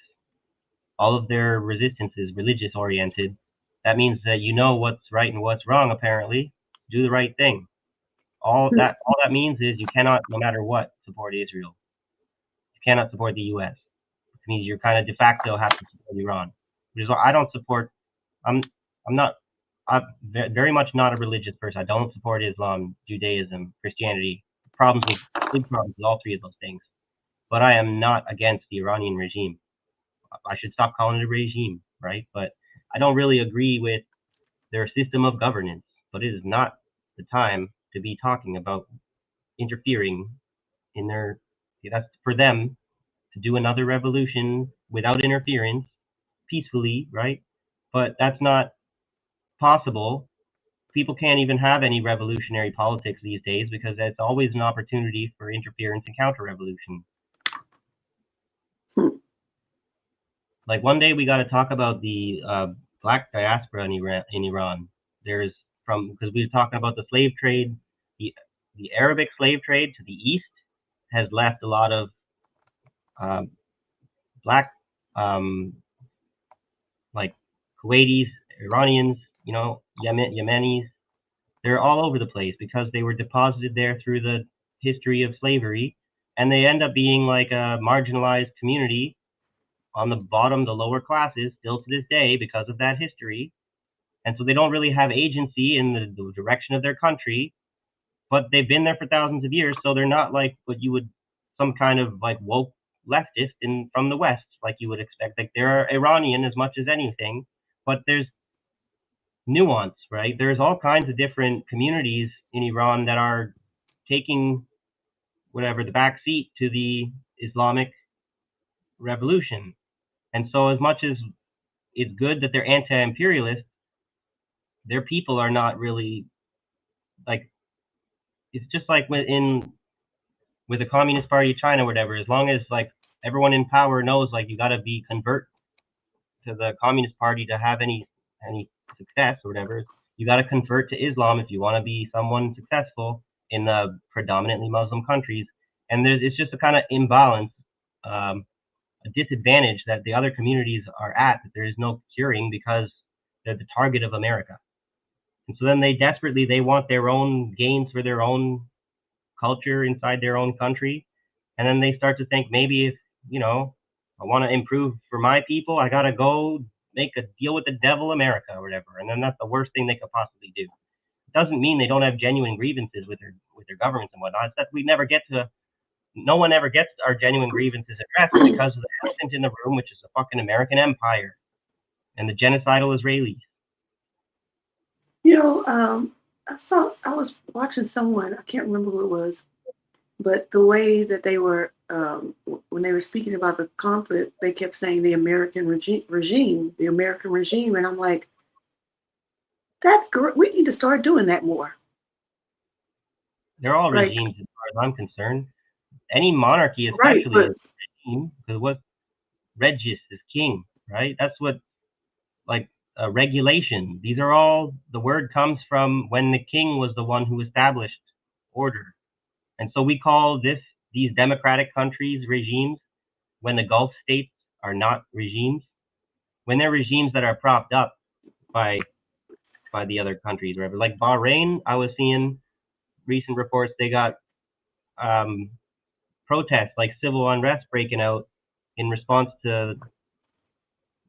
all of their resistance is religious oriented. That means that you know what's right and what's wrong, apparently. Do the right thing. All that means is you cannot, no matter what, support Israel. You cannot support the US. It means you're kind of de facto have to support Iran. Which is why I don't support, I'm very much not a religious person. I don't support Islam, Judaism, Christianity. Big problems with all three of those things. But I am not against the Iranian regime. I should stop calling it a regime, right? But I don't really agree with their system of governance. But it is not the time to be talking about interfering in their. That's for them to do another revolution without interference, peacefully, right? But that's not possible. People can't even have any revolutionary politics these days because it's always an opportunity for interference and counter-revolution. Like, one day we got to talk about the black diaspora in Iran. There's because we were talking about the slave trade, the Arabic slave trade to the east has left a lot of black, like Kuwaitis, Iranians, Yemenis. They're all over the place because they were deposited there through the history of slavery, and they end up being like a marginalized community on the bottom, the lower classes, still to this day because of that history. And so they don't really have agency in the direction of their country, but they've been there for thousands of years, so they're not like what you would, some kind of like woke leftist from the West, like you would expect. Like, they're Iranian as much as anything, but there's nuance, right? There's all kinds of different communities in Iran that are taking the back seat to the Islamic revolution. And so as much as it's good that they're anti-imperialist, their people are not really, like, it's just like with the Communist Party of China or whatever. As long as like everyone in power knows, like, you got to be convert to the Communist Party to have any success or whatever, you got to convert to Islam if you want to be someone successful in the predominantly Muslim countries. And it's just a kind of imbalance, a disadvantage that the other communities are at, that there is no curing because they're the target of America. And so then they want their own gains for their own culture inside their own country. And then they start to think, maybe if, I want to improve for my people, I got to go make a deal with the devil, America, or whatever. And then that's the worst thing they could possibly do. It doesn't mean they don't have genuine grievances with their governments and whatnot. It's that no one ever gets our genuine grievances addressed because of the elephant in the room, which is the fucking American empire and the genocidal Israelis. I was watching someone, I can't remember who it was, but the way that they were, when they were speaking about the conflict, they kept saying the American regime, and I'm like, that's great. We need to start doing that more. They're all regimes as far as I'm concerned. Any monarchy, especially, is a regime, because what regis is king, right? That's what, like, regulation. These are all, the word comes from when the king was the one who established order. And so we call these democratic countries regimes when the Gulf states are not regimes. When they're regimes that are propped up by the other countries, whatever. Like Bahrain, I was seeing recent reports they got protests, like civil unrest breaking out in response to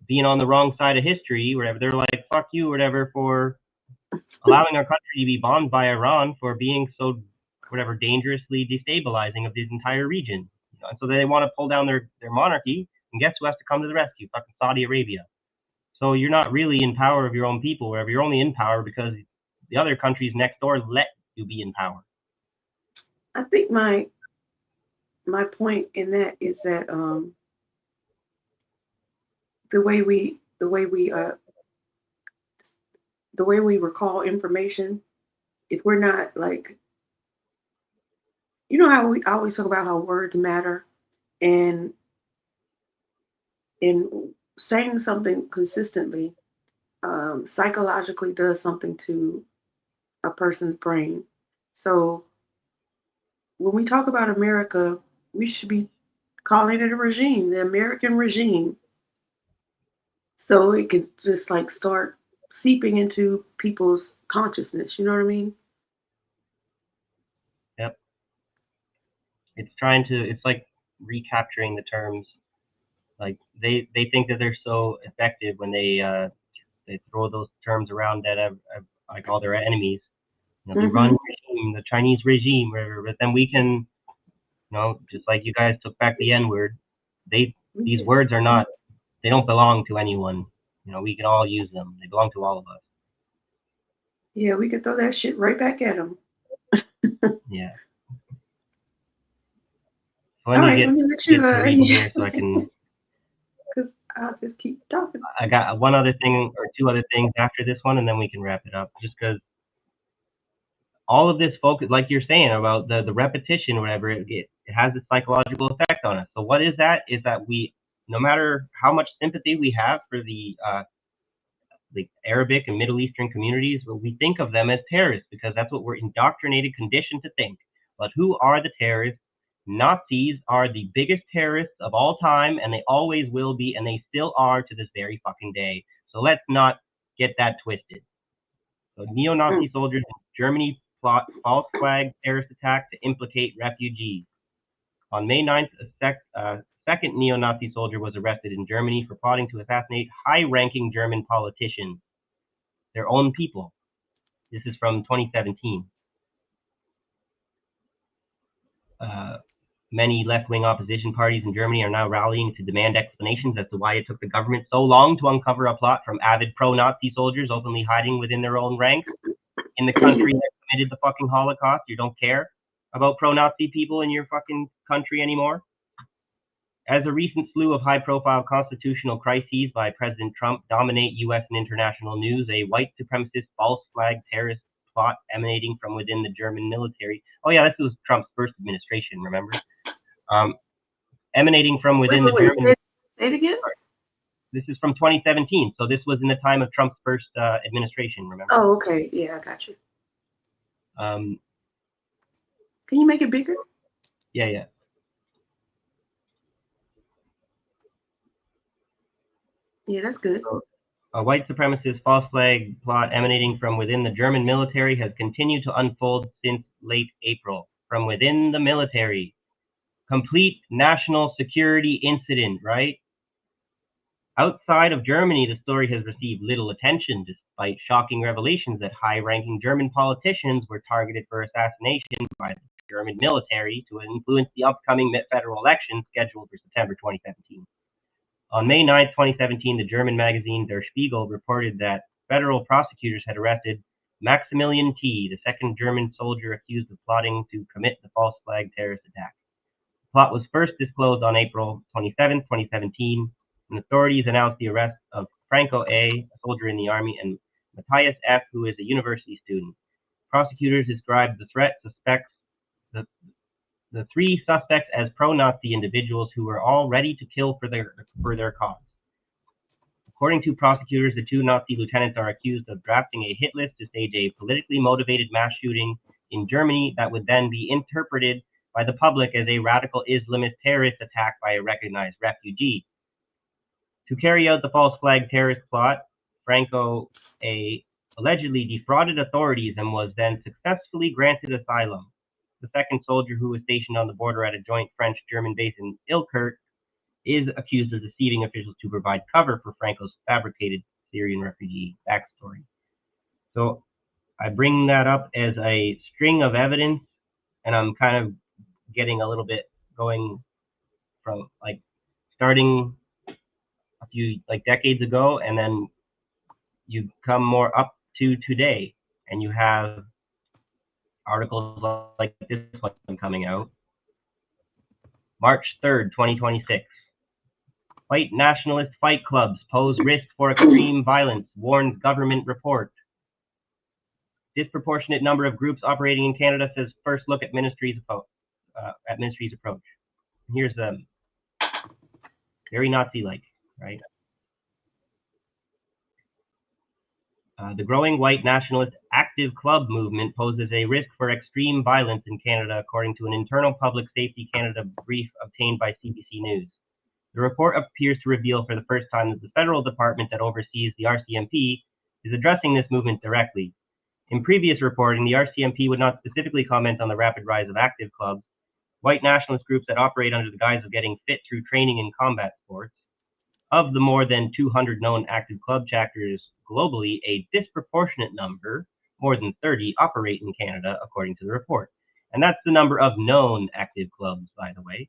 being on the wrong side of history, whatever. They're like, fuck you, whatever, for allowing our country to be bombed by Iran for being so, whatever, dangerously destabilizing of this entire region. You know, and so they want to pull down their monarchy, and guess who has to come to the rescue? Fucking Saudi Arabia. So you're not really in power of your own people, wherever. You're only in power because the other countries next door let you be in power. I think my point in that is that the way we recall information, if we're not like, you know how we always talk about how words matter, and saying something consistently psychologically does something to a person's brain. So when we talk about America, we should be calling it a regime, the American regime. So it could just like start seeping into people's consciousness. You know what I mean? Yep. It's like recapturing the terms. Like they think that they're so effective when they throw those terms around that have like all their enemies. You know, the Iran regime, the Chinese regime, whatever. But then we can, you know, just like you guys took back the N-word, these words are not, they don't belong to anyone. You know, we can all use them. They belong to all of us. Yeah, we could throw that shit right back at them. Yeah. So let me let you here so I can. Because I'll just keep talking. I got one other thing or two other things after this one, and then we can wrap it up. Just because all of this focus, like you're saying about the repetition or whatever, it has a psychological effect on us. So what is that? Is that we, no matter how much sympathy we have for the Arabic and Middle Eastern communities, we think of them as terrorists because that's what we're indoctrinated, conditioned to think. But who are the terrorists? Nazis are the biggest terrorists of all time, and they always will be, and they still are to this very fucking day. So let's not get that twisted. So neo-Nazi soldiers in Germany plot false flag terrorist attack to implicate refugees. On May 9th, a second neo-Nazi soldier was arrested in Germany for plotting to assassinate high-ranking German politicians, their own people. This is from 2017. Many left-wing opposition parties in Germany are now rallying to demand explanations as to why it took the government so long to uncover a plot from avid pro-Nazi soldiers openly hiding within their own ranks. In the country that committed the fucking Holocaust, you don't care about pro-Nazi people in your fucking country anymore? As a recent slew of high-profile constitutional crises by President Trump dominate U.S. and international news, a white supremacist false flag terrorist plot emanating from within the German military. Oh yeah, this was Trump's first administration, remember? Emanating from within the German... Say it again? This is from 2017, so this was in the time of Trump's first administration, remember? Oh, okay. Yeah, I got you. Can you make it bigger? Yeah. Yeah, that's good. So, a white supremacist false flag plot emanating from within the German military has continued to unfold since late April. From within the military. Complete national security incident, right? Outside of Germany, the story has received little attention, despite shocking revelations that high-ranking German politicians were targeted for assassination by the German military to influence the upcoming federal election scheduled for September 2017. On May 9, 2017, the German magazine Der Spiegel reported that federal prosecutors had arrested Maximilian T., the second German soldier accused of plotting to commit the false flag terrorist attack. The plot was first disclosed on April 27, 2017, when authorities announced the arrest of Franco A., a soldier in the army, and Matthias F., who is a university student. Prosecutors described the three suspects as pro-Nazi individuals who were all ready to kill for their cause. According to prosecutors, the two Nazi lieutenants are accused of drafting a hit list to stage a politically motivated mass shooting in Germany that would then be interpreted by the public as a radical Islamist terrorist attack by a recognized refugee. To carry out the false flag terrorist plot, Franco allegedly defrauded authorities and was then successfully granted asylum. The second soldier, who was stationed on the border at a joint French-German base in Ilkirk, is accused of deceiving officials to provide cover for Franco's fabricated Syrian refugee backstory. So I bring that up as a string of evidence, and I'm kind of getting a little bit going from like starting a few like decades ago, and then you come more up to today, and you have articles like this one coming out. March 3rd, 2026. White nationalist fight clubs pose risk for extreme violence, warns government report. Disproportionate number of groups operating in Canada, says first look at ministry's approach. Here's very Nazi-like, right? The growing white nationalist active club movement poses a risk for extreme violence in Canada, according to an internal Public Safety Canada brief obtained by CBC News. The report appears to reveal for the first time that the federal department that oversees the RCMP is addressing this movement directly. In previous reporting, the RCMP would not specifically comment on the rapid rise of active clubs, white nationalist groups that operate under the guise of getting fit through training in combat sports. Of the more than 200 known active club chapters globally, a disproportionate number, more than 30, operate in Canada, according to the report. And that's the number of known active clubs, by the way.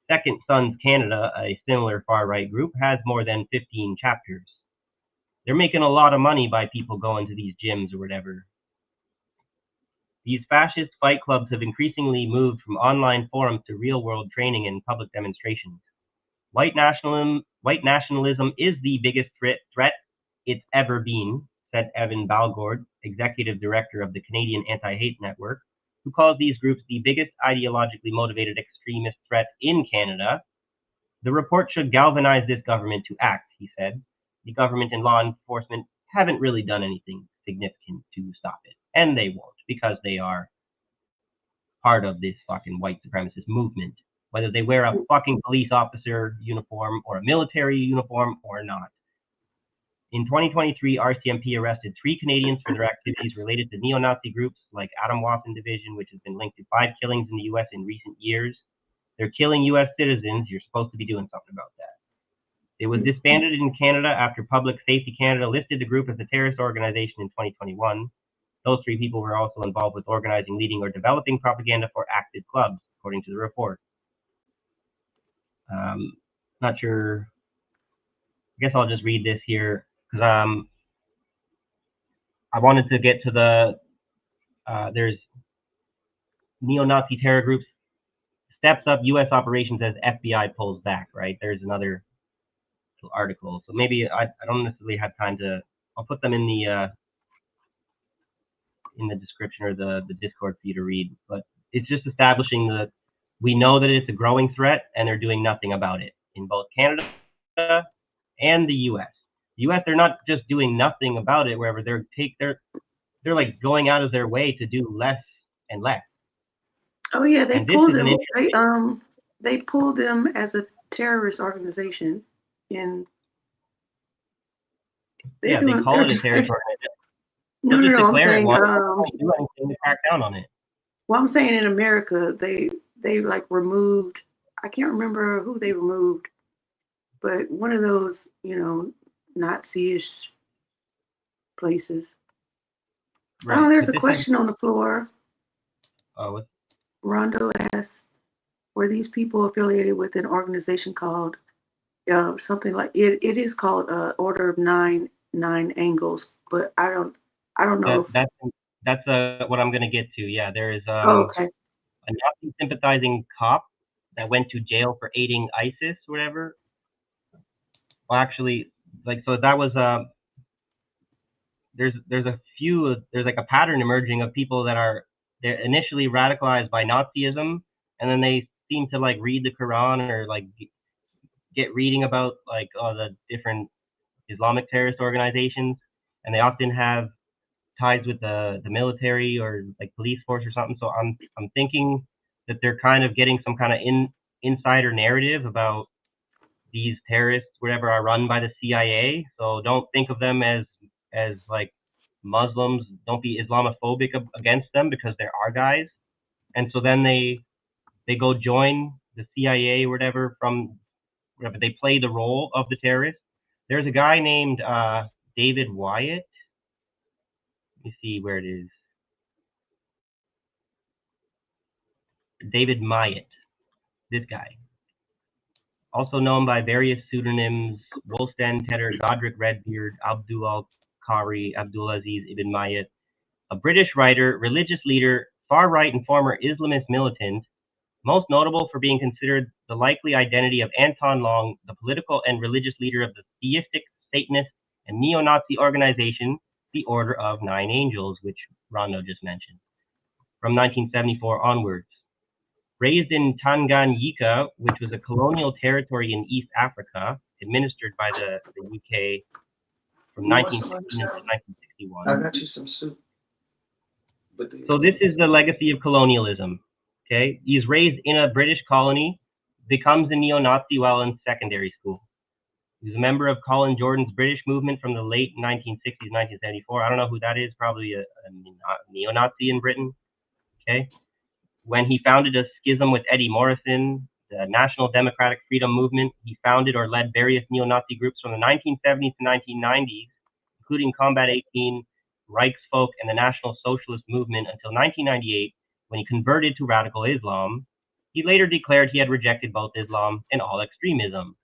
Second Sons Canada, a similar far-right group, has more than 15 chapters. They're making a lot of money by people going to these gyms or whatever. These fascist fight clubs have increasingly moved from online forums to real-world training and public demonstrations. White nationalism is the biggest threat it's ever been, said Evan Balgord, executive director of the Canadian Anti-Hate Network, who calls these groups the biggest ideologically motivated extremist threat in Canada. The report should galvanize this government to act, he said. The government and law enforcement haven't really done anything significant to stop it, and they won't, because they are part of this fucking white supremacist movement, whether they wear a fucking police officer uniform or a military uniform or not. In 2023, RCMP arrested 3 Canadians for their activities related to neo-Nazi groups like Atomwaffen Division, which has been linked to 5 killings in the U.S. in recent years. They're killing U.S. citizens. You're supposed to be doing something about that. It was disbanded in Canada after Public Safety Canada listed the group as a terrorist organization in 2021. Those 3 people were also involved with organizing, leading, or developing propaganda for active clubs, according to the report. Not sure. I guess I'll just read this here, because I wanted to get to the, there's neo-Nazi terror groups, steps up U.S. operations as FBI pulls back, right? There's another article. So maybe I don't necessarily have time to, I'll put them in the description or the Discord for you to read, but it's just establishing that we know that it's a growing threat and they're doing nothing about it in both Canada and the U.S. The U.S., they're not just doing nothing about it wherever they're like going out of their way to do less and less. Oh yeah, they pulled them. They pulled them as a terrorist organization, and they call it a terrorist organization. No. I'm saying do anything to crack down on it. Well, I'm saying in America, they like removed. I can't remember who they removed, but one of those, Nazi-ish places. Right. Oh, there's a question on the floor. Oh, Rondo asks, were these people affiliated with an organization called something like it? It is called Order of Nine Angles, but I don't know. That's what I'm gonna get to. Yeah, there is okay. a Nazi sympathizing cop that went to jail for aiding ISIS, or whatever. Well, actually, so that was there's like a pattern emerging of people that they're initially radicalized by Nazism, and then they seem to like read the Quran or like get reading about like all the different Islamic terrorist organizations, and they often have ties with the military or like police force or something. So I'm thinking that they're kind of getting some kind of insider narrative about these terrorists, whatever, are run by the CIA. So don't think of them as as like Muslims, don't be Islamophobic against them because they're our guys. And so then they go join the CIA or whatever from whatever. They play the role of the terrorist. There's a guy named David Wyatt. Let me see where it is. David Myatt, this guy. Also known by various pseudonyms, Wolstan Tedder, Godric Redbeard, Abdul al-Qari, Abdulaziz ibn Myatt, a British writer, religious leader, far-right and former Islamist militant, most notable for being considered the likely identity of Anton Long, the political and religious leader of the theistic, Satanist, and neo-Nazi organization, the Order of Nine Angels, which Rondo just mentioned, from 1974 onwards. Raised in Tanganyika, which was a colonial territory in East Africa, administered by the UK from 1916 to 1961. I got you some soup. So this is the legacy of colonialism. Okay, he's raised in a British colony, becomes a neo-Nazi while in secondary school. He's a member of Colin Jordan's British movement from the late 1960s, 1974. I don't know who that is, probably a neo-Nazi in Britain. Okay. When he founded a schism with Eddie Morrison, the National Democratic Freedom Movement, he founded or led various neo-Nazi groups from the 1970s to 1990s, including Combat 18, Reichsfolk, and the National Socialist Movement until 1998, when he converted to radical Islam. He later declared he had rejected both Islam and all extremism.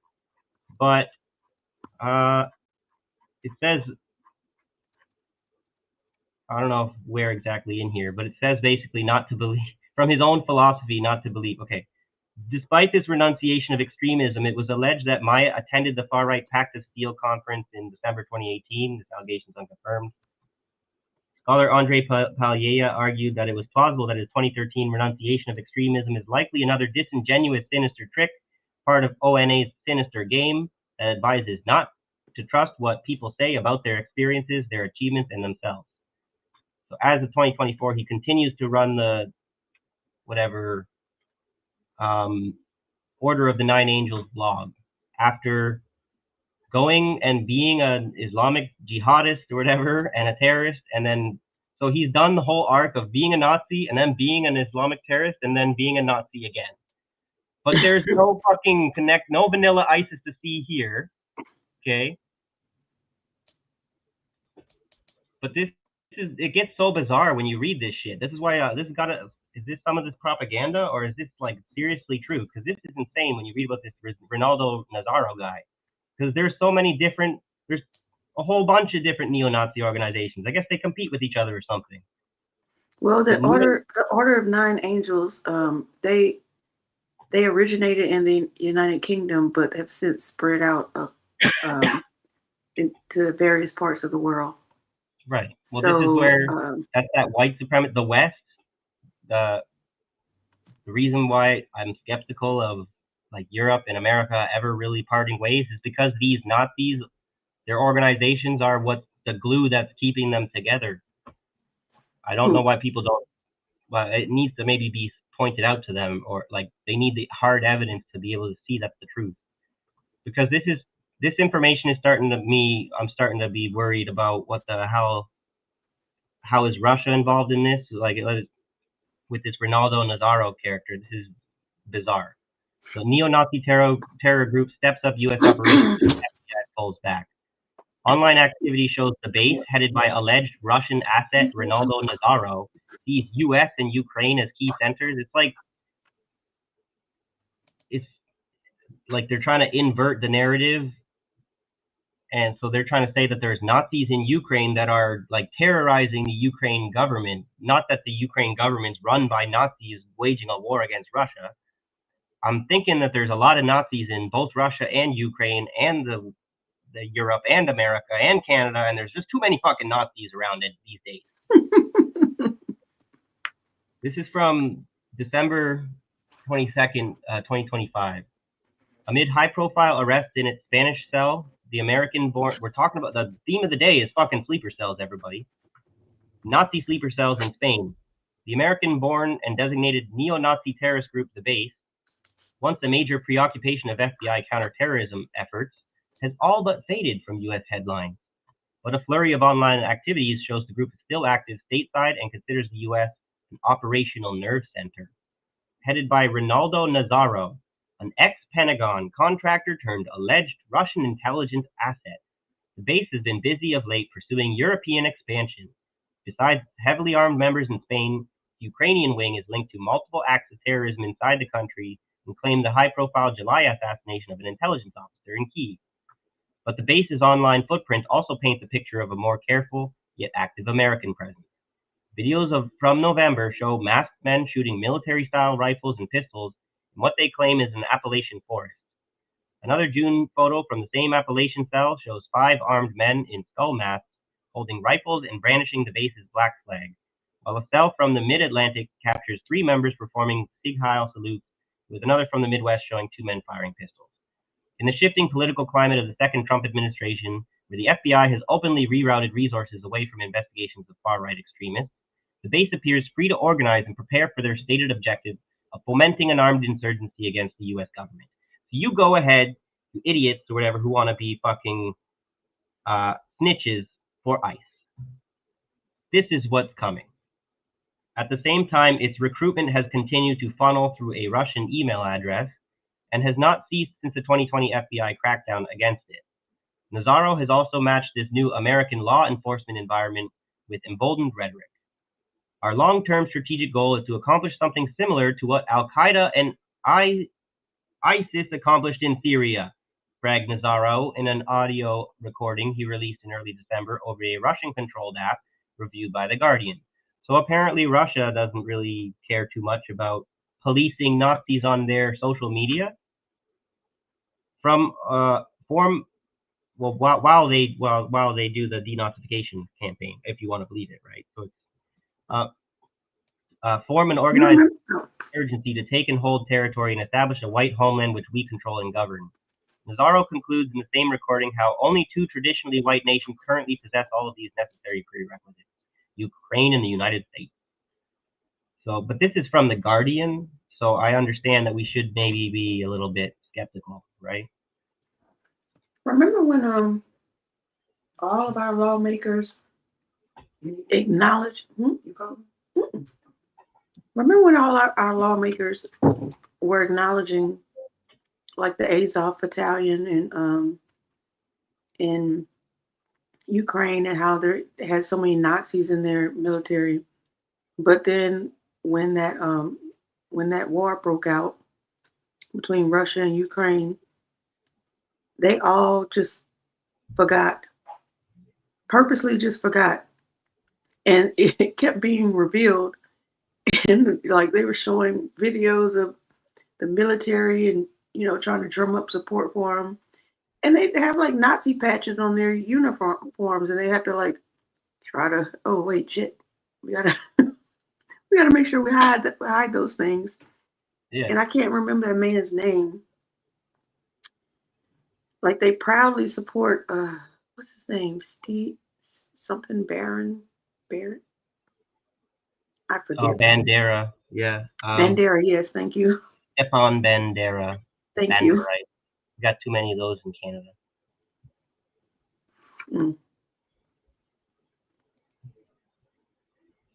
But it says, I don't know where exactly in here, but it says basically not to believe, from his own philosophy, not to believe. Okay. Despite this renunciation of extremism, it was alleged that Maya attended the far-right Pact of Steel conference in December 2018. This allegation is unconfirmed. Scholar Andre Pallier argued that it was plausible that his 2013 renunciation of extremism is likely another disingenuous, sinister trick, part of ONA's sinister game that advises not to trust what people say about their experiences, their achievements, and themselves. So as of 2024, he continues to run the whatever Order of the Nine Angels blog after going and being an Islamic jihadist or whatever and a terrorist, and then so he's done the whole arc of being a Nazi and then being an Islamic terrorist and then being a Nazi again. But there's no fucking no vanilla ISIS to see here, okay? But it gets so bizarre when you read this shit. This is why is this some of this propaganda or is this like seriously true? Because this is insane when you read about this Ronaldo Nazaro guy. Because there's a whole bunch of different neo-Nazi organizations. I guess they compete with each other or something. Well, the Order of Nine Angels, they originated in the United Kingdom, but have since spread out into various parts of the world. Right. Well, So, this is where that's that white supremacy. The West. The reason why I'm skeptical of like Europe and America ever really parting ways is because these Nazis, their organizations are what the glue that's keeping them together. I don't know why people don't. Well, it needs to maybe be pointed out to them, or like they need the hard evidence to be able to see that's the truth. Because this information is I'm starting to be worried about what the hell. How is Russia involved in this? Like with this Ronaldo Nazaro character, this is bizarre. So neo-Nazi terror group steps up U.S. operations and FBI pulls back. Online activity shows the base, headed by alleged Russian asset Ronaldo Nazaro, sees U.S. and Ukraine as key centers. It's like they're trying to invert the narrative. And so they're trying to say that there's Nazis in Ukraine that are like terrorizing the Ukraine government, not that the Ukraine government's run by Nazis waging a war against Russia. I'm thinking that there's a lot of Nazis in both Russia and Ukraine and the Europe and America and Canada, and there's just too many fucking Nazis around it these days. This is from December 22nd, 2025. Amid high-profile arrests in its Spanish cell, the American-born, we're talking about, the theme of the day is fucking sleeper cells, everybody. Nazi sleeper cells in Spain. The American-born and designated neo-Nazi terrorist group, the Base, once a major preoccupation of FBI counterterrorism efforts, has all but faded from U.S. headlines. but a flurry of online activities shows the group is still active stateside and considers the U.S. an operational nerve center. Headed by Ronaldo Nazaro, an ex-Pentagon contractor turned alleged Russian intelligence asset, the base has been busy of late pursuing European expansion. Besides heavily armed members in Spain, the Ukrainian wing is linked to multiple acts of terrorism inside the country and claimed the high-profile July assassination of an intelligence officer in Kyiv. But the base's online footprint also paints a picture of a more careful yet active American presence. Videos from November show masked men shooting military-style rifles and pistols in what they claim is an Appalachian forest. Another June photo from the same Appalachian cell shows 5 armed men in skull masks holding rifles and brandishing the base's black flag, while a cell from the Mid-Atlantic captures 3 members performing Sieg Heil salutes, with another from the Midwest showing 2 men firing pistols. In the shifting political climate of the second Trump administration, where the FBI has openly rerouted resources away from investigations of far-right extremists, the base appears free to organize and prepare for their stated objective of fomenting an armed insurgency against the U.S. government. So you go ahead, you idiots or whatever who want to be fucking snitches for ICE. This is what's coming. At the same time, its recruitment has continued to funnel through a Russian email address and has not ceased since the 2020 FBI crackdown against it. Nazaro has also matched this new American law enforcement environment with emboldened rhetoric. Our long-term strategic goal is to accomplish something similar to what Al-Qaeda and ISIS accomplished in Syria, bragged Nazaro in an audio recording he released in early December over a Russian-controlled app reviewed by The Guardian. So apparently Russia doesn't really care too much about policing Nazis on their social media. While they do the denazification campaign, if you want to believe it, right? So it's form an organized urgency to take and hold territory and establish a white homeland which we control and govern. Nazaro concludes in the same recording how only 2 traditionally white nations currently possess all of these necessary prerequisites: Ukraine and the United States. So, but this is from The Guardian, so I understand that we should maybe be a little bit skeptical, right? Remember when all of our lawmakers acknowledged? Remember when all our lawmakers were acknowledging, like the Azov Battalion in Ukraine, and how they had so many Nazis in their military, but then when that war broke out between Russia and Ukraine, they all just forgot, purposely just forgot, and it kept being revealed. And like they were showing videos of the military and, you know, trying to drum up support for them. And they have like Nazi patches on their uniforms, and they have to like try to, oh wait, shit, we gotta make sure we hide those things. Yeah. And I can't remember that man's name. Like they proudly support what's his name? Steve something Barron. I forget. Oh, Bandera, yeah. Bandera, yes, thank you. Stepan Bandera. Thank you. Right. We got too many of those in Canada. Mm.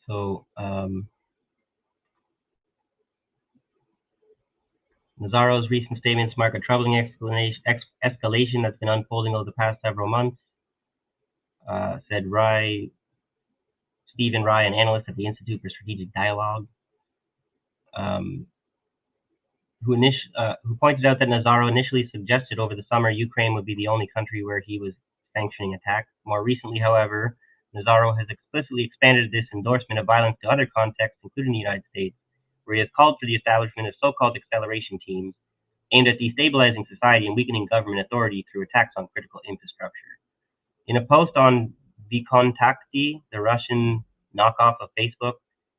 So, Nazaro's recent statements mark a troubling escalation that's been unfolding over the past several months, said Stephen Rye, an analyst at the Institute for Strategic Dialogue, who pointed out that Nazaro initially suggested over the summer Ukraine would be the only country where he was sanctioning attacks. More recently, however, Nazaro has explicitly expanded this endorsement of violence to other contexts, including the United States, where he has called for the establishment of so-called acceleration teams aimed at destabilizing society and weakening government authority through attacks on critical infrastructure. In a post on Vkontakte, the Russian knockoff of Facebook,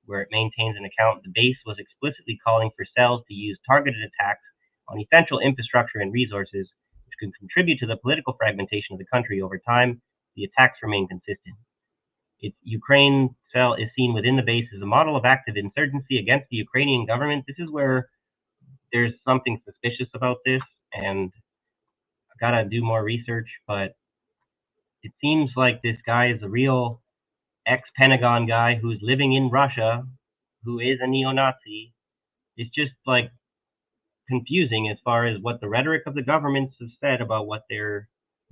where it maintains an account, the base was explicitly calling for cells to use targeted attacks on essential infrastructure and resources, which could contribute to the political fragmentation of the country over time. The attacks remain consistent. Its Ukraine cell is seen within the base as a model of active insurgency against the Ukrainian government. This is where there's something suspicious about this, and I gotta do more research, but it seems like this guy is a real ex-Pentagon guy who's living in Russia, who is a neo-Nazi. It's just like confusing as far as what the rhetoric of the governments have said about what they're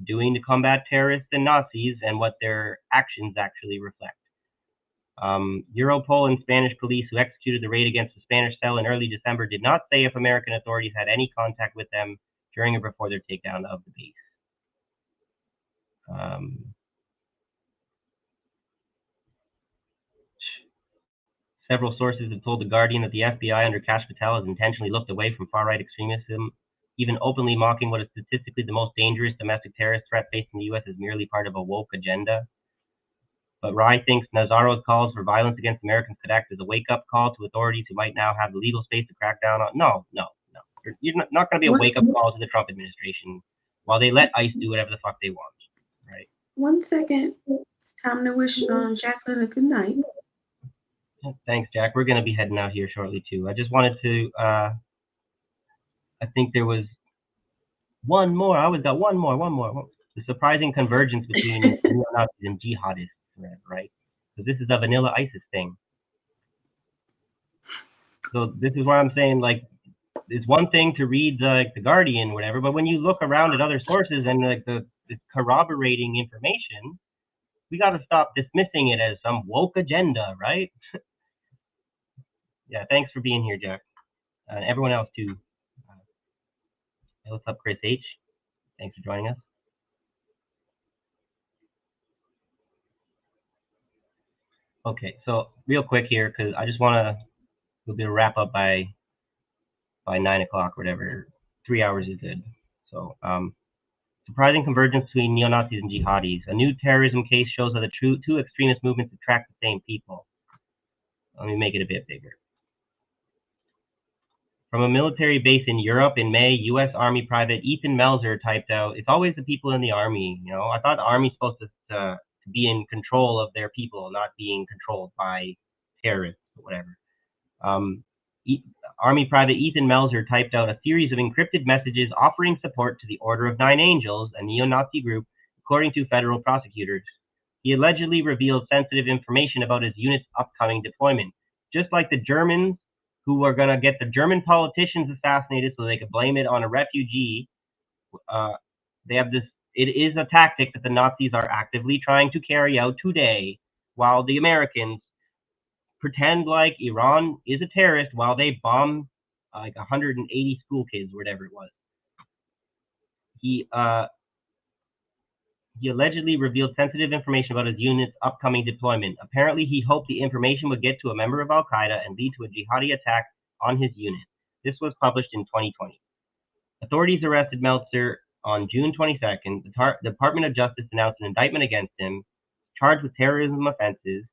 doing to combat terrorists and Nazis and what their actions actually reflect. Europol and Spanish police who executed the raid against the Spanish cell in early December did not say if American authorities had any contact with them during or before their takedown of the base. Several sources have told The Guardian that the FBI under Kash Patel has intentionally looked away from far-right extremism, even openly mocking what is statistically the most dangerous domestic terrorist threat facing the U.S. as merely part of a woke agenda. But Rai thinks Nazaro's calls for violence against Americans could act as a wake-up call to authorities who might now have the legal space to crack down on. No. You're not going to be a wake-up call to the Trump administration while they let ICE do whatever the fuck they want, right? 1 second. It's time to wish Jacqueline a good night. Thanks, Jack. We're going to be heading out here shortly, too. I just wanted to, I think there was one more. I always got one more. The surprising convergence between neo-Nazis and jihadists, right? So this is a vanilla ISIS thing. So this is why I'm saying, like, it's one thing to read the Guardian, whatever, but when you look around at other sources and like the corroborating information, we got to stop dismissing it as some woke agenda, right? Yeah, thanks for being here, Jack. Everyone else too. Hey, what's up, Chris H? Thanks for joining us. Okay, so real quick here, because I just want to we'll be a wrap up by 9 o'clock or whatever. 3 hours is good. So, surprising convergence between neo-Nazis and jihadis. A new terrorism case shows that the two extremist movements attract the same people. Let me make it a bit bigger. From a military base in Europe in May, U.S. Army Private Ethan Melzer typed out, "It's always the people in the Army. You know, I thought the Army's supposed to be in control of their people, not being controlled by terrorists or whatever." Army Private Ethan Melzer typed out a series of encrypted messages offering support to the Order of Nine Angels, a neo-Nazi group, according to federal prosecutors. He allegedly revealed sensitive information about his unit's upcoming deployment, just like the Germans who were going to get the German politicians assassinated so they could blame it on a refugee. They have this. It is a tactic that the Nazis are actively trying to carry out today, while the Americans pretend like Iran is a terrorist while they bomb like 180 school kids, whatever it was. He allegedly revealed sensitive information about his unit's upcoming deployment. Apparently, he hoped the information would get to a member of Al-Qaeda and lead to a jihadi attack on his unit. This was published in 2020. Authorities arrested Meltzer on June 22nd. The Department of Justice announced an indictment against him, charged with terrorism offenses.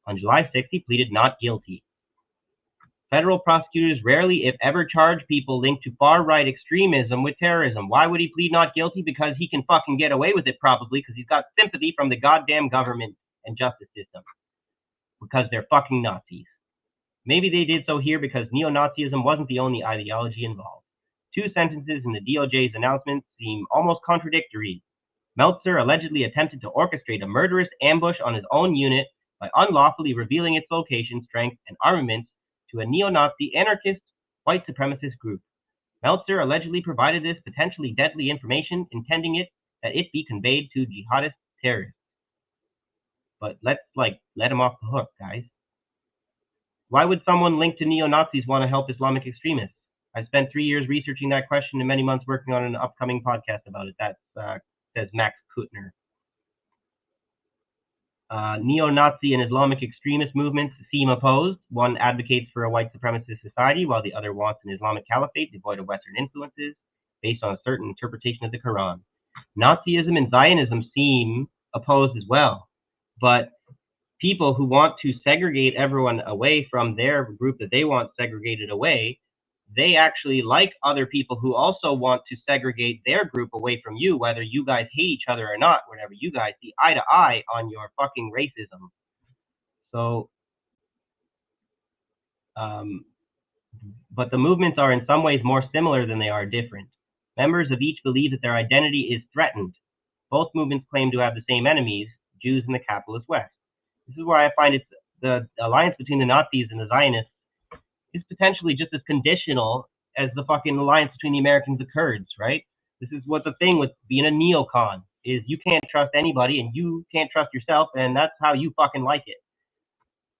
On July 6th, he pleaded not guilty. Federal prosecutors rarely, if ever, charge people linked to far-right extremism with terrorism. Why would he plead not guilty? Because he can fucking get away with it, probably, because he's got sympathy from the goddamn government and justice system. Because they're fucking Nazis. Maybe they did so here because neo-Nazism wasn't the only ideology involved. Two sentences in the DOJ's announcement seem almost contradictory. Meltzer allegedly attempted to orchestrate a murderous ambush on his own unit by unlawfully revealing its location, strength, and armaments to a neo-Nazi anarchist white supremacist group. Meltzer allegedly provided this potentially deadly information, intending that it be conveyed to jihadist terrorists. But let's let him off the hook, guys. Why would someone linked to neo-Nazis want to help Islamic extremists? I spent 3 years researching that question and many months working on an upcoming podcast about it. That says Max Kuttner. Neo-Nazi and Islamic extremist movements seem opposed. One advocates for a white supremacist society, while the other wants an Islamic caliphate devoid of Western influences, based on a certain interpretation of the Quran. Nazism and Zionism seem opposed as well, but people who want to segregate everyone away from their group that they want segregated away, they actually like other people who also want to segregate their group away from you, whether you guys hate each other or not, whatever. You guys see eye to eye on your fucking racism. So, but the movements are in some ways more similar than they are different. Members of each believe that their identity is threatened. Both movements claim to have the same enemies, Jews and the capitalist West. This is where I find it's the alliance between the Nazis and the Zionists is potentially just as conditional as the fucking alliance between the Americans and the Kurds, right? This is what the thing with being a neocon is. You can't trust anybody and you can't trust yourself, and that's how you fucking like it.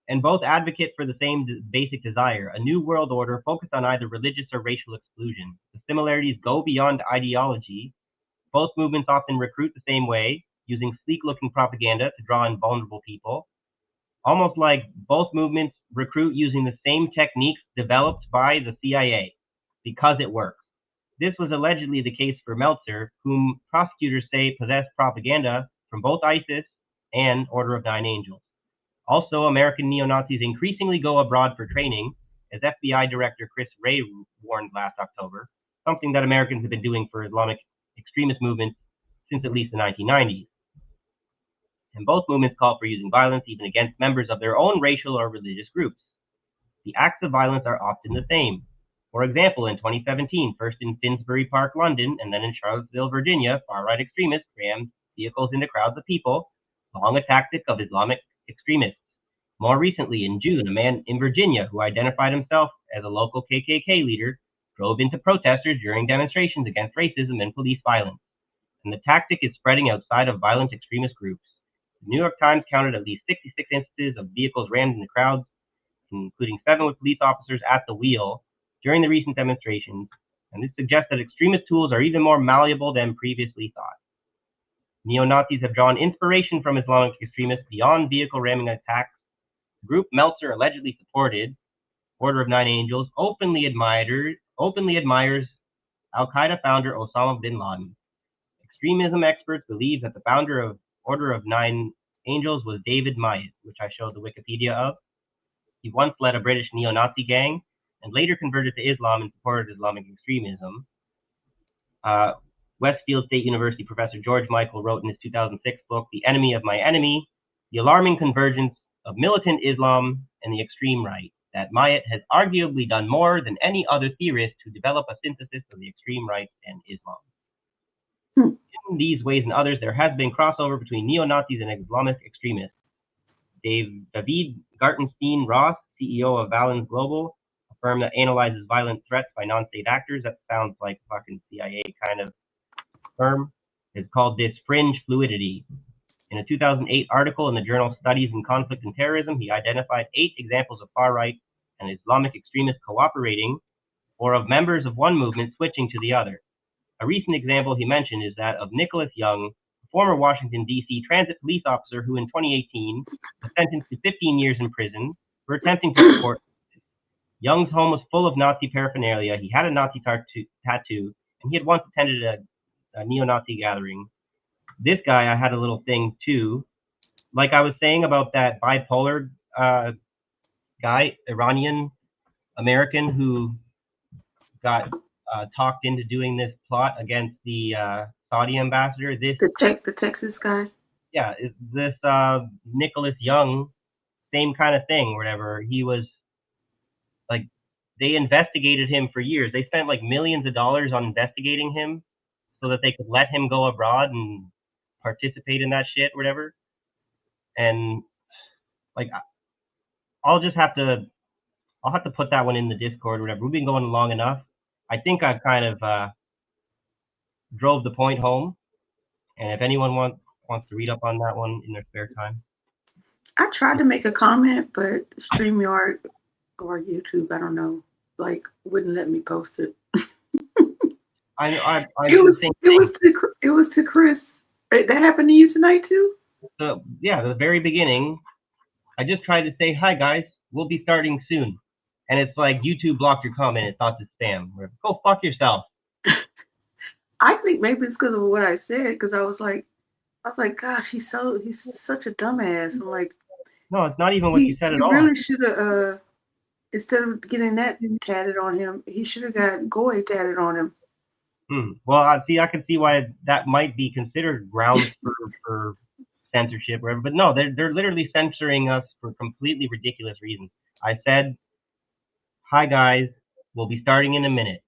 And both advocate for the same basic desire, a new world order focused on either religious or racial exclusion. The similarities go beyond ideology. Both movements often recruit the same way, using sleek-looking propaganda to draw in vulnerable people. Almost like both movements recruit using the same techniques developed by the CIA, because it works. This was allegedly the case for Meltzer, whom prosecutors say possessed propaganda from both ISIS and Order of Nine Angels. Also, American neo-Nazis increasingly go abroad for training, as FBI Director Chris Wray warned last October, something that Americans have been doing for Islamic extremist movements since at least the 1990s. And both movements call for using violence even against members of their own racial or religious groups. The acts of violence are often the same. For example, in 2017, first in Finsbury Park, London, and then in Charlottesville, Virginia, far-right extremists rammed vehicles into crowds of people, long a tactic of Islamic extremists. More recently, in June, a man in Virginia who identified himself as a local KKK leader drove into protesters during demonstrations against racism and police violence. And the tactic is spreading outside of violent extremist groups. The New York Times counted at least 66 instances of vehicles rammed into crowds, including 7 with police officers at the wheel during the recent demonstrations, and this suggests that extremist tools are even more malleable than previously thought. Neo-Nazis have drawn inspiration from Islamic extremists beyond vehicle ramming attacks. The group Meltzer allegedly supported, Order of Nine Angels, openly admires Al-Qaeda founder Osama bin Laden. Extremism experts believe that the founder of Order of Nine Angels was David Mayet, which I showed the Wikipedia of. He once led a British neo-Nazi gang and later converted to Islam and supported Islamic extremism. Westfield State University professor George Michael wrote in his 2006 book, The Enemy of My Enemy, the alarming convergence of militant Islam and the extreme right, that Mayet has arguably done more than any other theorist to develop a synthesis of the extreme right and Islam. In these ways and others, there has been crossover between neo-Nazis and Islamic extremists. David Gartenstein Ross, CEO of Valens Global, a firm that analyzes violent threats by non-state actors, that sounds like fucking CIA kind of firm, has called this fringe fluidity. In a 2008 article in the journal Studies in Conflict and Terrorism, he identified 8 examples of far-right and Islamic extremists cooperating, or of members of one movement switching to the other. A recent example he mentioned is that of Nicholas Young, a former Washington, D.C. transit police officer who in 2018 was sentenced to 15 years in prison for attempting to support. Young's home was full of Nazi paraphernalia. He had a Nazi tattoo, and he had once attended a neo-Nazi gathering. This guy, I had a little thing too. Like I was saying about that bipolar guy, Iranian American, who got talked into doing this plot against the Saudi ambassador. The Texas guy. Yeah, this Nicholas Young, same kind of thing. Whatever, he was like, they investigated him for years. They spent like millions of dollars on investigating him so that they could let him go abroad and participate in that shit, whatever. And like, I'll have to put that one in the Discord, or whatever. We've been going long enough. I think I've kind of drove the point home. And if anyone wants to read up on that one in their spare time. I tried to make a comment, but StreamYard or YouTube, I don't know, like wouldn't let me post it. It was to Chris. That happened to you tonight too? Yeah, the very beginning, I just tried to say, hi guys, we'll be starting soon. And it's like, YouTube blocked your comment, it thought it's spam. Go fuck yourself. I think maybe it's because of what I said, because I was like, gosh, he's such a dumbass. I'm like, no, it's not even what you said at all. He really should have, instead of getting that tatted on him, he should have got Goy tatted on him. Well, I can see why that might be considered grounds for censorship, or whatever. But no, they're literally censoring us for completely ridiculous reasons. I said, hi guys, we'll be starting in a minute,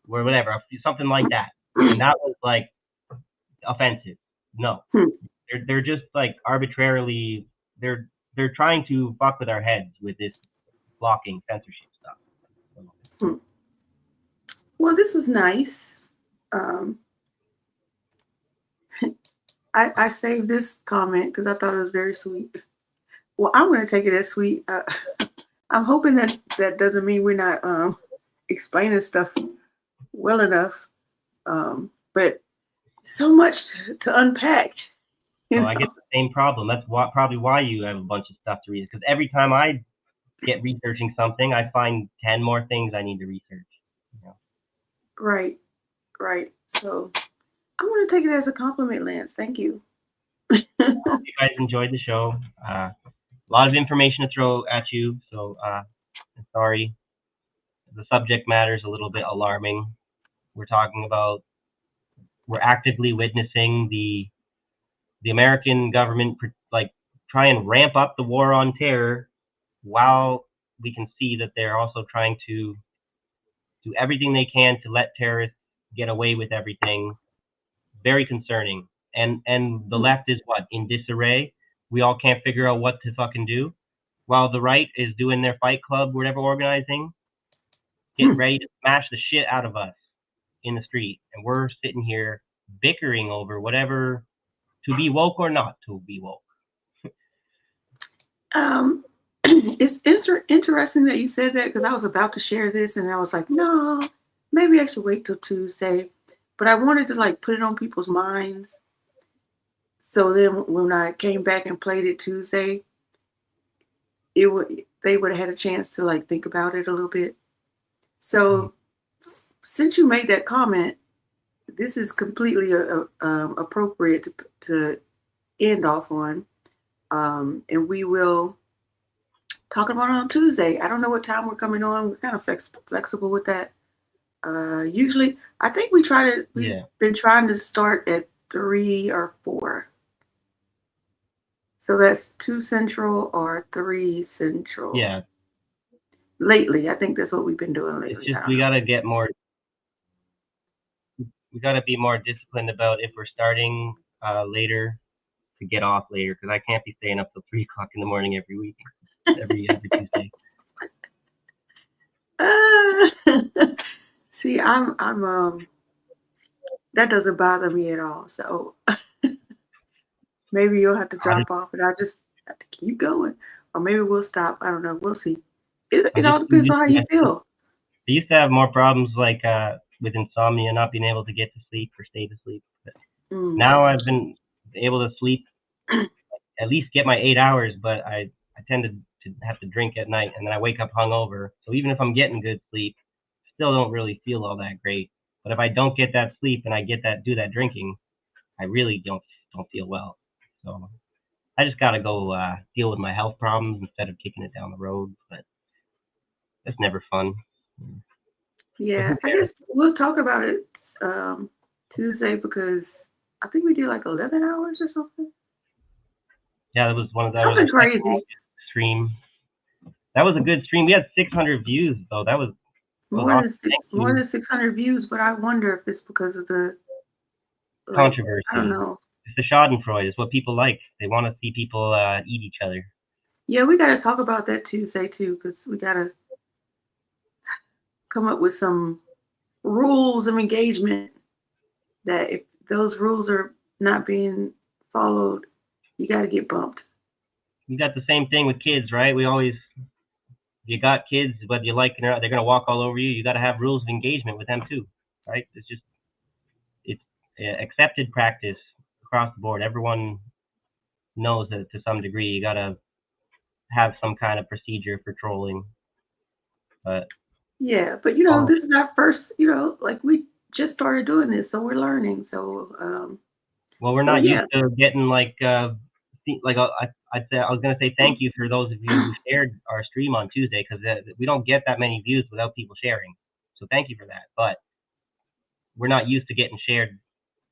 or whatever, something like that. And that was like offensive. No, they're just like arbitrarily. They're trying to fuck with our heads with this blocking censorship stuff. Well, this was nice. I saved this comment because I thought it was very sweet. Well, I'm going to take it as sweet. I'm hoping that doesn't mean we're not explaining stuff well enough. But so much to unpack. So I get the same problem. That's probably why you have a bunch of stuff to read. Because every time I get researching something, I find 10 more things I need to research. You know? Right. So I'm going to take it as a compliment, Lance. Thank you. I hope you guys enjoyed the show. A lot of information to throw at you, so I'm sorry. The subject matter is a little bit alarming. We're actively witnessing the American government try and ramp up the war on terror, while we can see that they're also trying to do everything they can to let terrorists get away with everything. Very concerning. And the left is in disarray. We all can't figure out what to fucking do, while the right is doing their fight club, whatever organizing, getting ready to smash the shit out of us in the street. And we're sitting here bickering over whatever, to be woke or not to be woke. It's interesting that you said that, because I was about to share this and I was like, no, maybe I should wait till Tuesday. But I wanted to put it on people's minds. So then when I came back and played it Tuesday, they would have had a chance to think about it a little bit. So since you made that comment, this is completely appropriate to end off on. And we will talk about it on Tuesday. I don't know what time we're coming on. We're kind of flexible with that. Usually, I think we've been trying to start at 3 or 4. So that's 2 Central or 3 Central. Yeah. Lately, I think that's what we've been doing lately. It's just we gotta get more. We gotta be more disciplined about if we're starting later, to get off later, because I can't be staying up till 3 o'clock in the morning every week, every Tuesday. See, I'm that doesn't bother me at all. So maybe you'll have to drop off and I just have to keep going, or maybe we'll stop. I don't know. We'll see. It all depends on how you feel. I used to have more problems with insomnia, not being able to get to sleep or stay to sleep. But now I've been able to sleep, at least get my 8 hours, but I tend to have to drink at night, and then I wake up hungover. So even if I'm getting good sleep, still don't really feel all that great. But if I don't get that sleep and I do that drinking, I really don't feel well. So I just gotta go deal with my health problems instead of kicking it down the road. But it's never fun. Yeah, I guess we'll talk about it Tuesday, because I think we did 11 hours or something. Yeah, that was one of those. Something crazy. Stream. That was a good stream. We had 600 views though. That was more than 600 views. But I wonder if it's because of the controversy. I don't know. It's the Schadenfreude. It's what people like. They want to see people eat each other. Yeah, we got to talk about that Tuesday too, because we got to come up with some rules of engagement, that if those rules are not being followed, you got to get bumped. You got the same thing with kids, right? You got kids, whether you like it or not, they're going to walk all over you. You got to have rules of engagement with them too, right? It's accepted practice across the board. Everyone knows that to some degree. You got to have some kind of procedure for trolling. But yeah, but this is our first, we just started doing this, so we're learning. So well, we're not used to getting I was gonna say thank you for those of you who shared our stream on Tuesday, because we don't get that many views without people sharing. So thank you for that. But we're not used to getting shared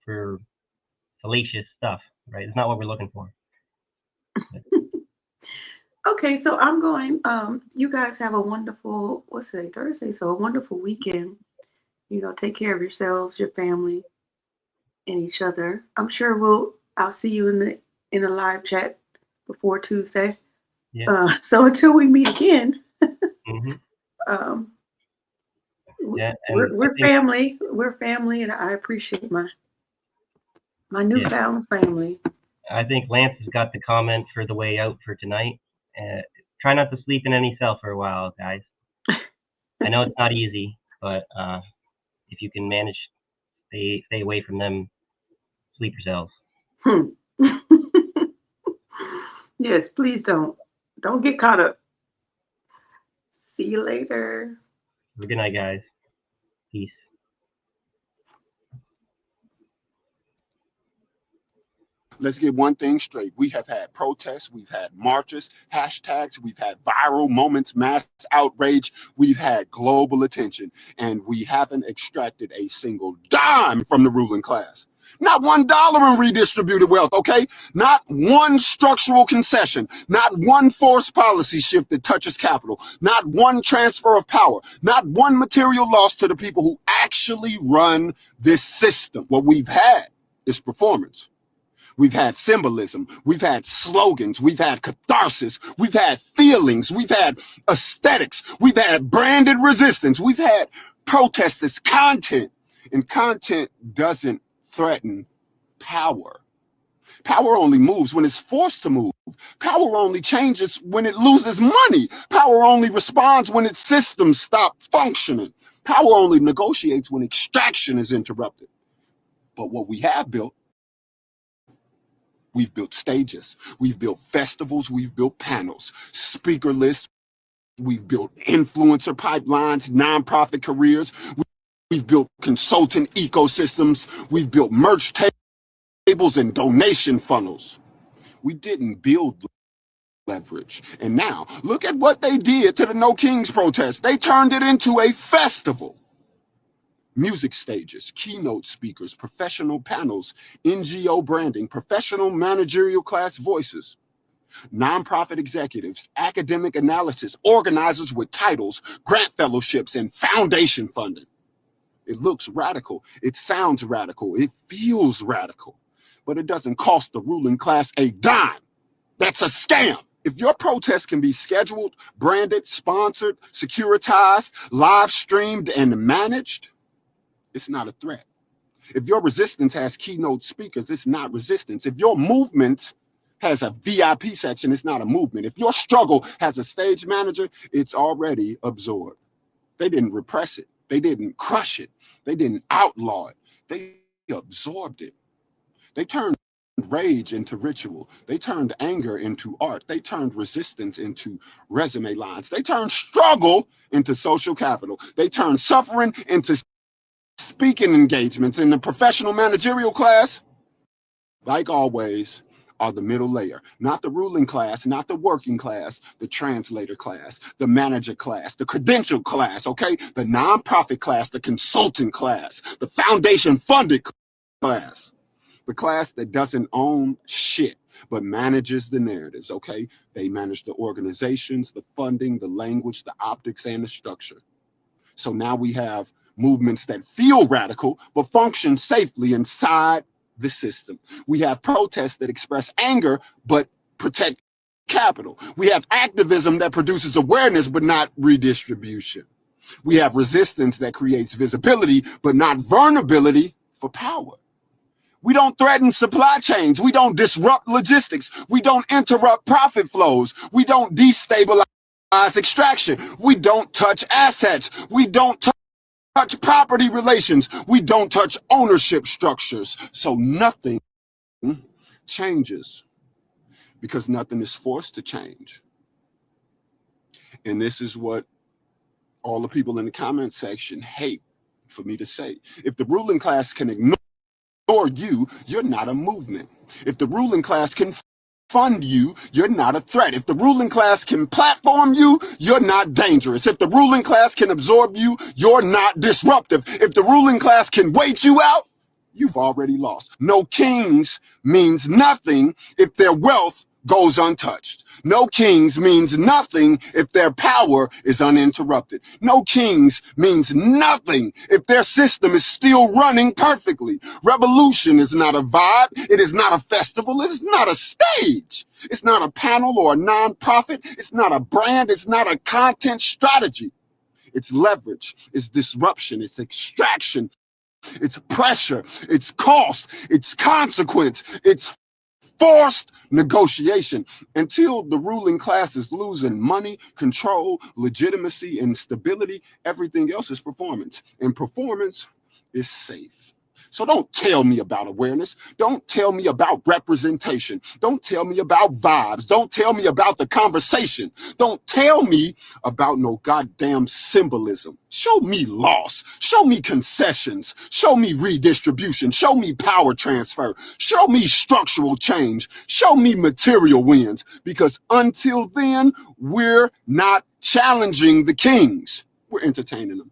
for salacious stuff, right? It's not what we're looking for. Okay, so I'm going. You guys have a wonderful, what's today, Thursday? So a wonderful weekend. Take care of yourselves, your family, and each other. I'm sure we'll I'll see you in a live chat before Tuesday. Yeah. So until we meet again, Mm-hmm. Yeah, we're family. We're family, and I appreciate my newfound family. I think Lance has got the comment for the way out for tonight. Try not to sleep in any cell for a while, guys. I know it's not easy, but if you can manage, stay away from them sleeper cells. Yes, please don't get caught up. See you later. Good night, guys. Peace. Let's get one thing straight. We have had protests, we've had marches, hashtags, we've had viral moments, mass outrage, we've had global attention, and we haven't extracted a single dime from the ruling class. Not $1 in redistributed wealth, okay? Not one structural concession, not one forced policy shift that touches capital, not one transfer of power, not one material loss to the people who actually run this system. What we've had is performance. We've had symbolism, we've had slogans, we've had catharsis, we've had feelings, we've had aesthetics, we've had branded resistance, we've had protest as content, and content doesn't threaten power. Power only moves when it's forced to move. Power only changes when it loses money. Power only responds when its systems stop functioning. Power only negotiates when extraction is interrupted. But what we have built, we've built stages, we've built festivals, we've built panels, speaker lists, we've built influencer pipelines, nonprofit careers, we've built consultant ecosystems, we've built merch tables and donation funnels. We didn't build leverage. And now, look at what they did to the No Kings protest. They turned it into a festival. Music stages, keynote speakers, professional panels, NGO branding, professional managerial class voices, nonprofit executives, academic analysis, organizers with titles, grant fellowships, and foundation funding. It looks radical, it sounds radical, it feels radical, but it doesn't cost the ruling class a dime. That's a scam. If your protest can be scheduled, branded, sponsored, securitized, live streamed, and managed, it's not a threat. If your resistance has keynote speakers, it's not resistance. If your movement has a VIP section, it's not a movement. If your struggle has a stage manager, it's already absorbed. They didn't repress it. They didn't crush it. They didn't outlaw it. They absorbed it. They turned rage into ritual. They turned anger into art. They turned resistance into resume lines. They turned struggle into social capital. They turned suffering into speaking engagements. In the professional managerial class, like always, are the middle layer, not the ruling class, not the working class, the translator class, the manager class, the credential class, okay? The nonprofit class, the consultant class, the foundation funded class, the class that doesn't own shit, but manages the narratives, okay? They manage the organizations, the funding, the language, the optics, and the structure. So now we have movements that feel radical, but function safely inside the system. We have protests that express anger, but protect capital. We have activism that produces awareness, but not redistribution. We have resistance that creates visibility, but not vulnerability for power. We don't threaten supply chains. We don't disrupt logistics. We don't interrupt profit flows. We don't destabilize extraction. We don't touch assets. We don't touch property relations. We don't touch ownership structures. So nothing changes because nothing is forced to change. And this is what all the people in the comment section hate for me to say. If the ruling class can ignore you, you're not a movement. If the ruling class can fund you, you're not a threat. If the ruling class can platform you, you're not dangerous. If the ruling class can absorb you, you're not disruptive. If the ruling class can wait you out, you've already lost. No kings means nothing if their wealth goes untouched. No kings means nothing if their power is uninterrupted. No kings means nothing if their system is still running perfectly. Revolution is not a vibe. It is not a festival. It is not a stage. It's not a panel or a nonprofit. It's not a brand. It's not a content strategy. It's leverage. It's disruption. It's extraction. It's pressure. It's cost. It's consequence. It's forced negotiation until the ruling class is losing money, control, legitimacy, and stability. Everything else is performance, and performance is safe. So don't tell me about awareness. Don't tell me about representation. Don't tell me about vibes. Don't tell me about the conversation. Don't tell me about no goddamn symbolism. Show me loss. Show me concessions. Show me redistribution. Show me power transfer. Show me structural change. Show me material wins. Because until then, we're not challenging the kings. We're entertaining them.